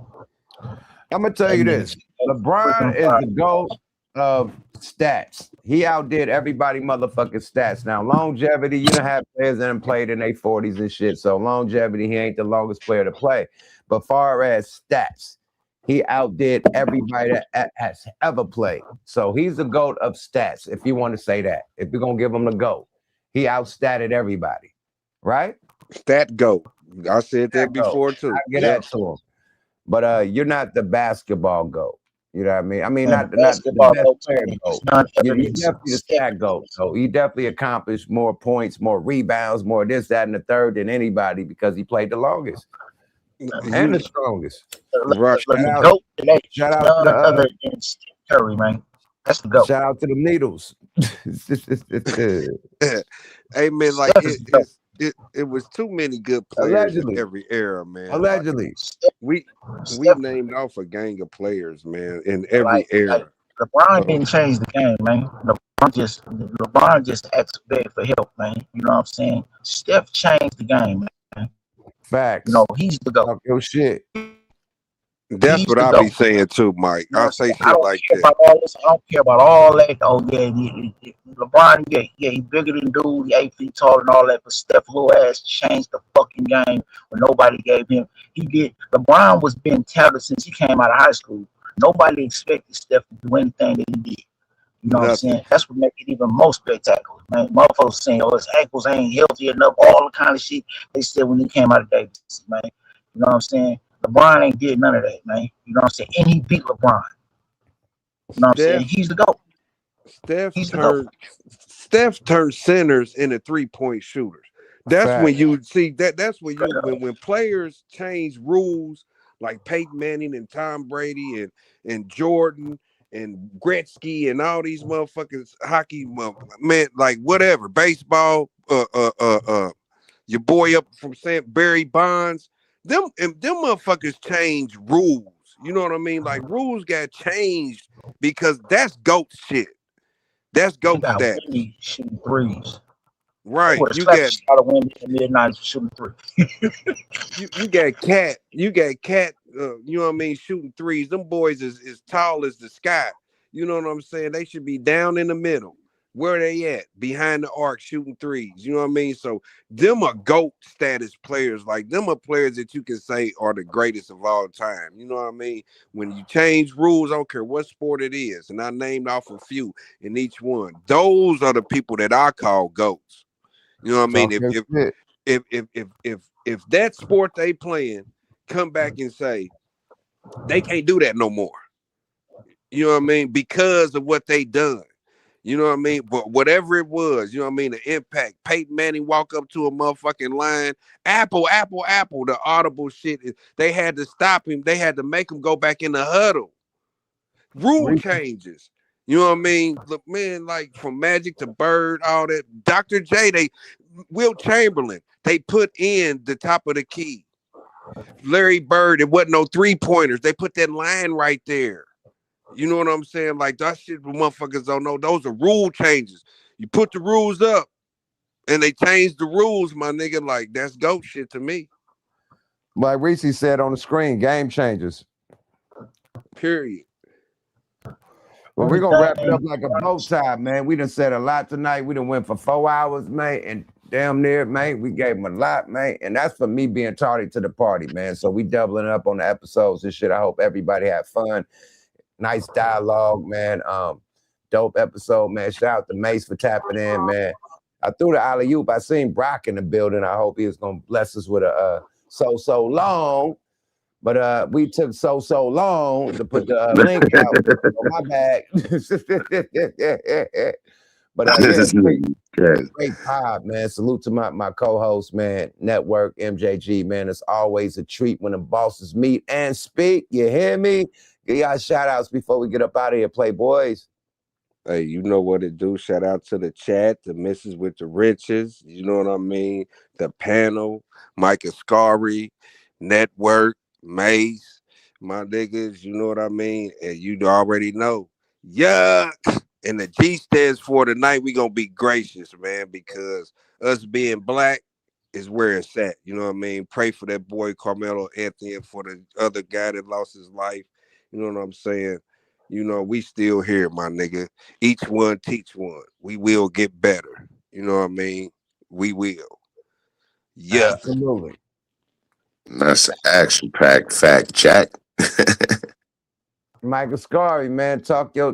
I'm gonna tell you this: LeBron is the GOAT of stats. He outdid everybody motherfucking stats. Now, longevity, you don't have players that played in their 40s and shit. So longevity, he ain't the longest player to play. But far as stats, he outdid everybody that has ever played. So he's the GOAT of stats, if you want to say that. If you're gonna give him the GOAT, he outstatted everybody, right? Stat GOAT. I said that before too. I get that to him. But you're not the basketball GOAT. You know what I mean? I mean, not the best player GOAT. He's definitely the stat GOAT. So he definitely accomplished more points, more rebounds, more this, that, and the third than anybody because he played the longest and the strongest. Shout out to Curry, man. That's the GOAT. Shout out to the Needles. Hey man, like it was too many good players in every era, man. Allegedly. We named off a gang of players, man, in every era. LeBron didn't change the game, man. LeBron just asked big for help, man. You know what I'm saying? Steph changed the game, man. Facts. You know, he's the GOAT. Your shit. That's what I be saying too, Mike. I say shit like that. I don't care about all that. Oh yeah, LeBron, he bigger than dude, he 8 feet tall and all that. But Steph little ass changed the fucking game when nobody gave him. LeBron was being touted since he came out of high school. Nobody expected Steph to do anything that he did. You know what I'm saying? That's what makes it even more spectacular, man. Motherfuckers saying, oh, his ankles ain't healthy enough, all the kind of shit they said when he came out of Davis, man. You know what I'm saying? LeBron ain't did none of that, man. You know what I'm saying? And he beat LeBron. You know what I'm saying? He's the GOAT. Steph turned centers into 3-point shooters. That's Fact. when you see that's when you when players change rules like Peyton Manning and Tom Brady and Jordan and Gretzky and all these motherfuckers hockey man, like whatever, baseball, your boy up from Barry Bonds, them motherfuckers change rules. You know what I mean? Like rules got changed because that's GOAT shit. That's GOAT got status. Wendy shooting threes. Right. You got a Wendy in the mid-90s for shooting three. you got cat. You know what I mean, shooting threes. Them boys is tall as the sky. You know what I'm saying? They should be down in the middle. Where they at? Behind the arc shooting threes. You know what I mean? So them are GOAT status players. Like them are players that you can say are the greatest of all time. You know what I mean? When you change rules, I don't care what sport it is, and I named off a few in each one. Those are the people that I call GOATs. You know what I mean? If that sport they playing come back and say they can't do that no more. You know what I mean? Because of what they done. You know what I mean? But whatever it was, you know what I mean? The impact. Peyton Manning walk up to a motherfucking line. Apple, the audible shit. They had to stop him. They had to make him go back in the huddle. Rule changes. You know what I mean? Look, man, like from Magic to Bird, all that. Dr. J, Will Chamberlain, they put in the top of the key. Larry Bird, it wasn't no 3-pointers. They put that line right there. You know what I'm saying? Like that shit, motherfuckers don't know. Those are rule changes. You put the rules up, and they change the rules, my nigga. Like that's GOAT shit to me. Like Reese said on the screen, game changers. Period. Well, we're gonna wrap it up like a bow tie, man. We done said a lot tonight. We done went for 4 hours, man, and damn near, man, we gave them a lot, man. And that's for me being tardy to the party, man. So we doubling up on the episodes and shit. I hope everybody had fun. Nice dialogue, man. Dope episode, man. Shout out to Mace for tapping in, man. I threw the alley-oop. I seen Brock in the building. I hope he was gonna bless us with a so long. But we took so long to put the link out. Oh, my bad. But great pod, man. Salute to my co-host, man. Network MJG, man. It's always a treat when the bosses meet and speak. You hear me? Give y'all shout outs before we get up out of here, Playboys. Hey, you know what it do. Shout out to the chat, the missus with the riches. You know what I mean? The panel, Mike Ascari, Network, Mace, my niggas, you know what I mean? And you already know. Yuck. And the G stands for tonight, we gonna be gracious, man, because us being black is where it's at. You know what I mean? Pray for that boy Carmelo Anthony and for the other guy that lost his life. You know what I'm saying? You know, we still here, my nigga. Each one teach one. We will get better. You know what I mean? We will. Yeah. Absolutely. That's an action-packed fact, Jack. Michael Scarry, man. Talk your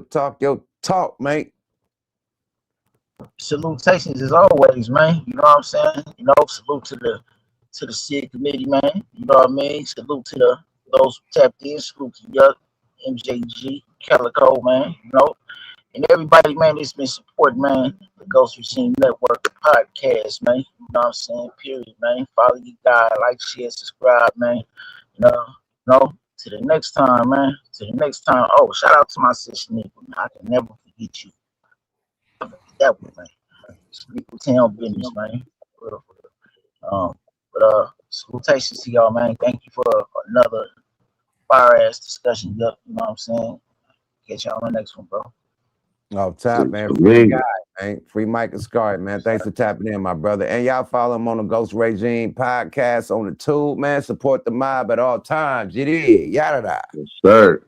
talk, mate. Salutations as always, man. You know what I'm saying? You know, salute to the SID committee, man. You know what I mean? Salute to those who tapped in. Salute to Yuck, MJG, Calico, man. You know, and everybody, man, that's been supporting, man, the Ghost Regime Network podcast, man. You know what I'm saying? Period, man. Follow your guy, like, share, subscribe, man. You know, to the next time, man. To the next time. Oh, shout out to my sister, Nico, man. I can never forget you. That one, man. Sleep town business, man. But salutations to y'all, man. Thank you for another fire ass discussion. Yup, you know what I'm saying? Catch y'all on the next one, bro. Oh, top, man. Free guy, man. Free Michael Scarry, man. Thanks for tapping in, my brother. And y'all follow him on the Ghost Regime podcast on the tube, man. Support the mob at all times. You did. Yada. Yes, sir.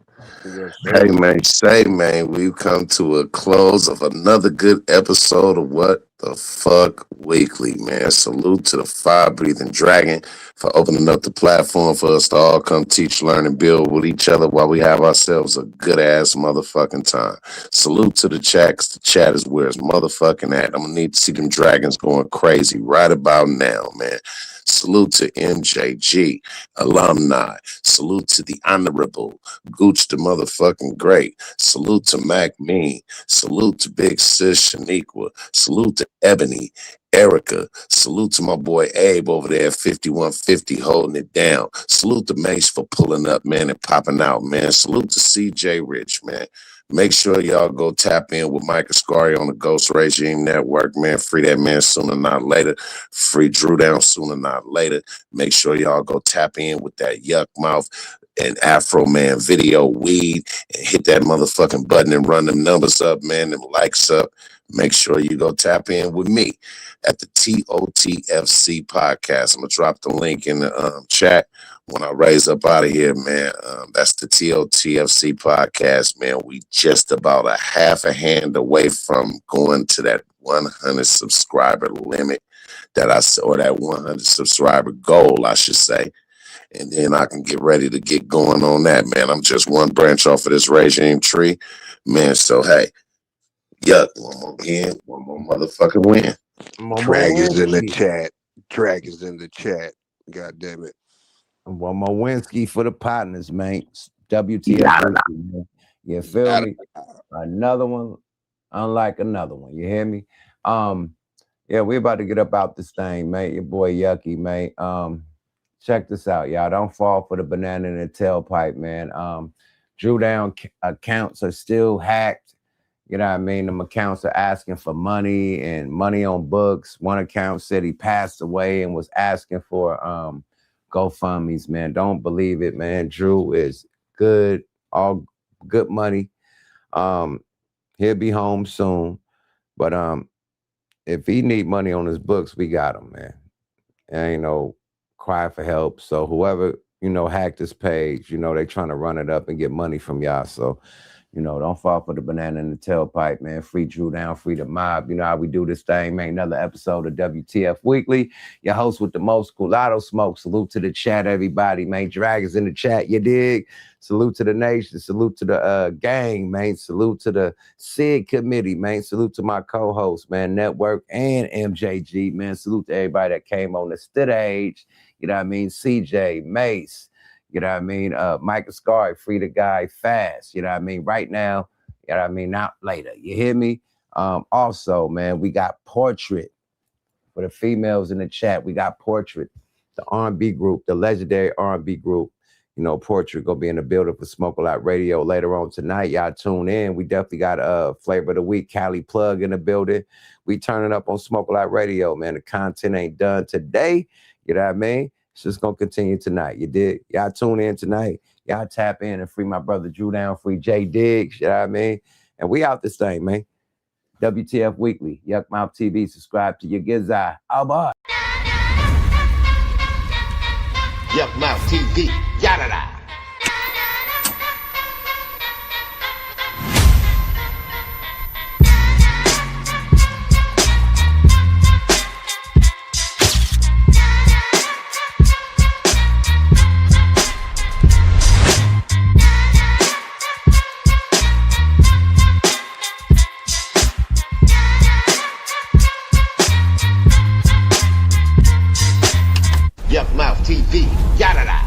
Hey, man, we've come to a close of another good episode of What the Fuck Weekly, man. Salute to the fire-breathing dragon for opening up the platform for us to all come teach, learn, and build with each other while we have ourselves a good-ass motherfucking time. Salute to the chat, 'cause the chat is where it's motherfucking at. I'm gonna need to see them dragons going crazy right about now, man. Salute to MJG, alumni. Salute to the Honorable Gooch the motherfucking Great. Salute to Mac Mean. Salute to Big Sis Shaniqua. Salute to Ebony, Erica. Salute to my boy Abe over there at 5150 holding it down. Salute to Mace for pulling up, man, and popping out, man. Salute to CJ Rich, man. Make sure y'all go tap in with Mike Ascari on the Ghost Regime Network, man. Free that man sooner, not later. Free Drew down sooner, not later. Make sure y'all go tap in with that Yuck Mouth and Afro Man video weed and hit that motherfucking button and run them numbers up, man, them likes up. Make sure you go tap in with me at the TOTFC podcast. I'm going to drop the link in the chat when I raise up out of here, man. That's the TOTFC podcast, man. We just about a half a hand away from going to that 100 subscriber limit that I saw, or that 100 subscriber goal, I should say. And then I can get ready to get going on that, man. I'm just one branch off of this regime tree, man. So, hey, yuck, one more win, one more motherfucking win. Dragons in the chat. Dragons in the chat. God damn it. One more Winsky for the partners, man. WTF. Man. You feel me? Another one, unlike another one. You hear me? Yeah, we about to get up out this thing, man. Your boy Yucky, man. Check this out, y'all. Don't fall for the banana in the tailpipe, man. Drew down accounts are still hacked. You know what I mean? Them accounts are asking for money and money on books. One account said he passed away and was asking for GoFundMe's, man. Don't believe it, man. Drew is good, all good money. He'll be home soon. But if he need money on his books, we got him, man. Ain't no cry for help. So whoever, hacked this page, they trying to run it up and get money from y'all. So, don't fall for the banana in the tailpipe, man. Free Drew down, free the mob. You know how we do this thing, man. Another episode of WTF Weekly. Your host with the most, Culatto Smoke. Salute to the chat, everybody, man. Dragons in the chat, you dig? Salute to the nation. Salute to the gang, man. Salute to the SIG committee, man. Salute to my co-host, man, Network and MJG, man. Salute to everybody that came on the stage. You know what I mean? CJ, Mace. You know what I mean? Mike Ascari, free the guy fast. You know what I mean? Right now, you know what I mean? Not later. You hear me? Also, man, we got Portrait. For the females in the chat, we got Portrait, the R&B group, the legendary R&B group. Portrait gonna be in the building for Smoke a Lot Radio later on tonight. Y'all tune in. We definitely got Flavor of the Week, Cali Plug in the building. We turning up on Smoke a Lot Radio, man. The content ain't done today. You know what I mean? It's just gonna continue tonight. You dig? Y'all tune in tonight. Y'all tap in and free my brother Drew down, free Jay Diggs. You know what I mean? And we out this thing, man. WTF Weekly, Yuck Mouth TV. Subscribe to your Gizai. Oh boy. Yuck Mouth TV. Yada da. Yuck Mouth TV, yada da.